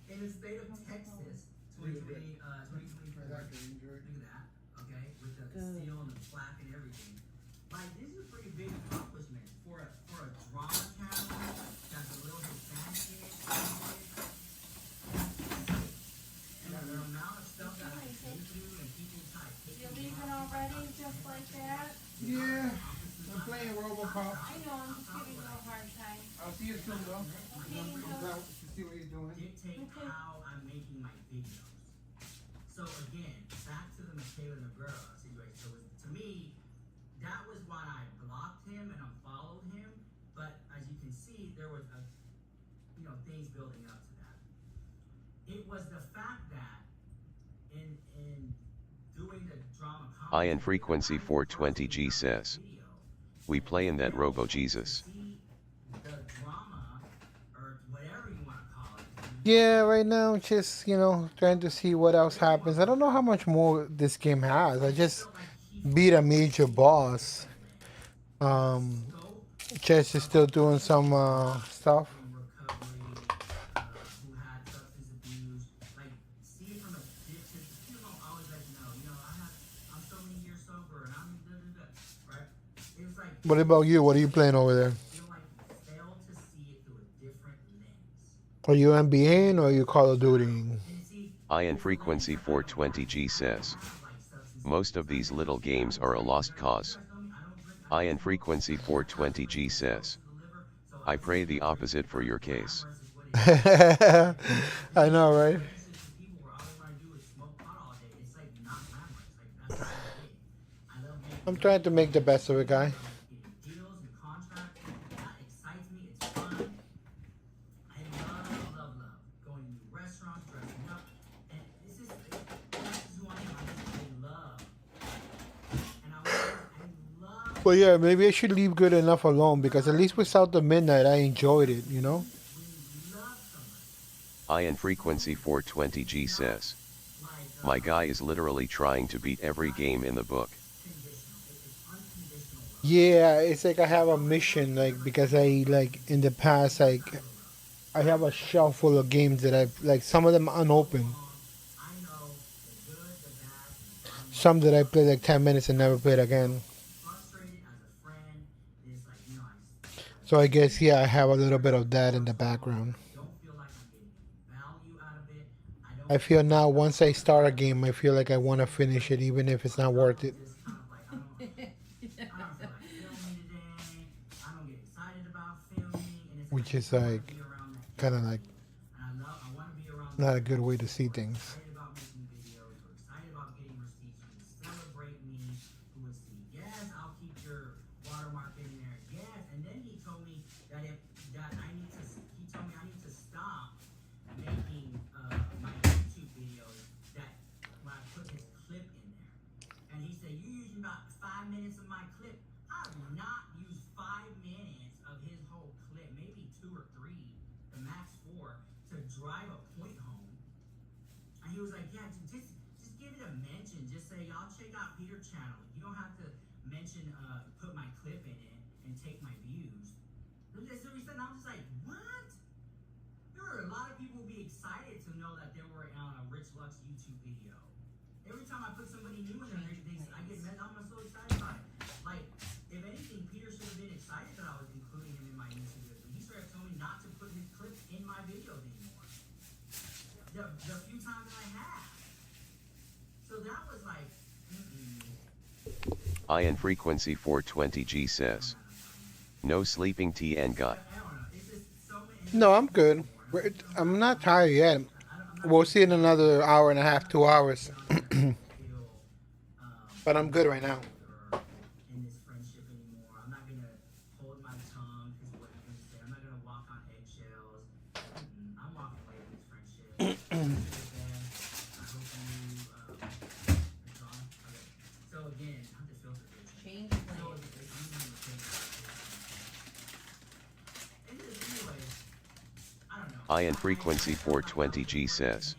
in the state of Texas, 2024. Look at that, okay, with the seal and the plaque and everything. Like, this is a pretty big accomplishment for a drama channel that's a little Hispanic. And the amount of stuff that I been through and people try to take You leaving already, just like that? Yeah, I'm playing RoboCop. I know, I'm just giving you a hard time. I'll see you soon, though. Comes out to see what you're doing. Dictate how I'm making my videos. So again, back to the Michaela Negura situation. So to me, that was why I blocked him and unfollowed him. But as you can see, there was things building up to that. It was the fact that in doing the drama comedy, IN frequency 420G says, we play in that Robo Jesus. the drama, or whatever you want to call it. Yeah, right now, just, trying to see what else happens. I don't know how much more this game has. I just beat a major boss. Jess is still doing some stuff. Who had substance abuse, like see it from a distance. People don't always let you know. I'm so many years sober, and I'm right. It was like What about you? What are you playing over there? feel like failed to see it through a different lens. Are you NBA or are you Call of Duty? IN frequency 420G says, most of these little games are a lost cause. IN frequency 420G says, I pray the opposite for your case. I know, right? I'm trying to make the best of it, guy. Deals and contracts, that excites me. It's fun. I love going to restaurants, dressing up, and this is who I am. I love, and I love. But yeah, maybe I should leave Good Enough alone because at least without the midnight, I enjoyed it, IN frequency 420G says, my guy is literally trying to beat every game in the book. Yeah, it's like I have a mission, because I, in the past, I have a shelf full of games that some of them unopened. Some that I played 10 minutes and never played again. So I guess, yeah, I have a little bit of that in the background. I feel now once I start a game, I feel like I want to finish it even if it's not worth it. Which is kind of not a good way to see things. was like, yeah, just give it a mention. Just say, y'all check out Peter's channel. You don't have to mention, put my clip in it and take my views. That's what he said, and I'm just like, what? There were a lot of people who would be excited to know that they were on a Rich Lux YouTube video. Every time I put somebody new in there, I get mad. I'm so excited about it. Like, if anything, Peter should have been excited that I was including him in my YouTube videos. But he started telling me not to put his clips in my videos anymore. The few times that I have. So that was like, IN frequency 420G says. No sleeping TN guy. No, I'm good. I'm not tired yet. We'll see in another hour and a half, 2 hours. But I'm good right now. in this friendship anymore. I'm not gonna hold my tongue because what I'm gonna say. I'm not gonna walk on eggshells. I'm walking away from this friendship. I hope you it's gone. Okay. So again, I have to filter this. Change So plan. anyways, I don't know. IN frequency 420G says.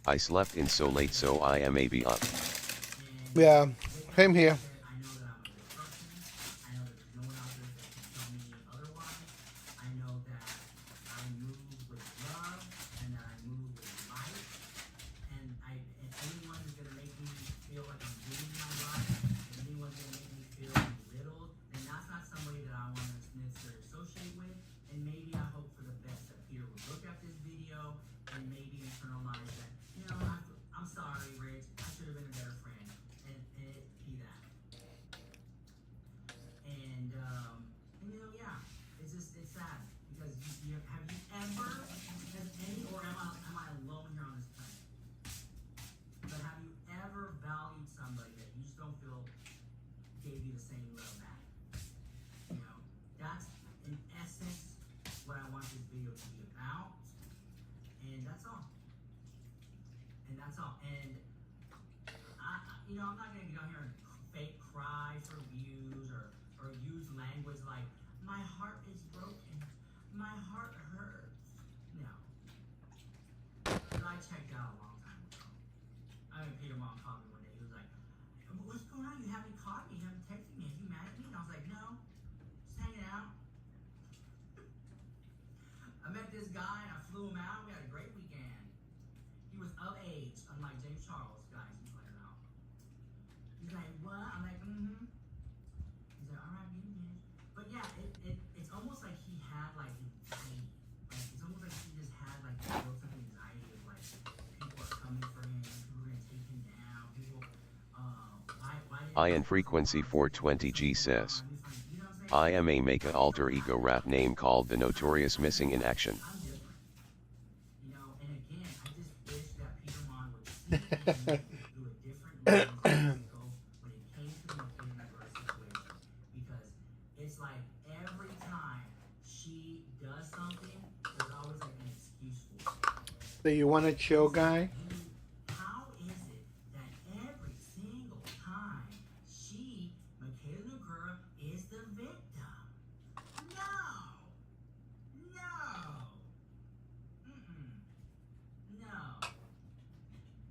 I slept in so late so I am maybe up. Yeah, same here. I know that I'm a destruction. I know that there's no one out there that can tell me otherwise. I know that I move with love and that I move with light. And anyone who's gonna make me feel like I'm giving my life, and anyone's gonna make me feel belittled, then that's not somebody that I want to necessarily associate with. And maybe I hope for the best that Peter will look at this video and maybe internalize that, you know, I'm sorry, Rich, I should have been a better friend. And it be that. And you know, yeah, it's sad because have you ever, has any, or am I alone here on this planet? But have you ever valued somebody that you just don't feel gave you the same love back? You know, that's in essence what I want this video to be about. And that's all. And that's all. And you know, I'm not gonna get on here and fake cry for views or use language like my heart is broken, my heart hurts. No, I checked out a long time ago. I mean, Peter Mom called me one day. He was like, "What's going on? You haven't called me. You haven't texted me. Are you mad at me?" And I was like, "No, just hanging out." I met this guy and I flew him out. We had a great weekend. He was of age, unlike James Charles, guys. He's like, what? I'm like, mm-hmm. He's like, all right, give me it. But yeah, it's almost like he had like anxiety. Like it's almost like he just had like built up anxiety of like people are coming for him, people are gonna take him down, people why IN frequency 420G says. I am a make a alter ego rap name called The Notorious Missing in Action. I'm different. You know, and again, I just wish that Peter Mon would see me through a different lens. It's like every time she does something, there's always like an excuse for it. So you want a chill guy? How is it that every single time Michaela Nagura, is the victim? No! No!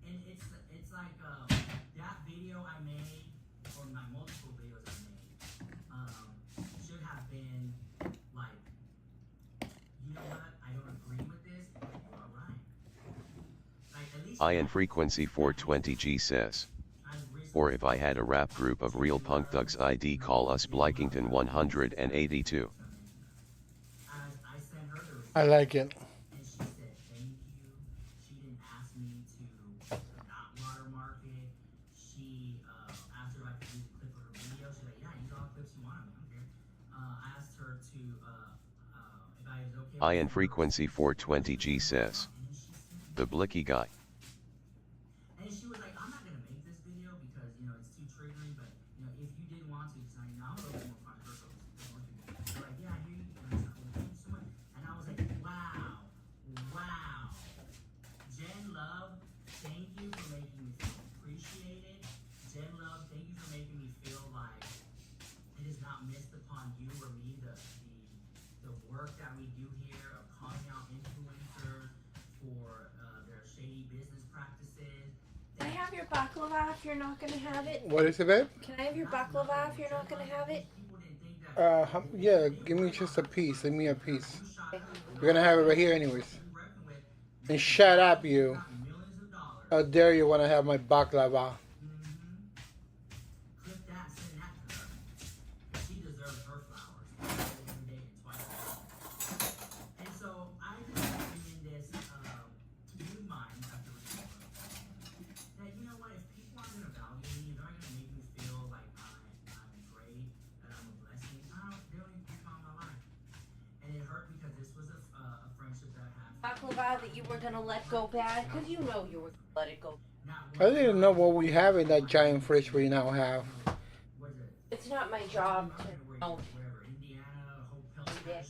And it's like that video I made, or my multiple videos I made, should have been like, you know what? I don't agree with this, but you are right. Like at least IN frequency 420G says. Or if I had a rap group of real punk thugs ID call us Blikington 182. I like it. And she said thank you. She didn't ask me to not watermark it. She asked her if I could use a clip of her video. She's like, yeah, use all the clips you want. I don't care. I asked her to if I was okay. IN frequency 420G says. The Blicky guy. And she was like, I'm not gonna make this video because you know it's too triggering. But you know, if you did want to, because I know I'm a little bit more controversial. So like, yeah, I hear you. Thank you so much. And I was like, wow. Jen Love, thank you for making me feel appreciated. Jen Love, thank you for making me feel like it is not missed upon you or me the work that we do here of calling out influencers for their shady business. your baklava if you're not gonna have it? What is it, babe? Can I have your baklava if you're not gonna have it? Yeah, give me just a piece. Give me a piece. You're gonna have it right here, anyways. And shut up, you. How dare you want to have my baklava? Baklava that you were gonna let go bad, because you know you were gonna let it go. I didn't know what we have in that giant fridge we now have. It's not my job to know.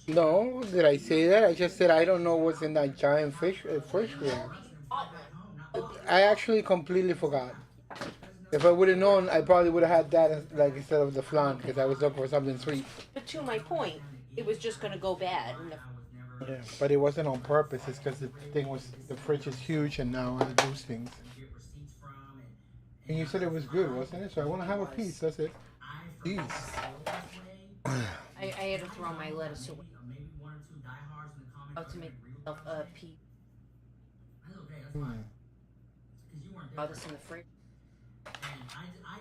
No, did I say that? I just said I don't know what's in that giant fridge we have. I actually completely forgot. If I would have known, I probably would have had that like instead of the flan because I was looking for something sweet. But to my point, it was just gonna go bad. Yeah, but it wasn't on purpose. It's because the fridge is huge and now I lose things. And you said it was good, wasn't it? So I want to have a piece. That's it. Jeez. I had to throw my lettuce away. How to make myself a pea. Oh, this in the fridge. I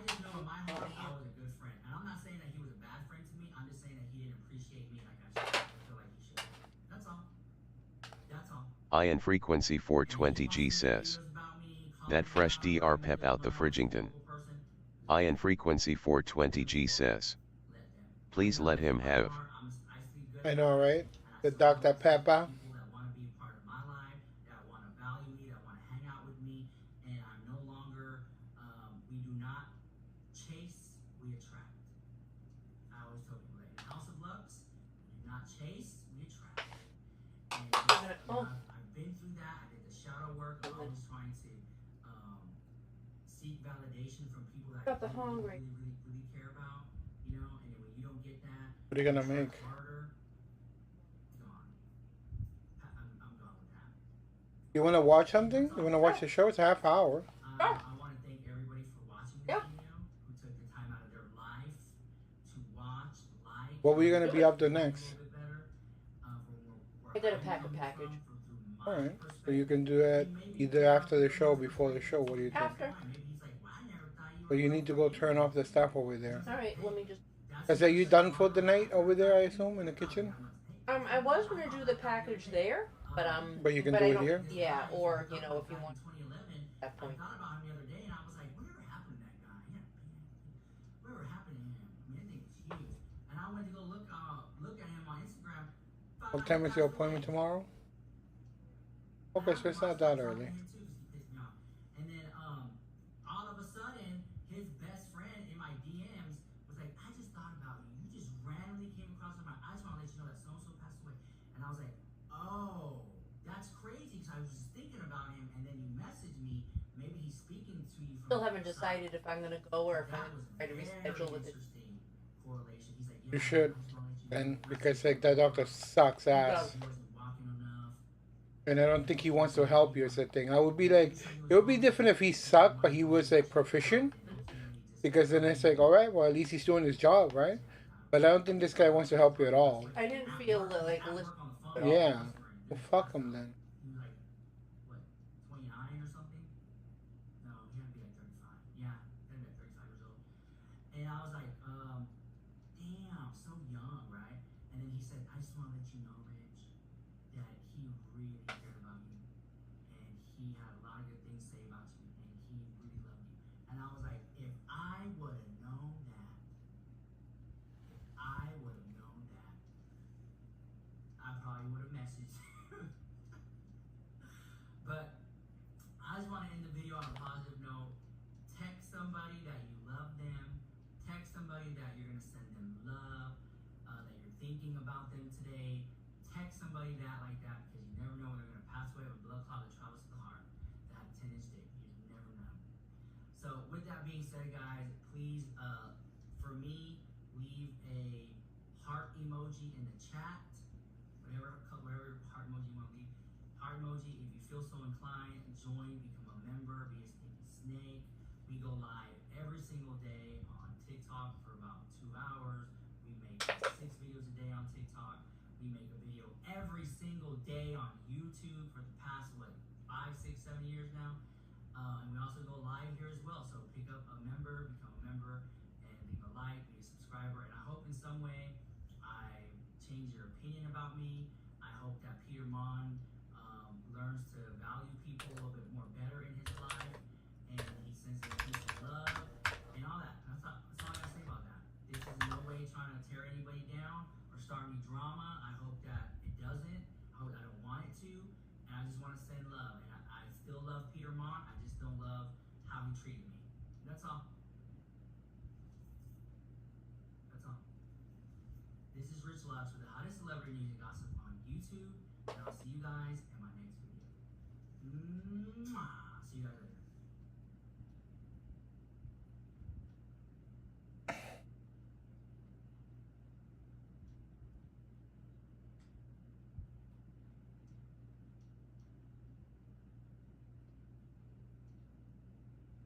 just know in my heart I was a good friend. And I'm not saying that he was a bad friend to me. I'm just saying that he didn't appreciate me like I should. I feel like he should. That's all. That's all. IN frequency 420G says. That fresh DR pep out the Fridgington. IN frequency 420G says. Please let him have. I know, right? The Dr. Pepper. I've been through that. I did the shadow work. I'm always trying to seek validation from people that I really care about, you know, and when you don't get that, What are you gonna make? harder, gone. I'm gone with that. You wanna watch something? You wanna watch the show? It's a half hour. I want to thank everybody for watching this video, who took the time out of their life to watch, like. What were you gonna be up to next? I did a package. Alright. So you can do that either after the show, before the show. What do you think? After. But you need to go turn off the stuff over there. Alright, let me just. Are you done for the night over there, I assume, in the kitchen? I was gonna do the package there, but But you can do I it don't- here? Yeah, or you know if you want. At that point. What time is your appointment tomorrow? Okay, so it's not that early. And then all of a sudden, his best friend in my DMs was like, I just thought about you. You just randomly came across my mind. I just want to let you know that so-and-so passed away. And I was like, oh, that's crazy because I was just thinking about him. And then you messaged me. Maybe he's speaking to you from Still haven't decided if I'm gonna go or if I'm gonna try to reschedule with it. You should. And because like that doctor sucks ass. And I don't think he wants to help you is the thing. I would be like, it would be different if he sucked, but he was like proficient. Because then it's like, alright, well at least he's doing his job, right? But I don't think this guy wants to help you at all. I didn't feel like listening. Yeah. Well, fuck him then. And I was like, damn, so young, right? And then he said, I just want to let you know, Rich, that he really cared about you. And he had a lot of good things to say about you. And he really loved you. And I was like, if I would have known that, I probably would have messaged you. But I just want to end the video on a positive note. Text somebody that you love them. Text somebody that you're going to send them love, that you're thinking about them today. Text somebody like that because you never know when they're going to pass away of a blood clot that travels to the heart, that have a 10-inch dick. You just never know. So with that being said, guys, please, for me, leave a heart emoji in the chat. Whatever heart emoji you want to leave. Heart emoji, if you feel so inclined, join, become a member, be a stinky snake.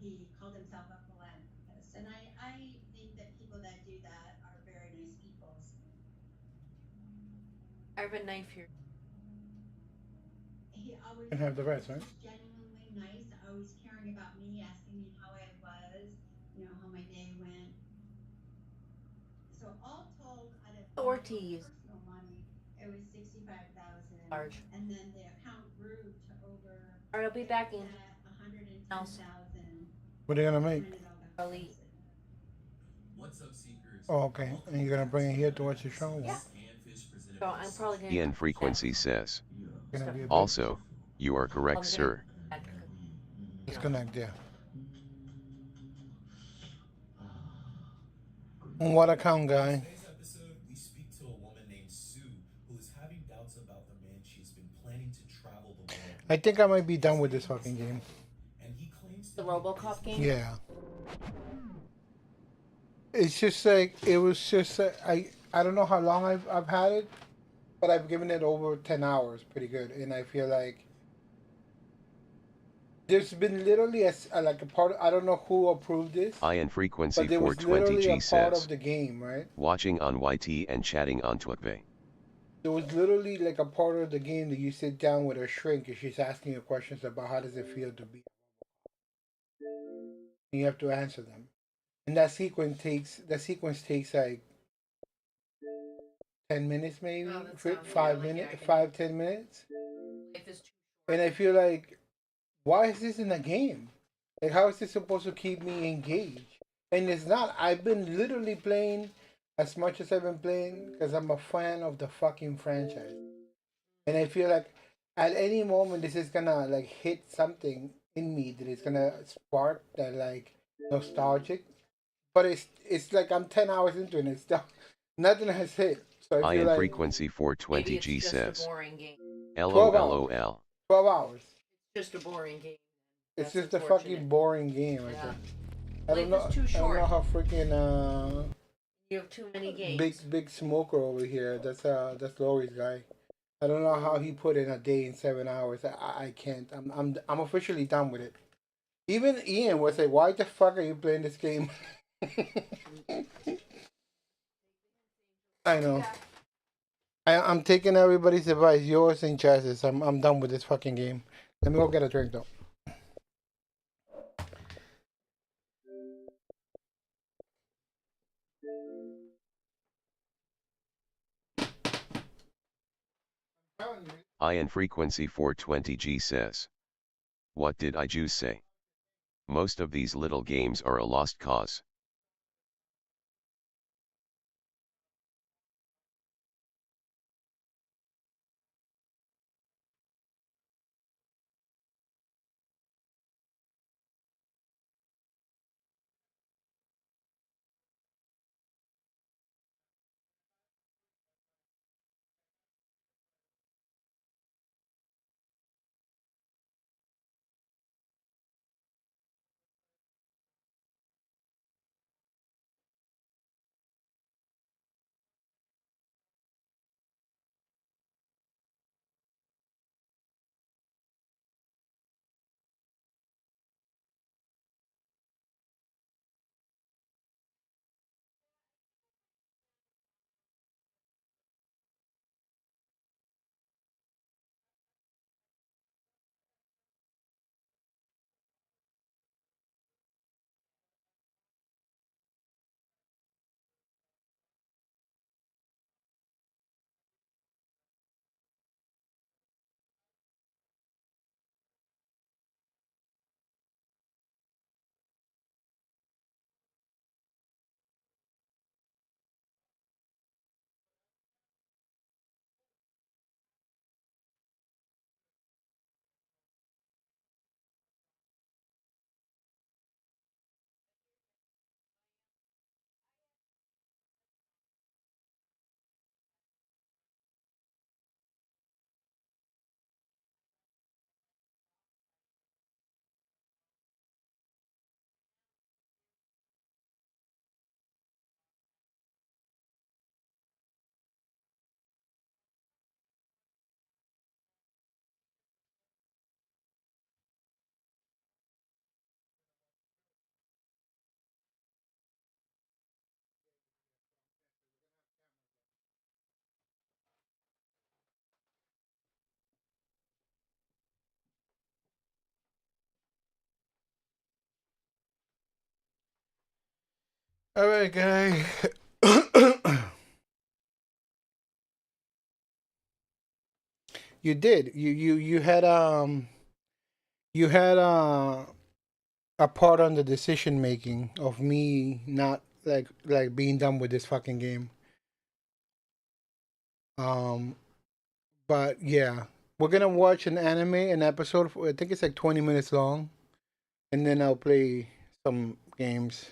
He called himself a philanthropist, and I think that people that do that are very nice people. So. I have a knife here. He always Can have the rest, right? was genuinely nice, always caring about me, asking me how I was, how my day went. So all told, out of my own Ortiz. personal money, it was 65,000, Large. and then the account grew to over. Alright, I'll be It back was in. at 110,000 What are you gonna make? when it all got Early. posted. Oh, okay. And you're gonna bring it here to watch the show? Yeah. So I'm probably gonna Ian Frequency says. Gonna be a bit. Also, you are correct, sir. Disconnect there. On what account, guy? Today's episode, we speak to a woman named Sue who is having doubts about the man she's been planning to travel the world. I think I might be done with this fucking game. And he claims the RoboCop game. Yeah. It's just like it was just I don't know how long I've had it, but I've given it over 10 hours, pretty good, and I feel like there's been literally like a part. I don't know who approved this. Ian Frequency but there was literally 420G a part says. of the game, right? Watching on YT and chatting on Twitch. There was literally like a part of the game that you sit down with a shrink and she's asking you questions about how does it feel to be. And you have to answer them. And that sequence takes like 10 minutes maybe, 5 minutes, 5-10 minutes. And I feel like, why is this in a game? Like, how is this supposed to keep me engaged? And it's not. I've been literally playing as much as I've been playing because I'm a fan of the fucking franchise. And I feel like at any moment this is gonna like hit something in me that is gonna spark that like nostalgic. But it's like I'm 10 hours into it and it's still nothing has hit. So I feel Ian like Frequency 420G says. 12 hours. LOL. 12 hours. Just a boring game. It's just a fucking boring game. I think. I don't know. Life is too I don't short. know how freaking You have too many games. big smoker over here. That's Lori's guy. I don't know how he put in a day in 7 hours. I can't. I'm officially done with it. Even Ian was like, "Why the fuck are you playing this game?" I know. I'm taking everybody's advice, yours and Chaz's. I'm done with this fucking game. Let me go get a drink though. Ian Frequency 420G says. What did I just say? Most of these little games are a lost cause. All right, guy. You did. You had you had a part on the decision making of me not like being done with this fucking game. Um, but yeah, we're gonna watch an anime, an episode. I think it's like 20 minutes long, and then I'll play some games.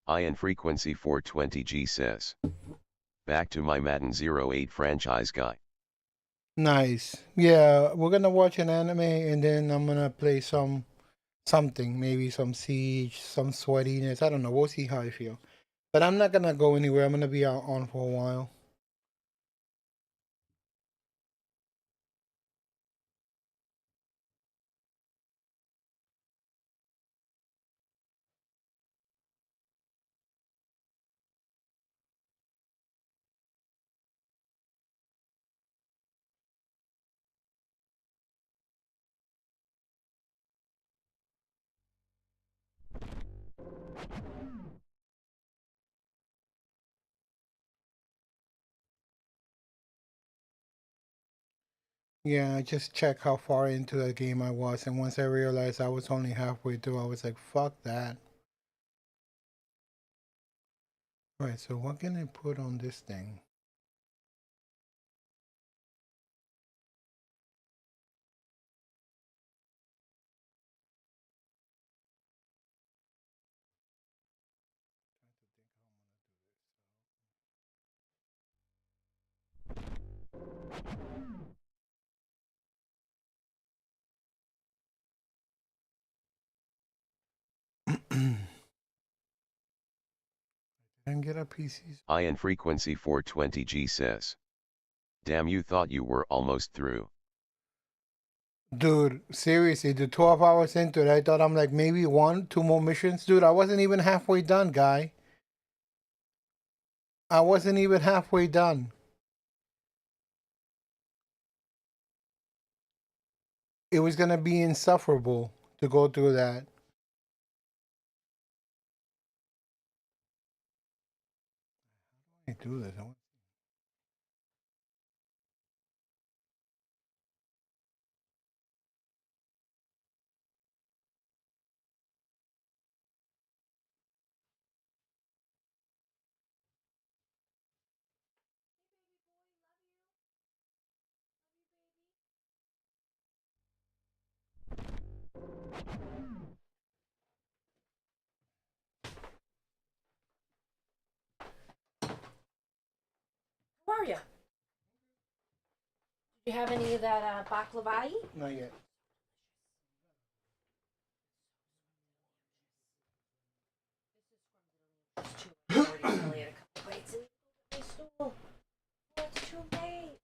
IN frequency 420G says. Back to my Madden 08 franchise guy. Nice. Yeah, we're gonna watch an anime, and then I'm gonna play something, maybe some Siege, some sweatiness. I don't know. We'll see how I feel. But I'm not gonna go anywhere. I'm gonna be out on for a while. Yeah, I just checked how far into the game I was, and once I realized I was only halfway through, I was like, fuck that. Alright, so what can I put on this thing? And get a PC. IN frequency 420G says. Damn, you thought you were almost through. Dude, seriously, the 12 hours into it, I thought I'm like maybe 1, 2 more missions. Dude, I wasn't even halfway done, guy. I wasn't even halfway done. It was gonna be insufferable to go through that. I do this. How are you? Do you have any of that baklavai? Not yet. I already only had a couple bites and my stool. Oh, it's too late.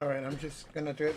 Alright, I'm just gonna do it.